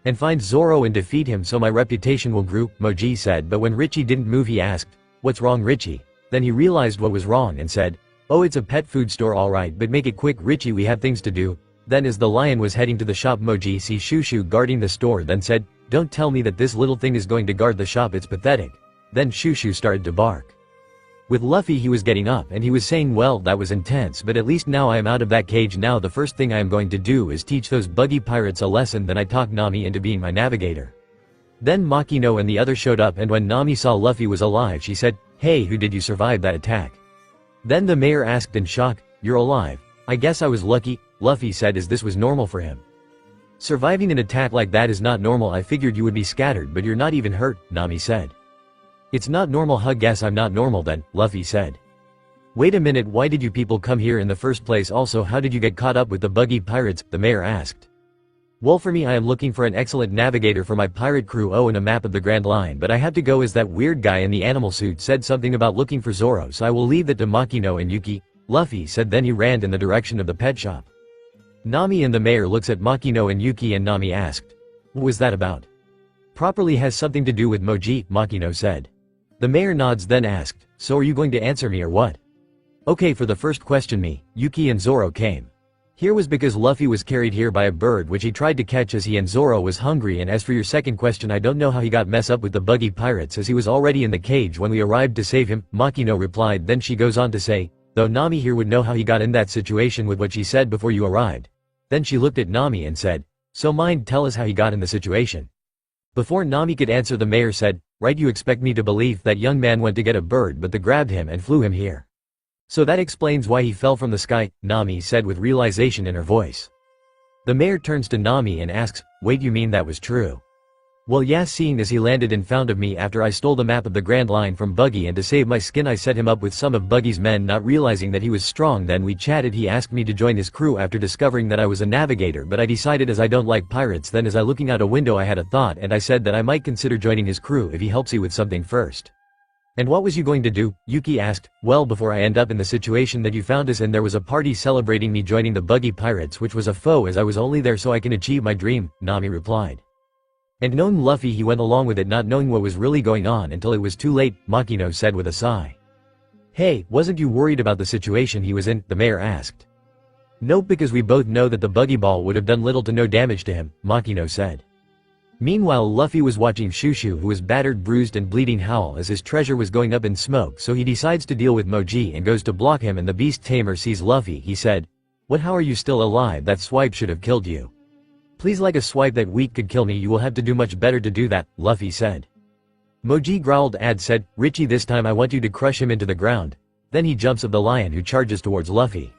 C: And find Zoro and defeat him so my reputation will grow, Moji said, but when Richie didn't move he asked, what's wrong Richie? Then he realized what was wrong and said, oh it's a pet food store alright, but make it quick Richie, we have things to do. Then as the lion was heading to the shop Moji see Shushu guarding the store then said, don't tell me that this little thing is going to guard the shop, it's pathetic. Then Shushu started to bark. With Luffy he was getting up and he was saying, well that was intense, but at least now I am out of that cage. Now the first thing I am going to do is teach those buggy pirates a lesson. Then I talked Nami into being my navigator. Then Makino and the other showed up and when Nami saw Luffy was alive she said, hey who did you survive that attack? Then the mayor asked in shock, you're alive? I guess I was lucky, Luffy said as this was normal for him. Surviving an attack like that is not normal, I figured you would be scattered but you're not even hurt, Nami said. It's not normal, huh? Guess I'm not normal then, Luffy said. Wait a minute, why did you people come here in the first place? Also how did you get caught up with the buggy pirates? The mayor asked. Well for me I am looking for an excellent navigator for my pirate crew, oh and a map of the Grand Line, but I have to go as that weird guy in the animal suit said something about looking for Zoro, so I will leave that to Makino and Yuki, Luffy said. Then he ran in the direction of the pet shop. Nami and the mayor looks at Makino and Yuki and Nami asked, what was that about? Properly has something to do with Moji, Makino said. The mayor nods then asked, so are you going to answer me or what? Okay, for the first question me, Yuki and Zoro came. Here was because Luffy was carried here by a bird which he tried to catch as he and Zoro was hungry, and as for your second question I don't know how he got mess up with the buggy pirates as he was already in the cage when we arrived to save him, Makino replied. Then she goes on to say, though Nami here would know how he got in that situation with what she said before you arrived. Then she looked at Nami and said, so mind tell us how he got in the situation. Before Nami could answer the mayor said, right you expect me to believe that young man went to get a bird but they grabbed him and flew him here. So that explains why he fell from the sky, Nami said with realization in her voice. The mayor turns to Nami and asks, wait you mean that was true? Well yeah, seeing as he landed in front of me after I stole the map of the Grand Line from Buggy and to save my skin I set him up with some of Buggy's men not realizing that he was strong. Then we chatted, he asked me to join his crew after discovering that I was a navigator, but I decided as I don't like pirates. Then as I looking out a window I had a thought and I said that I might consider joining his crew if he helps you with something first. And what was you going to do? Yuki asked. Well before I end up in the situation that you found us in there was a party celebrating me joining the Buggy Pirates which was a foe as I was only there so I can achieve my dream, Nami replied. And knowing Luffy he went along with it not knowing what was really going on until it was too late, Makino said with a sigh. Hey, wasn't you worried about the situation he was in? The mayor asked. Nope, because we both know that the buggy ball would have done little to no damage to him, Makino said. Meanwhile, Luffy was watching Shushu, who was battered, bruised and bleeding, howl as his treasure was going up in smoke, so he decides to deal with Moji and goes to block him, and the beast tamer sees Luffy. He said, "What, how are you still alive? That swipe should have killed you." "Please, like a swipe that weak could kill me, you will have to do much better to do that," Luffy said. Moji growled and said, "Richie, this time I want you to crush him into the ground." Then he jumps at the lion, who charges towards Luffy.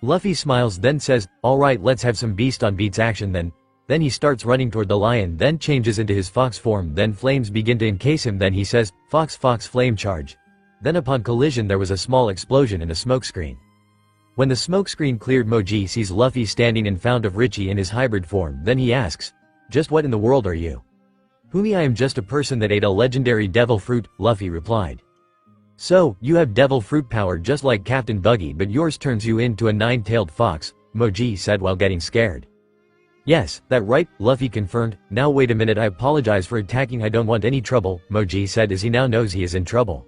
C: Luffy smiles, then says, "Alright, let's have some beast on beats action then." Then he starts running toward the lion, then changes into his fox form, then flames begin to encase him, then he says, "Fox, fox, flame charge." Then upon collision there was a small explosion and a smokescreen. When the smokescreen cleared, Moji sees Luffy standing in front of Richie in his hybrid form, then he asks, "Just what in the world are you?" "Whomie, I am just a person that ate a legendary devil fruit," Luffy replied. "So, you have devil fruit power just like Captain Buggy, but yours turns you into a nine-tailed fox," Moji said while getting scared. "Yes, that right," Luffy confirmed. "Now wait a minute, I apologize for attacking, I don't want any trouble," Moji said as he now knows he is in trouble.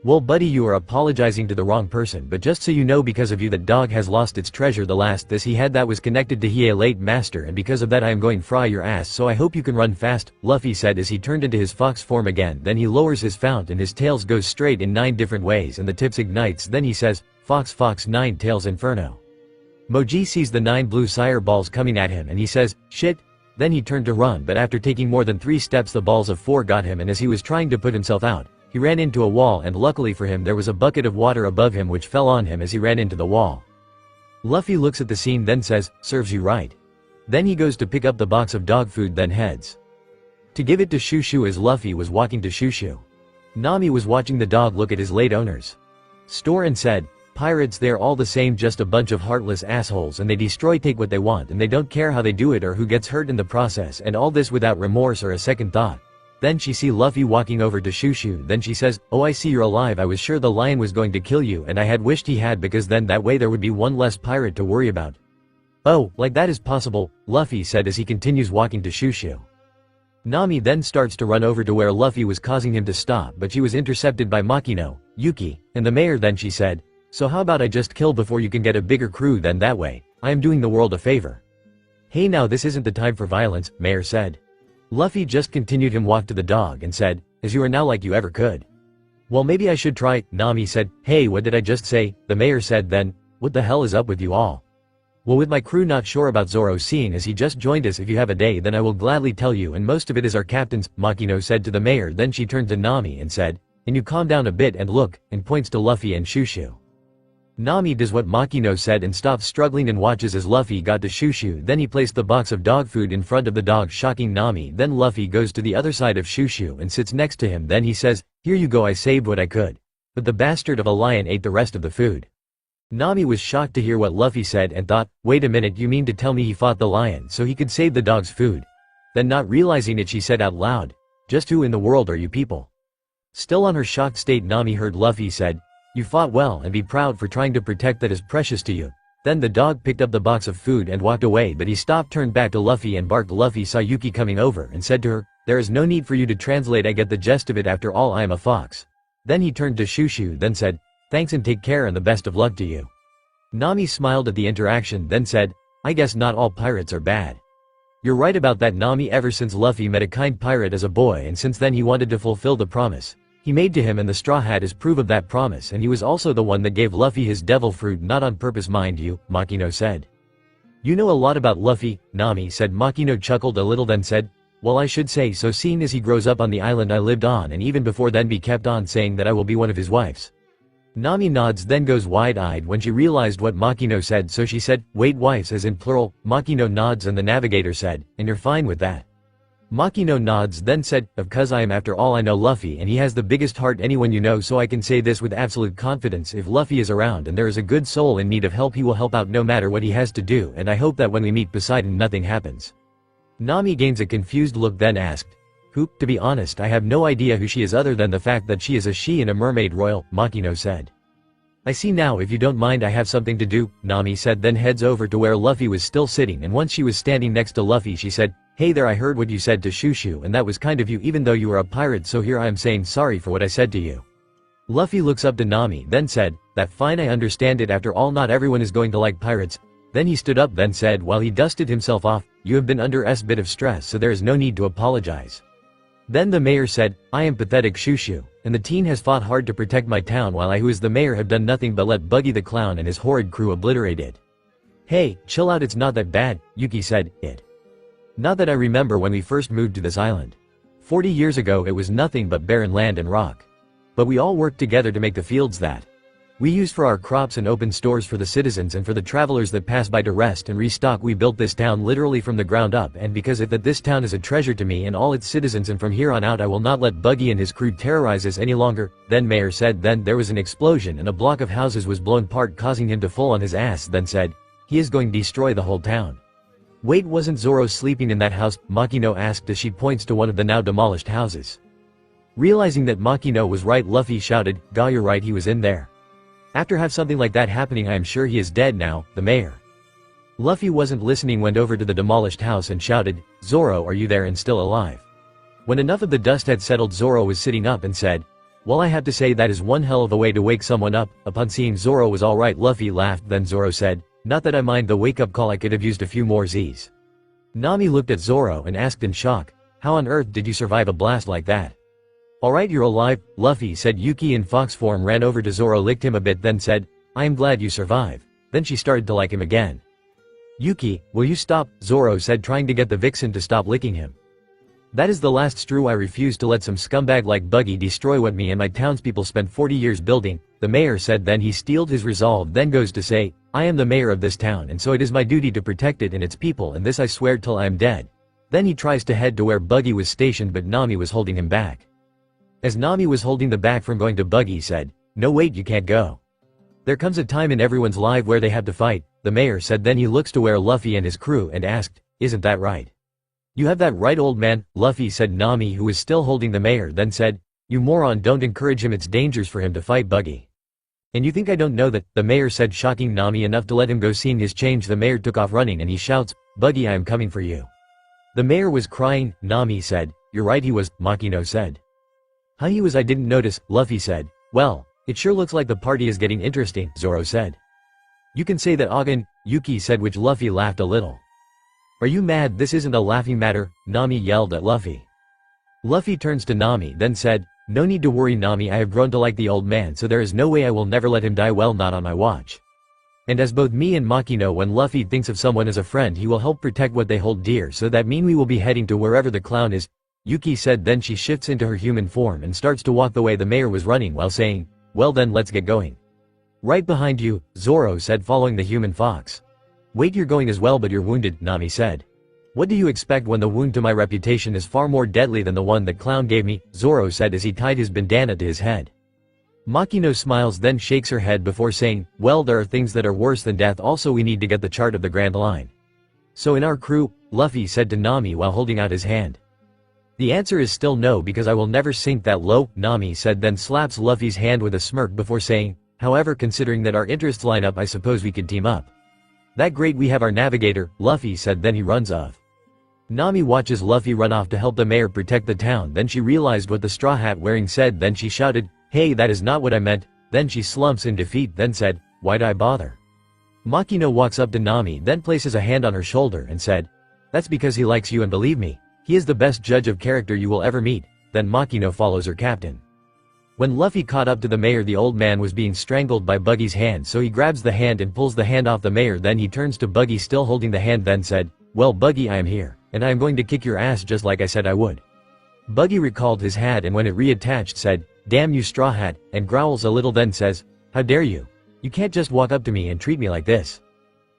C: "Well buddy, you are apologizing to the wrong person, but just so you know, because of you that dog has lost its treasure. The last this he had that was connected to Hiei late master, and because of that I am going fry your ass, so I hope you can run fast," Luffy said as he turned into his fox form again. Then he lowers his fount and his tails goes straight in 9 different ways and the tips ignites. Then he says, "Fox, fox, 9 tails inferno." Moji sees the 9 blue sire balls coming at him and he says, "Shit." Then he turned to run, but after taking more than 3 steps the balls of 4 got him, and as he was trying to put himself out, he ran into a wall, and luckily for him there was a bucket of water above him which fell on him as he ran into the wall. Luffy looks at the scene then says, "Serves you right." Then he goes to pick up the box of dog food, then heads to give it to Shushu as Luffy was walking to Shushu. Nami was watching the dog look at his late owner's store and said, "Pirates, they're all the same, just a bunch of heartless assholes, and they destroy, take what they want, and they don't care how they do it or who gets hurt in the process, and all this without remorse or a second thought." Then she see Luffy walking over to Shushu, then she says, "Oh, I see you're alive. I was sure the lion was going to kill you, and I had wished he had, because then that way there would be one less pirate to worry about." "Oh, like that is possible," Luffy said as he continues walking to Shushu. Nami then starts to run over to where Luffy was, causing him to stop, but she was intercepted by Makino, Yuki, and the mayor. Then she said, "So how about I just kill before you can get a bigger crew, then that way I am doing the world a favor." "Hey, now this isn't the time for violence," Mayor said. Luffy just continued him walk to the dog and said, "As you are now like you ever could." "Well, maybe I should try," Nami said. "Hey, what did I just say?" the mayor said. Then, "What the hell is up with you all?" "Well, with my crew not sure about Zoro, seeing as he just joined us. If you have a day then I will gladly tell you, and most of it is our captain's," Makino said to the mayor. Then she turned to Nami and said, "And you calm down a bit and look," and points to Luffy and Shushu. Nami does what Makino said and stops struggling and watches as Luffy got to Shushu. Then he placed the box of dog food in front of the dog, shocking Nami. Then Luffy goes to the other side of Shushu and sits next to him. Then he says, "Here you go, I saved what I could. But the bastard of a lion ate the rest of the food." Nami was shocked to hear what Luffy said and thought, "Wait a minute, you mean to tell me he fought the lion so he could save the dog's food?" Then, not realizing it, she said out loud, "Just who in the world are you people?" Still on her shocked state, Nami heard Luffy said, "You fought well, and be proud for trying to protect that is precious to you." Then the dog picked up the box of food and walked away, but he stopped, turned back to Luffy and barked. Luffy saw Yuki coming over and said to her, "There is no need for you to translate, I get the gist of it, after all I am a fox." Then he turned to Shushu then said, "Thanks and take care and the best of luck to you." Nami smiled at the interaction then said, "I guess not all pirates are bad." "You're right about that, Nami. Ever since Luffy met a kind pirate as a boy, and since then he wanted to fulfill the promise he made to him, and the straw hat is proof of that promise, and he was also the one that gave Luffy his devil fruit, not on purpose mind you," Makino said. "You know a lot about Luffy," Nami said. Makino chuckled a little then said, "Well, I should say so, seeing as he grows up on the island I lived on, and even before then be kept on saying that I will be one of his wives." Nami nods then goes wide-eyed when she realized what Makino said, so she said, "Wait, wives as in plural?" Makino nods and the navigator said, "And you're fine with that?" Makino nods then said, "Of course I am. After all I know Luffy, and he has the biggest heart anyone you know, so I can say this with absolute confidence. If Luffy is around and there is a good soul in need of help, he will help out no matter what he has to do, and I hope that when we meet Poseidon nothing happens." Nami gains a confused look then asked, "Who? To be honest, I have no idea who she is other than the fact that she is a she and a mermaid royal," Makino said. "I see now. If you don't mind, I have something to do," Nami said, then heads over to where Luffy was still sitting, and once she was standing next to Luffy she said, "Hey there, I heard what you said to Shushu, and that was kind of you, even though you are a pirate, so here I am saying sorry for what I said to you." Luffy looks up to Nami then said, "That fine, I understand it. After all, not everyone is going to like pirates. Then he stood up then said while he dusted himself off, "You have been under a bit of stress so there is no need to apologize." Then the mayor said, "I am pathetic Shushu, and the teen has fought hard to protect my town while I who is the mayor have done nothing but let Buggy the clown and his horrid crew obliterate it." "Hey, chill out, it's not that bad," Yuki said, "Not that I remember when we first moved to this island. 40 years ago it was nothing but barren land and rock. But we all worked together to make the fields that we used for our crops and open stores for the citizens and for the travelers that pass by to rest and restock. We built this town literally from the ground up, and because of that this town is a treasure to me and all its citizens, and from here on out I will not let Buggy and his crew terrorize us any longer." Then mayor said then there was an explosion and a block of houses was blown apart causing him to fall on his ass, then said, "He is going to destroy the whole town." "Wait, wasn't Zoro sleeping in that house?" Makino asked as she points to one of the now demolished houses. Realizing that Makino was right, Luffy shouted, "Ga, you're right, he was in there. After have something like that happening I am sure he is dead now, the mayor." Luffy wasn't listening, went over to the demolished house and shouted, "Zoro, are you there and still alive?" When enough of the dust had settled, Zoro was sitting up and said, "Well, I have to say that is one hell of a way to wake someone up." Upon seeing Zoro was alright, Luffy laughed. Then Zoro said, "Not that I mind the wake-up call, I could have used a few more Z's." Nami looked at Zoro and asked in shock, "How on earth did you survive a blast like that?" "Alright, you're alive," Luffy said. Yuki in fox form ran over to Zoro, licked him a bit, then said, "I am glad you survived." Then she started to like him again. "Yuki, will you stop?" Zoro said, trying to get the vixen to stop licking him. "That is the last straw. I refuse to let some scumbag like Buggy destroy what me and my townspeople spent 40 years building," the mayor said. Then he steeled his resolve, then goes to say, "I am the mayor of this town and so it is my duty to protect it and its people, and this I swear till I am dead." Then he tries to head to where Buggy was stationed, but Nami was holding him back. As Nami was holding the back from going to, Buggy said, "No, wait, you can't go. There comes a time in everyone's life where they have to fight," the mayor said. Then he looks to where Luffy and his crew and asked, "Isn't that right?" "You have that right, old man," Luffy said. Nami, who was still holding the mayor, then said, "You moron, don't encourage him, it's dangerous for him to fight Buggy." "And you think I don't know that?" the mayor said, shocking Nami enough to let him go. Seeing his change, the mayor took off running and he shouts, "Buggy, I am coming for you." The mayor was crying. Nami said, "You're right, he was," Makino said. "How he was, I didn't notice," Luffy said. "Well, it sure looks like the party is getting interesting," Zoro said. "You can say that again," Yuki said, which Luffy laughed a little. "Are you mad? This isn't a laughing matter," Nami yelled at Luffy. Luffy turns to Nami, then said, "No need to worry, Nami, I have grown to like the old man, so there is no way I will never let him die, well, not on my watch. And as both me and Maki know, when Luffy thinks of someone as a friend he will help protect what they hold dear, so that mean we will be heading to wherever the clown is," Yuki said. Then she shifts into her human form and starts to walk the way the mayor was running while saying, "Well then, let's get going." "Right behind you," Zoro said, following the human fox. "Wait, you're going as well, but you're wounded," Nami said. "What do you expect when the wound to my reputation is far more deadly than the one that clown gave me?" Zoro said as he tied his bandana to his head. Makino smiles, then shakes her head before saying, "Well, there are things that are worse than death. Also, we need to get the chart of the Grand Line. So in our crew," Luffy said to Nami while holding out his hand. "The answer is still no, because I will never sink that low," Nami said, then slaps Luffy's hand with a smirk before saying, "However, considering that our interests line up, I suppose we could team up." "That great, we have our navigator," Luffy said. Then he runs off. Nami watches Luffy run off to help the mayor protect the town. Then she realized what the straw hat wearing said. Then she shouted, "Hey, that is not what I meant." Then she slumps in defeat, then said, "Why'd I bother?" Makino walks up to Nami, then places a hand on her shoulder and said, "That's because he likes you, and believe me, he is the best judge of character you will ever meet." Then Makino follows her captain. When Luffy caught up to the mayor, the old man was being strangled by Buggy's hand, so he grabs the hand and pulls the hand off the mayor. Then he turns to Buggy, still holding the hand, then said, "Well, Buggy, I am here, and I am going to kick your ass just like I said I would." Buggy recalled his hat, and when it reattached said, "Damn you, straw hat," and growls a little, then says, "How dare you? You can't just walk up to me and treat me like this."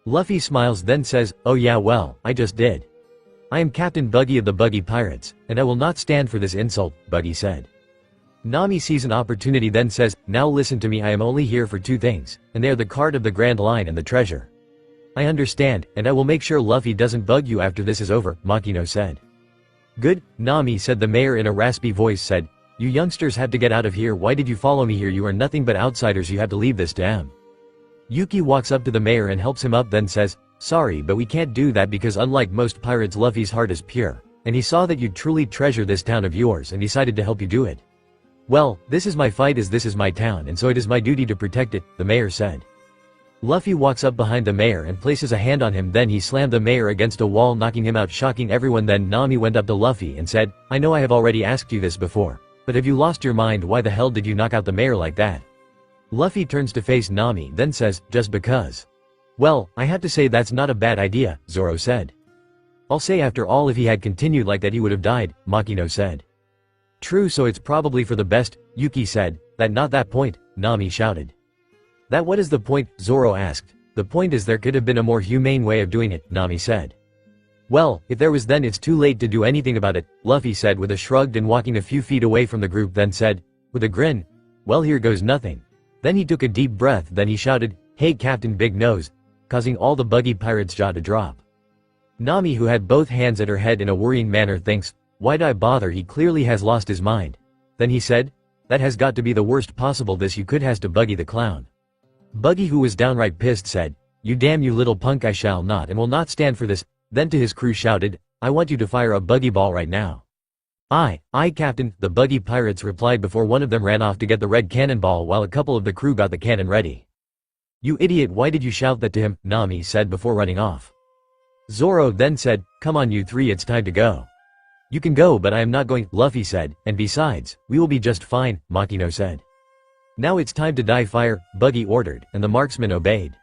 C: Luffy smiles, then says, "Oh yeah, well, I just did. I am Captain Buggy of the Buggy Pirates, and I will not stand for this insult," Buggy said. Nami sees an opportunity, then says, "Now listen to me, I am only here for two things, and they are the card of the Grand Line and the treasure." "I understand, and I will make sure Luffy doesn't bug you after this is over," Makino said. "Good," Nami said. The mayor in a raspy voice said, "You youngsters have to get out of here. Why did you follow me here? You are nothing but outsiders. You have to leave this dam." Yuki walks up to the mayor and helps him up, then says, "Sorry, but we can't do that because unlike most pirates, Luffy's heart is pure, and he saw that you truly treasure this town of yours and decided to help you do it." "Well, this is my fight as this is my town, and so it is my duty to protect it," the mayor said. Luffy walks up behind the mayor and places a hand on him, then he slammed the mayor against a wall, knocking him out, shocking everyone. Then Nami went up to Luffy and said, I know I have already asked you this before, but have you lost your mind? Why the hell did you knock out the mayor like that? Luffy turns to face Nami, then says, just because. Well, I have to say that's not a bad idea, Zoro said. I'll say after all if he had continued like that he would have died, Makino said. True, so it's probably for the best, Yuki said. That not that point, Nami shouted. That what is the point? Zoro asked. The point is there could have been a more humane way of doing it, Nami said. Well, if there was, then it's too late to do anything about it, Luffy said with a shrug, and walking a few feet away from the group then said, with a grin, well, here goes nothing. Then he took a deep breath, then he shouted, hey Captain Big Nose, causing all the Buggy pirates' jaw to drop. Nami, who had both hands at her head in a worrying manner, thinks, why'd I bother, he clearly has lost his mind. Then he said, that has got to be the worst possible, this you could has to Buggy the clown. Buggy, who was downright pissed, said, you damn you little punk, I shall not and will not stand for this, then to his crew shouted, I want you to fire a Buggy ball right now. Aye, Captain, the Buggy pirates replied before one of them ran off to get the red cannonball while a couple of the crew got the cannon ready. You idiot, why did you shout that to him? Nami said before running off. Zoro then said, come on you three, it's time to go. You can go, but I am not going, Luffy said, and besides, we will be just fine, Makino said. Now it's time to die, fire, Buggy ordered, and the marksman obeyed.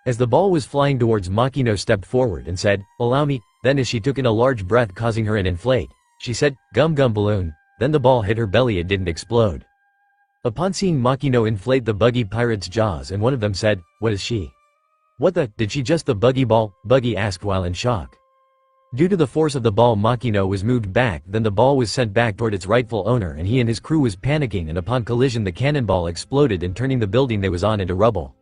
C: As the ball was flying towards, Makino stepped forward and said, allow me, then as she took in a large breath causing her an inflate, she said, gum gum balloon, then the ball hit her belly, it didn't explode. Upon seeing Makino inflate the Buggy pirates' jaws, and one of them said, what is she? What the, did she just the Buggy ball? Buggy asked while in shock. Due to the force of the ball, Makino was moved back, then the ball was sent back toward its rightful owner, and he and his crew was panicking, and upon collision the cannonball exploded and turning the building they was on into rubble.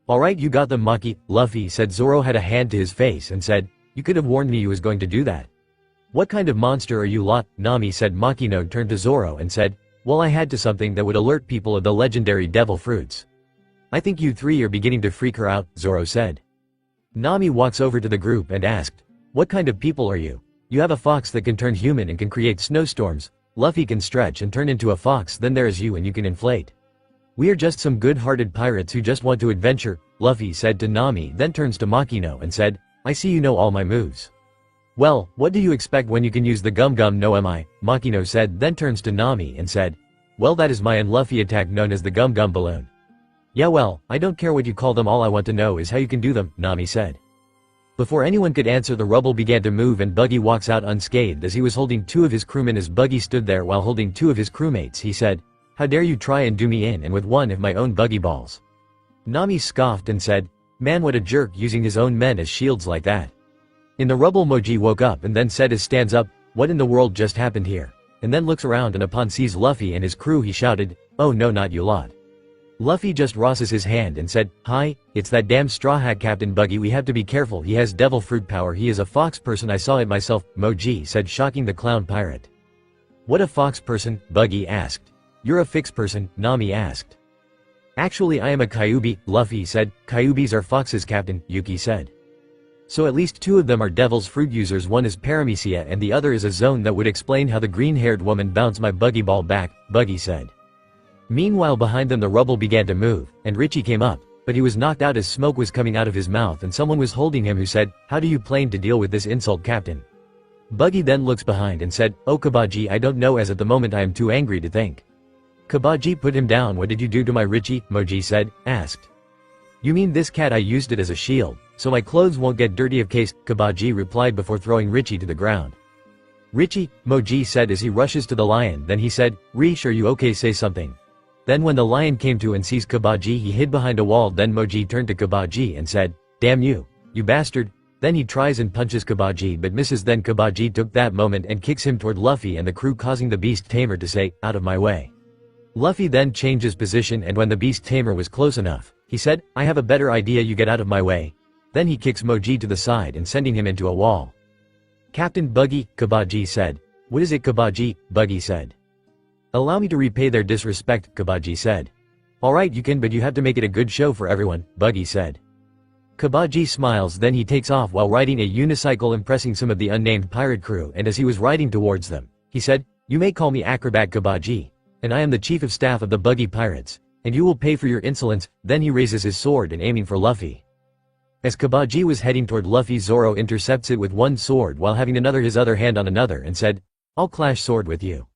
C: Alright, you got them, Maki, Luffy said. Zoro had a hand to his face and said, you could have warned me you was going to do that. What kind of monster are you lot? Nami said. Makino turned to Zoro and said, well, I had to something that would alert people of the legendary devil fruits. I think you three are beginning to freak her out, Zoro said. Nami walks over to the group and asked, what kind of people are you? You have a fox that can turn human and can create snowstorms. Luffy can stretch and turn into a fox, then there is you and you can inflate. We are just some good-hearted pirates who just want to adventure, Luffy said to Nami, then turns to Makino and said, I see you know all my moves. Well, what do you expect when you can use the gum gum no mi? Makino said, then turns to Nami and said, well, that is my and Luffy attack known as the gum gum balloon. Yeah, well, I don't care what you call them, all I want to know is how you can do them, Nami said. Before anyone could answer, the rubble began to move and Buggy walks out unscathed as he was holding two of his crewmen. As Buggy stood there while holding two of his crewmates, he said, how dare you try and do me in, and with one of my own Buggy balls. Nami scoffed and said, man, what a jerk, using his own men as shields like that. In the rubble, Moji woke up and then said as stands up, what in the world just happened here? And then looks around, and upon sees Luffy and his crew he shouted, oh no, not you lot. Luffy just raises his hand and said, hi, it's that damn straw hat Captain Buggy, we have to be careful, he has devil fruit power, he is a fox person, I saw it myself, Moji said, shocking the clown pirate. What a fox person? Buggy asked. You're a fix person, Nami asked. Actually I am a Kyuubi, Luffy said. Kyuubis are foxes, Captain, Yuki said. So at least two of them are devil's fruit users, one is paramecia and the other is a zone. That would explain how the green-haired woman bounced my Buggy ball back, Buggy said. Meanwhile behind them the rubble began to move, and Richie came up, but he was knocked out as smoke was coming out of his mouth and someone was holding him who said, how do you plan to deal with this insult, Captain? Buggy then looks behind and said, oh Kabaji, I don't know, as at the moment I am too angry to think. Kabaji put him down. What did you do to my Richie? Moji said, asked. You mean this cat? I used it as a shield, so my clothes won't get dirty of case, Kabaji replied before throwing Richie to the ground. Richie, Moji said as he rushes to the lion, then he said, Rish, are you okay, say something. Then when the lion came to and sees Kabaji, he hid behind a wall. Then Moji turned to Kabaji and said, damn you, you bastard. Then he tries and punches Kabaji but misses. Then Kabaji took that moment and kicks him toward Luffy and the crew, causing the beast tamer to say, out of my way. Luffy then changes position, and when the beast tamer was close enough, he said, I have a better idea, you get out of my way. Then he kicks Moji to the side and sending him into a wall. Captain Buggy, Kabaji said. What is it, Kabaji? Buggy said. Allow me to repay their disrespect, Kabaji said. Alright you can, but you have to make it a good show for everyone, Buggy said. Kabaji smiles, then he takes off while riding a unicycle, impressing some of the unnamed pirate crew, and as he was riding towards them, he said, you may call me Acrobat Kabaji, and I am the chief of staff of the Buggy pirates. "And you will pay for your insolence." Then he raises his sword and aiming for Luffy. As Kabaji was heading toward Luffy, Zoro intercepts it with one sword while having his other hand on another and said, "I'll clash sword with you.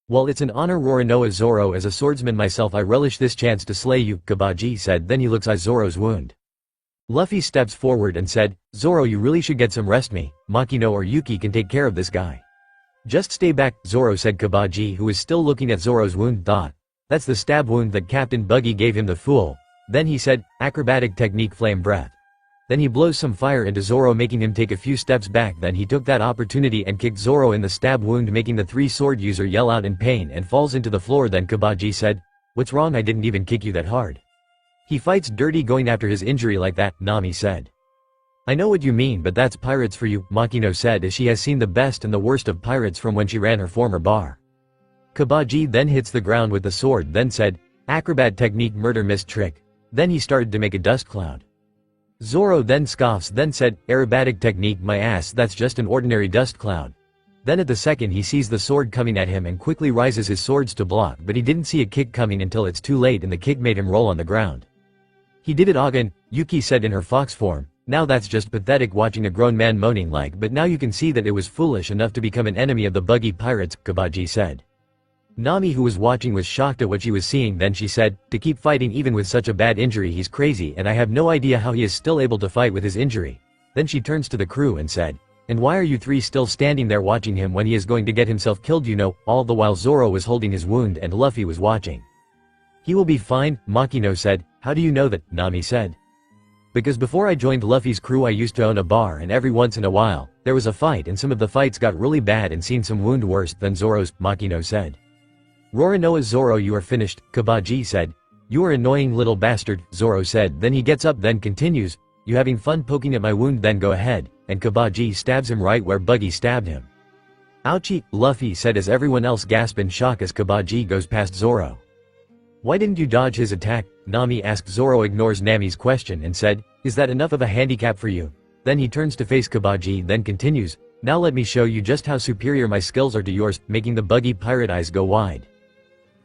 C: Well, it's an honor, Roronoa Zoro. As a swordsman myself, I relish this chance to slay you," Kabaji said. Then he looks at Zoro's wound. Luffy steps forward and said, "Zoro, you really should get some rest. Me, Makino or Yuki can take care of this guy." "Just stay back," Zoro said. Kabaji, who was still looking at Zoro's wound, thought, "That's the stab wound that Captain Buggy gave him, the fool." Then he said, "Acrobatic technique, flame breath." Then he blows some fire into Zoro, making him take a few steps back. Then he took that opportunity and kicked Zoro in the stab wound, making the three-sword user yell out in pain and falls into the floor. Then Kabaji said, "What's wrong? I didn't even kick you that hard." "He fights dirty going after his injury like that," Nami said. "I know what you mean, but that's pirates for you," Makino said, as she has seen the best and the worst of pirates from when she ran her former bar. Kabaji then hits the ground with the sword, then said, "Acrobat technique, murder miss trick." Then he started to make a dust cloud. Zoro then scoffs, then said, "Aerobatic technique, my ass, that's just an ordinary dust cloud." Then at the second he sees the sword coming at him and quickly raises his swords to block, but he didn't see a kick coming until it's too late and the kick made him roll on the ground. "He did it again," Yuki said in her fox form. "Now that's just pathetic watching a grown man moaning like, but now you can see that it was foolish enough to become an enemy of the Buggy pirates," Kabaji said. Nami, who was watching, was shocked at what she was seeing. Then she said, "To keep fighting even with such a bad injury, he's crazy, and I have no idea how he is still able to fight with his injury." Then she turns to the crew and said, "And why are you three still standing there watching him when he is going to get himself killed, you know?" All the while Zoro was holding his wound and Luffy was watching. "He will be fine," Makino said. "How do you know that?" Nami said. "Because before I joined Luffy's crew I used to own a bar, and every once in a while, there was a fight and some of the fights got really bad and seen some wound worse than Zoro's," Makino said. "Roronoa Zoro, you are finished," Kabaji said. "You are annoying little bastard," Zoro said. Then he gets up, then continues, "You having fun poking at my wound? Then go ahead," and Kabaji stabs him right where Buggy stabbed him. "Ouchie," Luffy said as everyone else gasped in shock as Kabaji goes past Zoro. "Why didn't you dodge his attack?" Nami asked. Zoro ignores Nami's question and said, "Is that enough of a handicap for you?" Then he turns to face Kabaji, then continues, "Now let me show you just how superior my skills are to yours," making the Buggy pirate eyes go wide.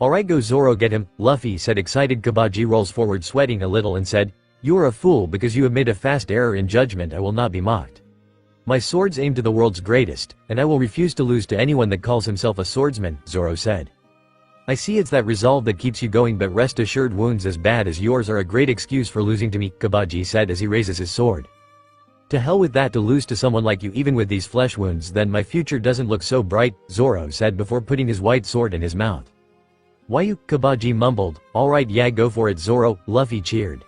C: "Alright, go Zoro, get him," Luffy said excited. Kabaji rolls forward sweating a little and said, "You are a fool because you have made a fast error in judgment. I will not be mocked. My swords aim to the world's greatest, and I will refuse to lose to anyone that calls himself a swordsman," Zoro said. "I see it's that resolve that keeps you going, but rest assured wounds as bad as yours are a great excuse for losing to me," Kabaji said as he raises his sword. "To hell with that, to lose to someone like you even with these flesh wounds, then my future doesn't look so bright," Zoro said before putting his white sword in his mouth. "Why you?" Kabaji mumbled. "Alright, yeah, go for it Zoro," Luffy cheered.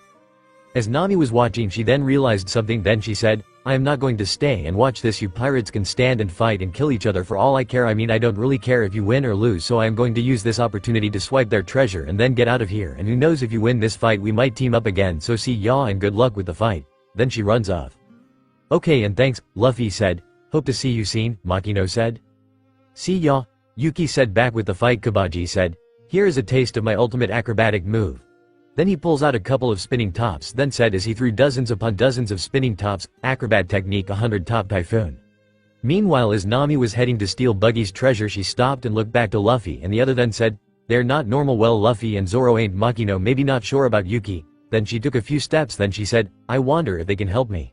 C: As Nami was watching, she then realized something. Then she said, "I am not going to stay and watch this. You pirates can stand and fight and kill each other for all I care. I mean, I don't really care if you win or lose, so I am going to use this opportunity to swipe their treasure and then get out of here, and who knows, if you win this fight we might team up again, so see ya and good luck with the fight." Then she runs off. "Okay, and thanks," Luffy said. "Hope to see you soon," Makino said. "See ya," Yuki said. "Back with the fight," Kabaji said. "Here is a taste of my ultimate acrobatic move." Then he pulls out a couple of spinning tops, then said as he threw dozens upon dozens of spinning tops, "Acrobat technique, 100 top typhoon." Meanwhile, as Nami was heading to steal Buggy's treasure, she stopped and looked back to Luffy and the other, then said, "They're not normal." "Well, Luffy and Zoro ain't." Makino maybe not sure about Yuki. Then she took a few steps, then she said, "I wonder if they can help me."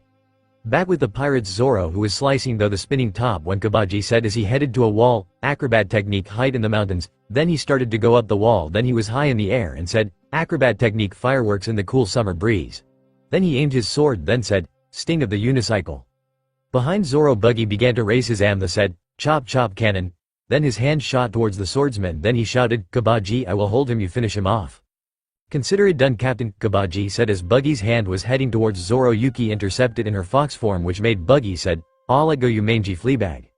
C: Back with the pirates, Zoro, who was slicing the spinning top when Kabaji said as he headed to a wall, "Acrobat technique, height in the mountains." Then he started to go up the wall, then he was high in the air and said, "Acrobat technique, fireworks in the cool summer breeze." Then he aimed his sword, then said, "Sting of the unicycle." Behind Zoro, Buggy began to raise his arm, said, "Chop chop cannon." Then his hand shot towards the swordsman, then he shouted, "Kabaji, I will hold him, you finish him off." "Consider it done, Captain," Kabaji said as Buggy's hand was heading towards Zoro. Yuki intercepted in her fox form, which made Buggy said, "I'll let go, you mangy fleabag."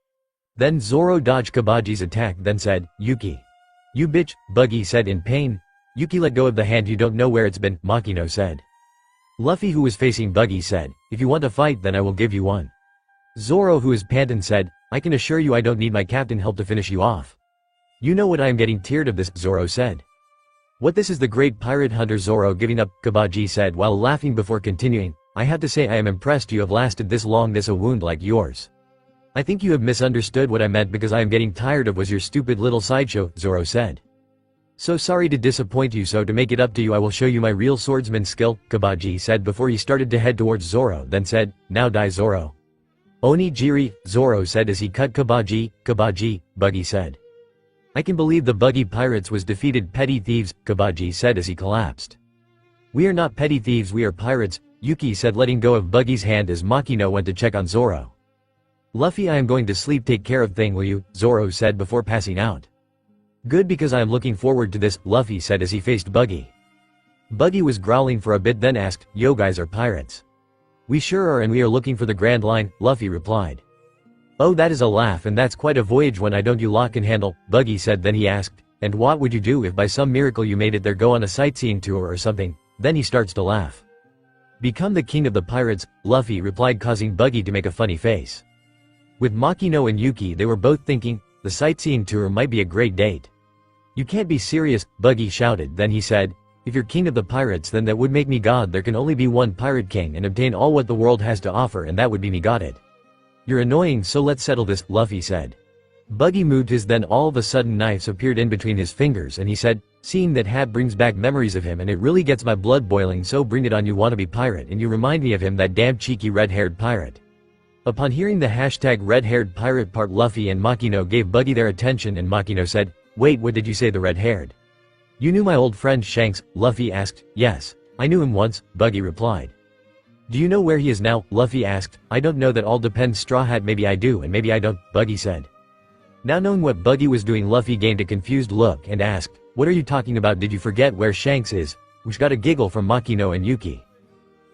C: Then Zoro dodged Kabaji's attack, then said, "Yuki. You bitch," Buggy said in pain. "Yuki, let go of the hand, you don't know where it's been," Makino said. Luffy, who was facing Buggy, said, "If you want a fight, then I will give you one." Zoro, who is panting, said, "I can assure you I don't need my captain help to finish you off." "You know what, I am getting tired of this," Zoro said. "What, this is the great pirate hunter Zoro giving up," Kabaji said while laughing before continuing, "I have to say I am impressed you have lasted this long. This a wound like yours. I think you have misunderstood what I meant, because I am getting tired of was your stupid little sideshow," Zoro said. So sorry to disappoint you, so to make it up to you I will show you my real swordsman skill, Kabaji said before he started to head towards Zoro, then said, now die Zoro. Onigiri, Zoro said as he cut Kabaji, Buggy said. I can believe the Buggy pirates was defeated, petty thieves, Kabaji said as he collapsed. We are not petty thieves, we are pirates, Yuki said, letting go of Buggy's hand as Makino went to check on Zoro. Luffy, I am going to sleep, take care of thing will you, Zoro said before passing out. Good, because I am looking forward to this, Luffy said as he faced Buggy. Buggy was growling for a bit then asked, yo guys are pirates? We sure are, and we are looking for the Grand Line, Luffy replied. Oh, that is a laugh, and that's quite a voyage when I don't you lock and handle, Buggy said. Then he asked, and what would you do if by some miracle you made it there, go on a sightseeing tour or something? Then he starts to laugh. Become the king of the pirates, Luffy replied, causing Buggy to make a funny face. With Makino and Yuki they were both thinking, the sightseeing tour might be a great date. You can't be serious, Buggy shouted. Then he said, if you're king of the pirates then that would make me god. There can only be one pirate king and obtain all what the world has to offer, and that would be me got it. You're annoying, so let's settle this, Luffy said. Buggy moved his, then all of a sudden knives appeared in between his fingers and he said, seeing that hat brings back memories of him and it really gets my blood boiling, so bring it on you wannabe pirate, and you remind me of him, that damn cheeky red-haired pirate. Upon hearing the hashtag red-haired pirate part, Luffy and Makino gave Buggy their attention and Makino said, wait, what did you say, the red-haired? You knew my old friend Shanks? Luffy asked. Yes, I knew him once, Buggy replied. Do you know where he is now? Luffy asked. I don't know, that all depends, Straw Hat, maybe I do and maybe I don't, Buggy said. Now knowing what Buggy was doing, Luffy gained a confused look and asked, what are you talking about? Did you forget where Shanks is? Which got a giggle from Makino and Yuki.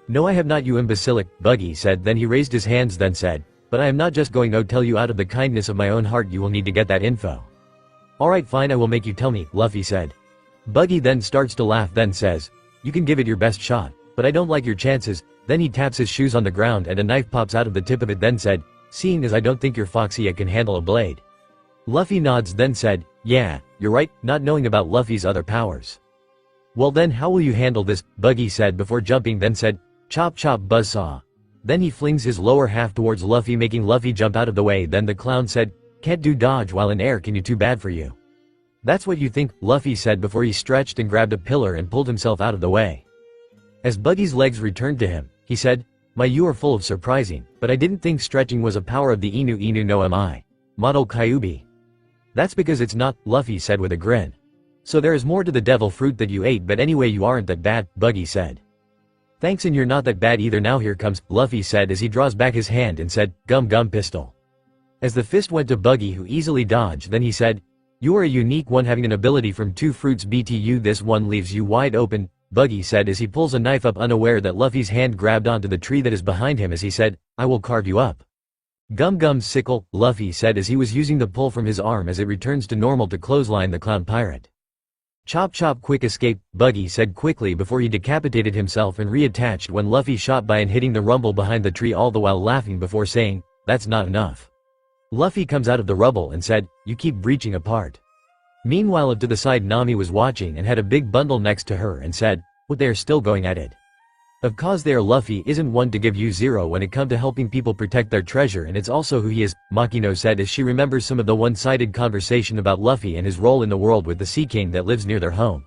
C: No, I have not, you imbecilic, Buggy said. Then he raised his hands then said, but I am not just going to tell you out of the kindness of my own heart, you will need to get that info. Alright fine, I will make you tell me, Luffy said. Buggy then starts to laugh then says, you can give it your best shot, but I don't like your chances. Then he taps his shoes on the ground and a knife pops out of the tip of it then said, seeing as I don't think you're foxy I can handle a blade. Luffy nods then said, yeah, you're right, not knowing about Luffy's other powers. Well then how will you handle this, Buggy said before jumping then said, chop chop buzzsaw. Then he flings his lower half towards Luffy, making Luffy jump out of the way. Then the clown said, can't do dodge while in air, can you? Too bad for you. That's what you think, Luffy said before he stretched and grabbed a pillar and pulled himself out of the way. As Buggy's legs returned to him, he said, you are full of surprising, but I didn't think stretching was a power of the Inu no mi. Model Kyuubi. That's because it's not, Luffy said with a grin. So there is more to the devil fruit that you ate, but anyway you aren't that bad, Buggy said. Thanks, and you're not that bad either. Now here comes, Luffy said as he draws back his hand and said, gum pistol. As the fist went to Buggy, who easily dodged, then he said, you are a unique one, having an ability from 2 fruits BTU, this one leaves you wide open, Buggy said as he pulls a knife up, unaware that Luffy's hand grabbed onto the tree that is behind him as he said, I will carve you up. Gum sickle, Luffy said as he was using the pull from his arm as it returns to normal to clothesline the clown pirate. Chop chop, quick escape, Buggy said quickly before he decapitated himself and reattached when Luffy shot by and hitting the rumble behind the tree, all the while laughing before saying, that's not enough. Luffy comes out of the rubble and said, you keep breaching apart. Meanwhile to the side Nami was watching and had a big bundle next to her and said, what, they are still going at it. Of course they are. Luffy isn't one to give you zero when it come to helping people protect their treasure, and it's also who he is, Makino said as she remembers some of the one-sided conversation about Luffy and his role in the world with the Sea King that lives near their home.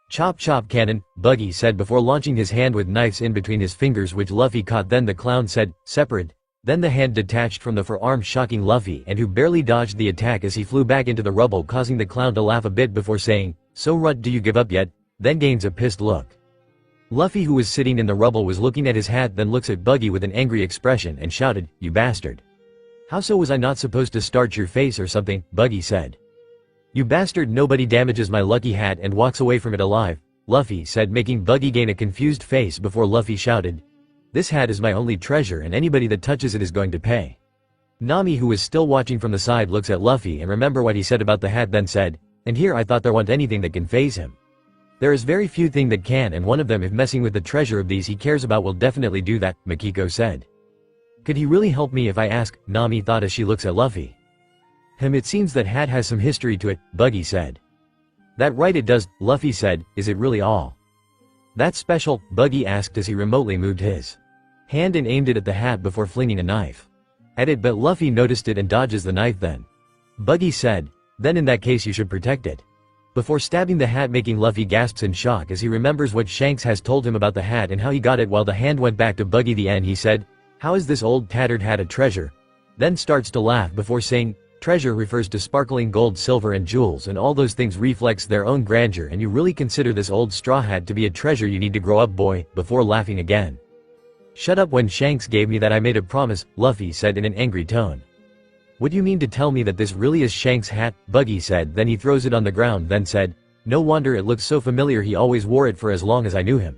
C: Chop chop cannon, Buggy said before launching his hand with knives in between his fingers, which Luffy caught. Then the clown said, separate. Then the hand detached from the forearm, shocking Luffy, and who barely dodged the attack as he flew back into the rubble, causing the clown to laugh a bit before saying, so Rut, do you give up yet? Then gains a pissed look. Luffy, who was sitting in the rubble, was looking at his hat, then looks at Buggy with an angry expression and shouted, you bastard. How so? Was I not supposed to starch your face or something? Buggy said. You bastard, nobody damages my lucky hat and walks away from it alive, Luffy said, making Buggy gain a confused face before Luffy shouted, this hat is my only treasure and anybody that touches it is going to pay. Nami, who was still watching from the side, looks at Luffy and remember what he said about the hat, then said, and here I thought there wasn't anything that can faze him. There is very few thing that can, and one of them, if messing with the treasure of these he cares about, will definitely do that, Makiko said. Could he really help me if I ask? Nami thought as she looks at Luffy. It seems that hat has some history to it, Buggy said. That right, it does, Luffy said. Is it really all that special? Buggy asked as he remotely moved his hand and aimed it at the hat before flinging a knife at it, but Luffy noticed it and dodges the knife. Then Buggy said, then in that case you should protect it. before stabbing the hat, making Luffy gasps in shock as he remembers what Shanks has told him about the hat and how he got it while the hand went back to Buggy. The end. He said, "How is this old tattered hat a treasure?" Then starts to laugh before saying, "Treasure refers to sparkling gold, silver and jewels, and all those things reflects their own grandeur, and you really consider this old straw hat to be a treasure? You need to grow up, boy," before laughing again. "Shut up. When Shanks gave me that I made a promise," Luffy said in an angry tone. "What do you mean to tell me that this really is Shanks' hat?" Buggy said. Then he throws it on the ground, then said, "No wonder it looks so familiar. He always wore it for as long as I knew him."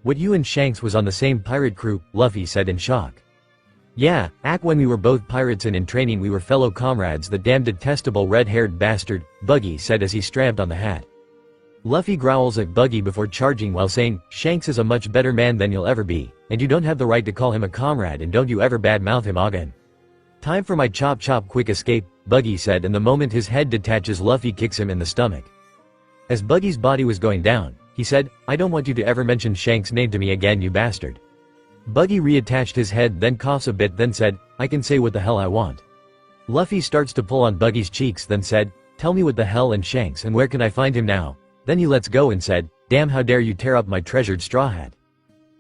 C: "What, you and Shanks was on the same pirate crew?" Luffy said in shock. "Yeah, when we were both pirates and in training we were fellow comrades. The damn detestable red-haired bastard," Buggy said as he strapped on the hat. Luffy growls at Buggy before charging while saying, "Shanks is a much better man than you'll ever be, and you don't have the right to call him a comrade, and don't you ever badmouth him again." "Time for my chop chop quick escape," Buggy said, and the moment his head detaches, Luffy kicks him in the stomach. As Buggy's body was going down, he said, "I don't want you to ever mention Shanks' name to me again, you bastard." Buggy reattached his head, then coughs a bit, then said, "I can say what the hell I want." Luffy starts to pull on Buggy's cheeks, then said, "Tell me what the hell and Shanks, and where can I find him now?" Then he lets go and said, "Damn, how dare you tear up my treasured straw hat."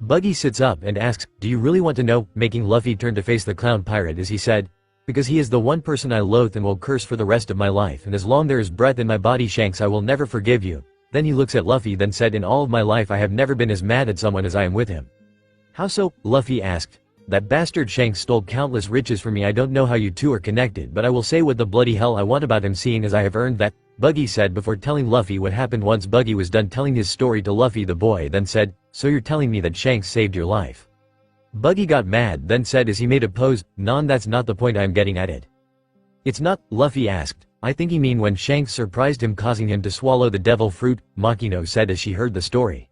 C: Buggy sits up and asks, "Do you really want to know?" making Luffy turn to face the clown pirate as he said, "Because he is the one person I loathe and will curse for the rest of my life, and as long there is breath in my body, Shanks, I will never forgive you." Then he looks at Luffy, then said, "In all of my life I have never been as mad at someone as I am with him." "How so?" Luffy asked. "That bastard Shanks stole countless riches from me. I don't know how you two are connected, but I will say what the bloody hell I want about him, seeing as I have earned that," Buggy said before telling Luffy what happened. Once Buggy was done telling his story to Luffy, the boy then said, "So you're telling me that Shanks saved your life?" Buggy got mad, then said as he made a pose, "Non, that's not the point I am getting at it." "It's not?" Luffy asked. "I think you mean when Shanks surprised him, causing him to swallow the devil fruit," Makino said as she heard the story.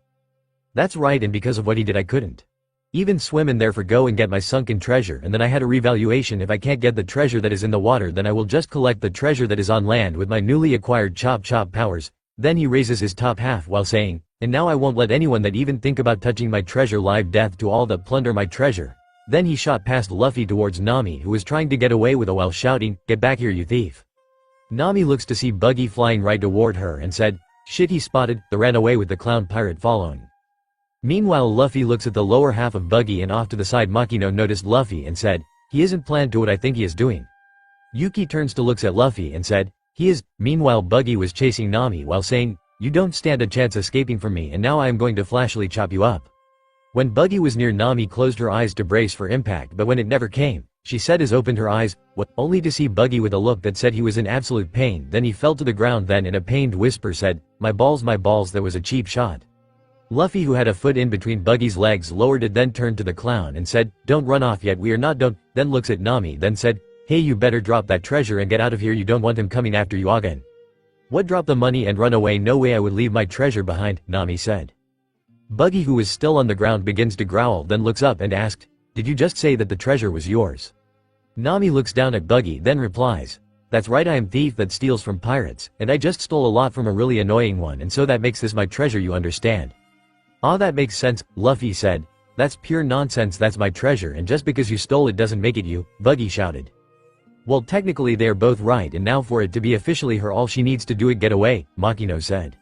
C: "That's right, and because of what he did I couldn't even swim and therefore go and get my sunken treasure, and then I had a revaluation. If I can't get the treasure that is in the water, then I will just collect the treasure that is on land with my newly acquired chop chop powers." Then he raises his top half while saying, "And now I won't let anyone that even think about touching my treasure live. Death to all that plunder my treasure." Then he shot past Luffy towards Nami, who was trying to get away with it while shouting, "Get back here, you thief." Nami looks to see Buggy flying right toward her and said, "Shit, he spotted," then ran away with the clown pirate following. Meanwhile, Luffy looks at the lower half of Buggy, and off to the side Makino noticed Luffy and said, "He isn't planned to what I think he is doing." Yuki turns to looks at Luffy and said, "He is." Meanwhile, Buggy was chasing Nami while saying, "You don't stand a chance escaping from me, and now I am going to flashily chop you up." When Buggy was near, Nami closed her eyes to brace for impact, but when it never came, she said as opened her eyes, "What?" only to see Buggy with a look that said he was in absolute pain. Then he fell to the ground, then in a pained whisper said, my balls, that was a cheap shot." Luffy, who had a foot in between Buggy's legs, lowered it, then turned to the clown and said, "Don't run off yet, we are not done." Then looks at Nami, then said, "Hey, you better drop that treasure and get out of here. You don't want him coming after you again." "What, drop the money and run away? No way, I would leave my treasure behind," Nami said. Buggy, who was still on the ground, begins to growl, then looks up and asked, "Did you just say that the treasure was yours?" Nami looks down at Buggy, then replies, "That's right, I am thief that steals from pirates, and I just stole a lot from a really annoying one, and so that makes this my treasure, you understand?" "Ah, that makes sense," Luffy said. "That's pure nonsense. That's my treasure, and just because you stole it doesn't make it you," Buggy shouted. "Well, technically they are both right, and now for it to be officially her, all she needs to do is get away," Makino said.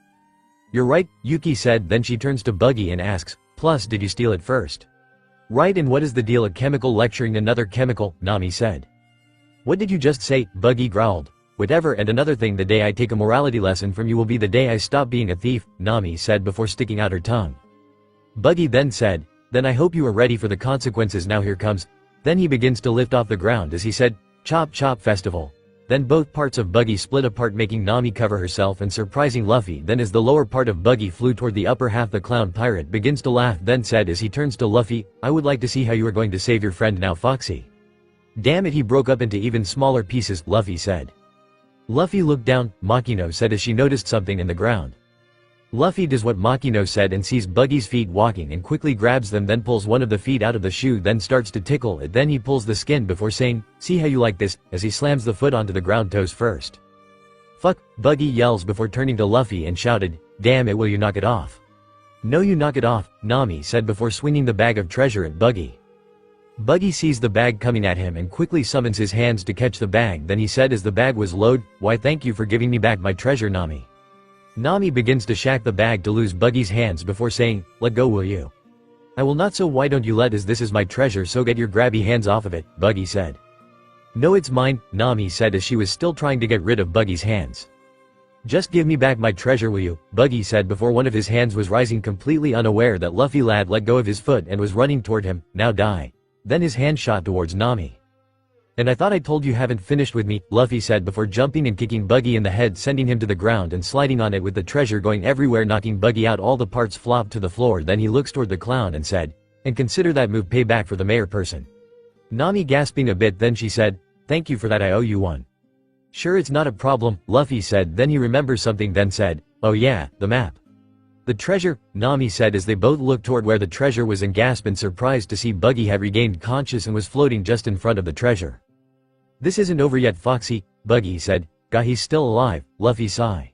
C: "You're right," Yuki said. Then she turns to Buggy and asks, "Plus, did you steal it first?" "Right, and what is the deal? A chemical lecturing another chemical," Nami said. "What did you just say?" Buggy growled. "Whatever, and another thing, the day I take a morality lesson from you will be the day I stop being a thief," Nami said before sticking out her tongue. Buggy then said, "Then I hope you are ready for the consequences. Now here comes." Then he begins to lift off the ground as he said, "Chop chop festival." Then both parts of Buggy split apart, making Nami cover herself and surprising Luffy. Then as the lower part of Buggy flew toward the upper half, the clown pirate begins to laugh, then said as he turns to Luffy, "I would like to see how you are going to save your friend now, Foxy." "Damn it, he broke up into even smaller pieces," Luffy said. Luffy looked down, Makino said as she noticed something in the ground. Luffy does what Makino said and sees Buggy's feet walking and quickly grabs them, then pulls one of the feet out of the shoe, then starts to tickle it. Then he pulls the skin before saying, "See how you like this," as he slams the foot onto the ground, toes first. "Fuck," Buggy yells before turning to Luffy and shouted, "Damn it, will you knock it off?" "No, you knock it off," Nami said before swinging the bag of treasure at Buggy. Buggy sees the bag coming at him and quickly summons his hands to catch the bag. Then he said as the bag was loaded, "Why, thank you for giving me back my treasure, Nami." Nami begins to shack the bag to lose Buggy's hands before saying, "Let go, will you?" "I will not, so why don't you let, as this is my treasure, so get your grabby hands off of it," Buggy said. "No, it's mine," Nami said as she was still trying to get rid of Buggy's hands. "Just give me back my treasure, will you?" Buggy said before one of his hands was rising, completely unaware that Luffy lad let go of his foot and was running toward him. "Now die." Then his hand shot towards Nami. "And I thought I told you haven't finished with me," Luffy said before jumping and kicking Buggy in the head, sending him to the ground and sliding on it with the treasure going everywhere, knocking Buggy out. All the parts flopped to the floor. Then he looks toward the clown and said, "And consider that move payback for the mayor person." Nami gasping a bit, then she said, "Thank you for that, I owe you one." "Sure, it's not a problem," Luffy said. Then he remembers something, then said, "Oh yeah, the map." "The treasure," Nami said as they both looked toward where the treasure was and gasped in surprise to see Buggy had regained conscious and was floating just in front of the treasure. "This isn't over yet, Foxy," Buggy said. "God, he's still alive," Luffy sighed.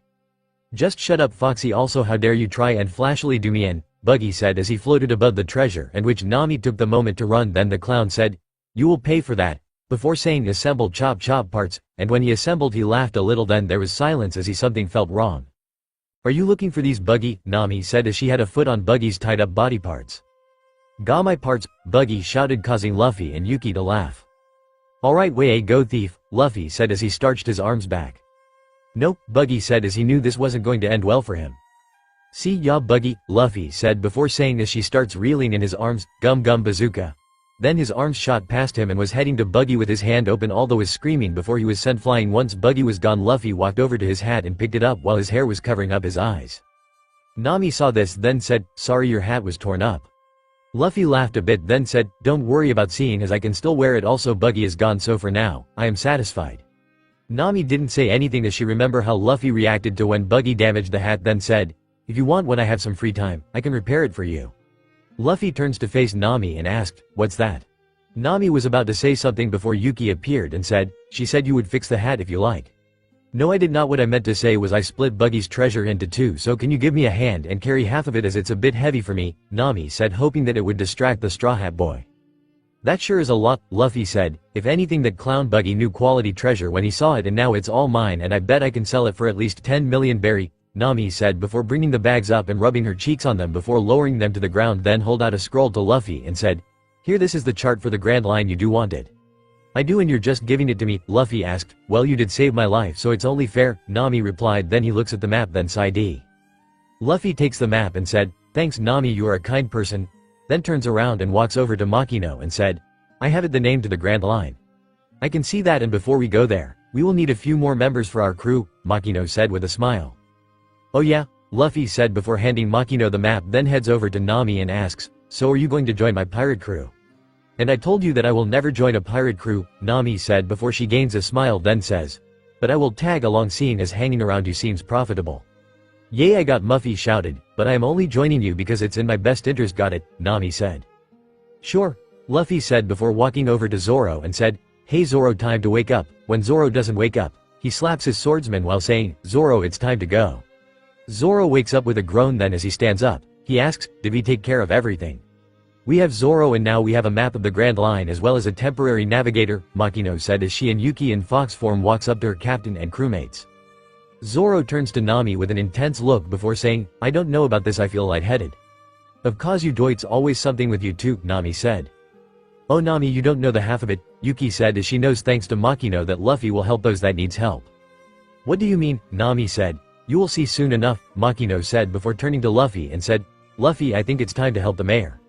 C: "Just shut up, Foxy, also how dare you try and flashily do me in," Buggy said as he floated above the treasure, and which Nami took the moment to run. Then the clown said, "You will pay for that," before saying, "Assemble chop chop parts," and when he assembled he laughed a little. Then there was silence as he something felt wrong. "Are you looking for these, Buggy?" Nami said as she had a foot on Buggy's tied up body parts. "Got my parts," Buggy shouted, causing Luffy and Yuki to laugh. "Alright, way go thief," Luffy said as he starched his arms back. "Nope," Buggy said as he knew this wasn't going to end well for him. "See ya, Buggy," Luffy said before saying as she starts reeling in his arms, "Gum gum bazooka." Then his arms shot past him and was heading to Buggy with his hand open, although was screaming before he was sent flying. Once Buggy was gone, Luffy walked over to his hat and picked it up while his hair was covering up his eyes. Nami saw this, then said, "Sorry, your hat was torn up." Luffy laughed a bit, then said, "Don't worry about seeing, as I can still wear it. Also, Buggy is gone, so for now, I am satisfied." Nami didn't say anything as she remembered how Luffy reacted to when Buggy damaged the hat, then said, "If you want, when I have some free time, I can repair it for you." Luffy turns to face Nami and asked, "What's that?" Nami was about to say something before Yuki appeared and said, "She said you would fix the hat if you like." "No, I did not. What I meant to say was I split Buggy's treasure into two, so can you give me a hand and carry half of it, as it's a bit heavy for me," Nami said, hoping that it would distract the Straw Hat Boy. "That sure is a lot," Luffy said. "If anything, that clown Buggy knew quality treasure when he saw it, and now it's all mine, and I bet I can sell it for at least 10 million berry," Nami said before bringing the bags up and rubbing her cheeks on them before lowering them to the ground. Then hold out a scroll to Luffy and said, "Here, this is the chart for the Grand Line. You do want it?" "I do, and you're just giving it to me?" Luffy asked. "Well, you did save my life, so it's only fair," Nami replied. Then he looks at the map, then sighed. Luffy takes the map and said, "Thanks, Nami, you are a kind person," then turns around and walks over to Makino and said, "I have it, the name to the Grand Line." "I can see that, and before we go there, we will need a few more members for our crew," Makino said with a smile. "Oh yeah," Luffy said before handing Makino the map, then heads over to Nami and asks, "So are you going to join my pirate crew?" "And I told you that I will never join a pirate crew," Nami said before she gains a smile, then says, "But I will tag along, seeing as hanging around you seems profitable." "Yay, I got," Muffy shouted, "but I am only joining you because it's in my best interest." "Got it," Nami said. "Sure," Luffy said before walking over to Zoro and said, "Hey Zoro, time to wake up." When Zoro doesn't wake up, he slaps his swordsman while saying, "Zoro, it's time to go." Zoro wakes up with a groan, then as he stands up, he asks, "Did we take care of everything?" "We have Zoro, and now we have a map of the Grand Line as well as a temporary navigator," Makino said as she and Yuki in fox form walks up to her captain and crewmates. Zoro turns to Nami with an intense look before saying, "I don't know about this, I feel lightheaded." "Of course you do, it's always something with you too," Nami said. "Oh Nami, you don't know the half of it," Yuki said as she knows thanks to Makino that Luffy will help those that needs help. "What do you mean?" Nami said. "You will see soon enough," Makino said before turning to Luffy and said, "Luffy, I think it's time to help the mayor."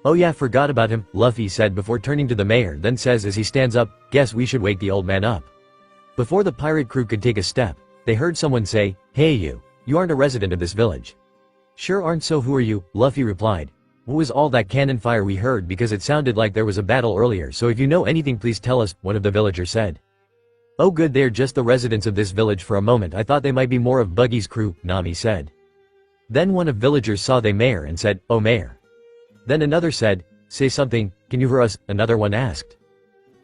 C: "Oh yeah, forgot about him," Luffy said before turning to the mayor, then says as he stands up, "Guess we should wake the old man up." Before the pirate crew could take a step, they heard someone say, "Hey you aren't a resident of this village." "Sure aren't, so who are you?" Luffy replied. "What was all that cannon fire we heard, because it sounded like there was a battle earlier, so if you know anything please tell us," one of the villagers said. "Oh good, they're just the residents of this village. For a moment I thought they might be more of Buggy's crew," Nami said. Then one of villagers saw the mayor and said, "Oh mayor." Then another said, "Say something, can you hear us?" Another one asked.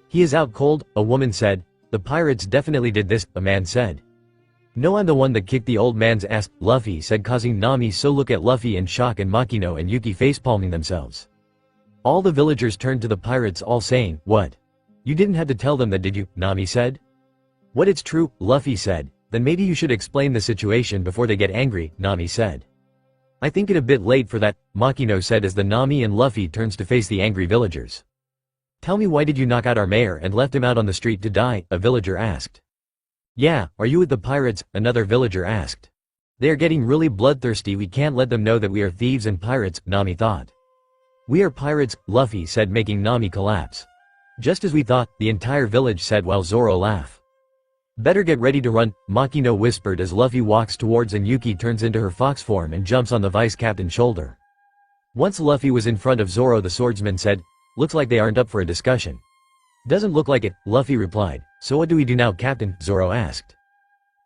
C: "He is out cold," a woman said. "The pirates definitely did this," a man said. "No, I'm the one that kicked the old man's ass," Luffy said, causing Nami so look at Luffy in shock and Makino and Yuki facepalming themselves. All the villagers turned to the pirates, all saying, "What? You didn't have to tell them that, did you?" Nami said. "What, it's true," Luffy said, Then maybe you should explain the situation before they get angry, Nami said. I think it a bit late for that, Makino said as the Nami and Luffy turns to face the angry villagers. Tell me, why did you knock out our mayor and left him out on the street to die? A villager asked. Yeah, are you with the pirates? Another villager asked. They are getting really bloodthirsty, we can't let them know that we are thieves and pirates, Nami thought. We are pirates, Luffy said, making Nami collapse. Just as we thought, the entire village said while Zoro laughed. Better get ready to run, Makino whispered as Luffy walks towards and Yuki turns into her fox form and jumps on the vice captain's shoulder. Once Luffy was in front of Zoro, the swordsman said, looks like they aren't up for a discussion. Doesn't look like it, Luffy replied. So what do we do now, Captain? Zoro asked.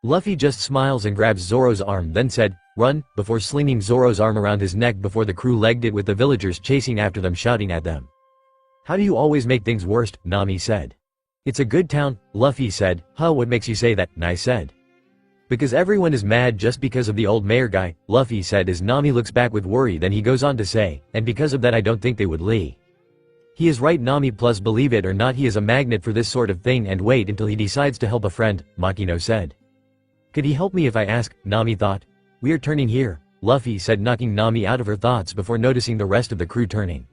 C: Luffy just smiles and grabs Zoro's arm, then said, run, before slinging Zoro's arm around his neck before the crew legged it with the villagers chasing after them shouting at them. How do you always make things worse? Nami said. It's a good town, Luffy said. Huh, what makes you say that? Nai said. Because everyone is mad just because of the old mayor guy, Luffy said as Nami looks back with worry. Then he goes on to say, and because of that I don't think they would leave. He is right, Nami, plus believe it or not he is a magnet for this sort of thing and wait until he decides to help a friend, Makino said. Could he help me if I ask? Nami thought. We are turning here, Luffy said, knocking Nami out of her thoughts before noticing the rest of the crew turning.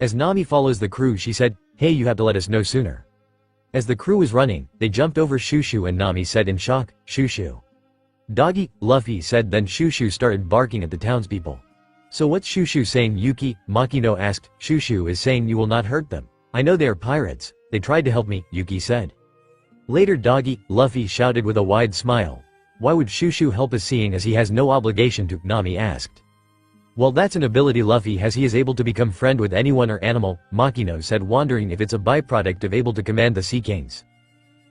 C: As Nami follows the crew she said, hey, you have to let us know sooner. As the crew was running, they jumped over Shushu and Nami said in shock, Shushu. Doggy, Luffy said, then Shushu started barking at the townspeople. So what's Shushu saying, Yuki? Makino asked. Shushu is saying you will not hurt them. I know they are pirates. They tried to help me, Yuki said. Later, Doggy, Luffy shouted with a wide smile. Why would Shushu help us seeing as he has no obligation to? Nami asked. Well, that's an ability Luffy has, he is able to become friend with anyone or animal, Makino said, wondering if it's a byproduct of able to command the Sea Kings.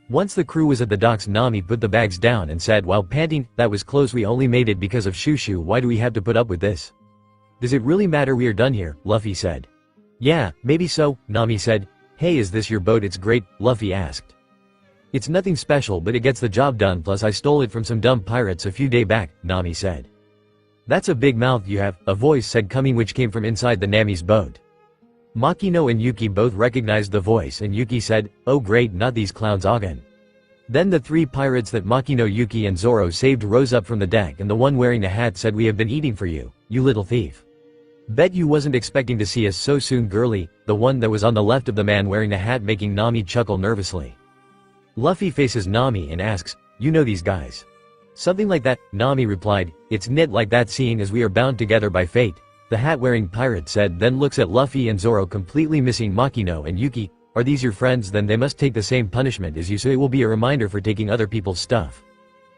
C: Once the crew was at the docks, Nami put the bags down and said while panting, that was close, we only made it because of Shushu, why do we have to put up with this? Does it really matter we are done here? Luffy said. Yeah, maybe so, Nami said. Hey, is this your boat? It's great, Luffy asked. It's nothing special but it gets the job done, plus I stole it from some dumb pirates a few days back, Nami said. That's a big mouth you have, a voice said coming which came from inside the Nami's boat. Makino and Yuki both recognized the voice and Yuki said, oh great, not these clowns again. Then the three pirates that Makino, Yuki and Zoro saved rose up from the deck and the one wearing the hat said, we have been eating for you, you little thief. Bet you wasn't expecting to see us so soon, girly, the one that was on the left of the man wearing the hat making Nami chuckle nervously. Luffy faces Nami and asks, you know these guys? Something like that, Nami replied, it's knit like that seeing as we are bound together by fate, the hat-wearing pirate said, then looks at Luffy and Zoro completely missing Makino and Yuki, are these your friends? Then they must take the same punishment as you, so it will be a reminder for taking other people's stuff.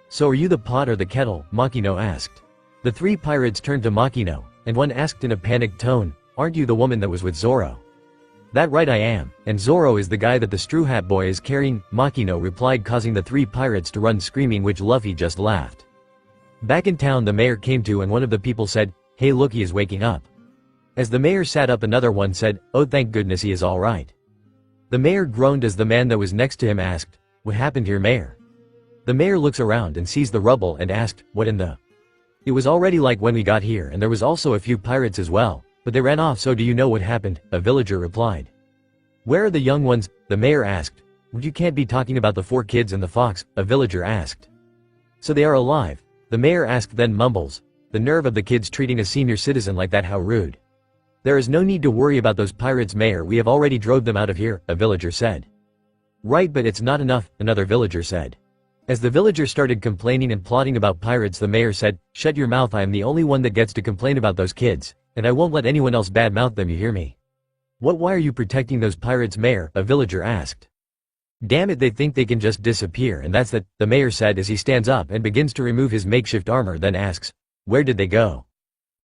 C: So are you the pot or the kettle? Makino asked. The three pirates turned to Makino, and one asked in a panicked tone, aren't you the woman that was with Zoro? That right I am, and Zoro is the guy that the Straw Hat Boy is carrying, Makino replied, causing the three pirates to run screaming, which Luffy just laughed. Back in town the mayor came to and one of the people said, hey look, he is waking up. As the mayor sat up another one said, oh thank goodness he is alright. The mayor groaned as the man that was next to him asked, what happened here, mayor? The mayor looks around and sees the rubble and asked, what in the? It was already like when we got here and there was also a few pirates as well, but they ran off, so do you know what happened? A villager replied. Where are the young ones? The mayor asked. You can't be talking about the 4 kids and the fox, a villager asked. So they are alive? The mayor asked, then mumbles. The nerve of the kids treating a senior citizen like that, how rude. There is no need to worry about those pirates, mayor, we have already drove them out of here, a villager said. Right, but it's not enough, another villager said. As the villager started complaining and plotting about pirates, the mayor said, shut your mouth, I am the only one that gets to complain about those kids, and I won't let anyone else badmouth them, you hear me? What, why are you protecting those pirates, mayor? A villager asked. Damn it, they think they can just disappear, and that's that, the mayor said as he stands up and begins to remove his makeshift armor, then asks, where did they go?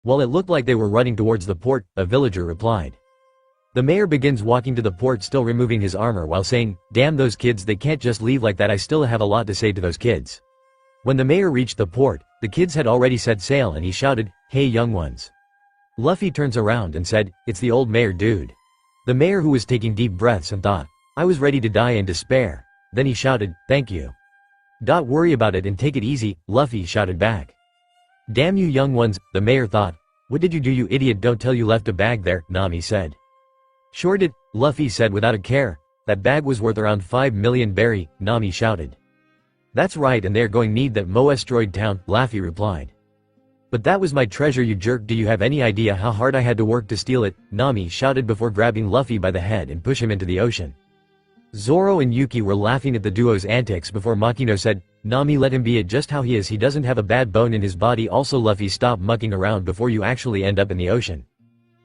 C: Well, it looked like they were running towards the port, a villager replied. The mayor begins walking to the port, still removing his armor while saying, damn those kids, they can't just leave like that, I still have a lot to say to those kids. When the mayor reached the port, the kids had already set sail and he shouted, hey young ones. Luffy turns around and said, it's the old mayor dude. The mayor, who was taking deep breaths and thought, I was ready to die in despair. Then he shouted, thank you. Don't worry about it and take it easy, Luffy shouted back. Damn you young ones, the mayor thought. What did you do, you idiot? Don't tell you left a bag there, Nami said. Sure did, Luffy said without a care. That bag was worth around 5 million berry, Nami shouted. That's right, and they're going need that Moestroid town, Luffy replied. But that was my treasure, you jerk. Do you have any idea how hard I had to work to steal it? Nami shouted before grabbing Luffy by the head and push him into the ocean. Zoro and Yuki were laughing at the duo's antics before Makino said, Nami, let him be it just how he is, he doesn't have a bad bone in his body. Also Luffy, stop mucking around before you actually end up in the ocean.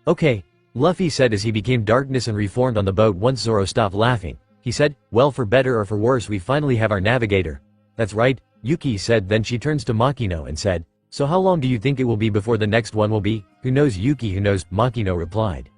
C: Okay, Luffy said as he became darkness and reformed on the boat. Once Zoro stopped laughing, he said, well, for better or for worse we finally have our navigator. That's right, Yuki said. Then she turns to Makino and said, so how long do you think it will be before the next one will be? Who knows, Yuki? Who knows? Makino replied.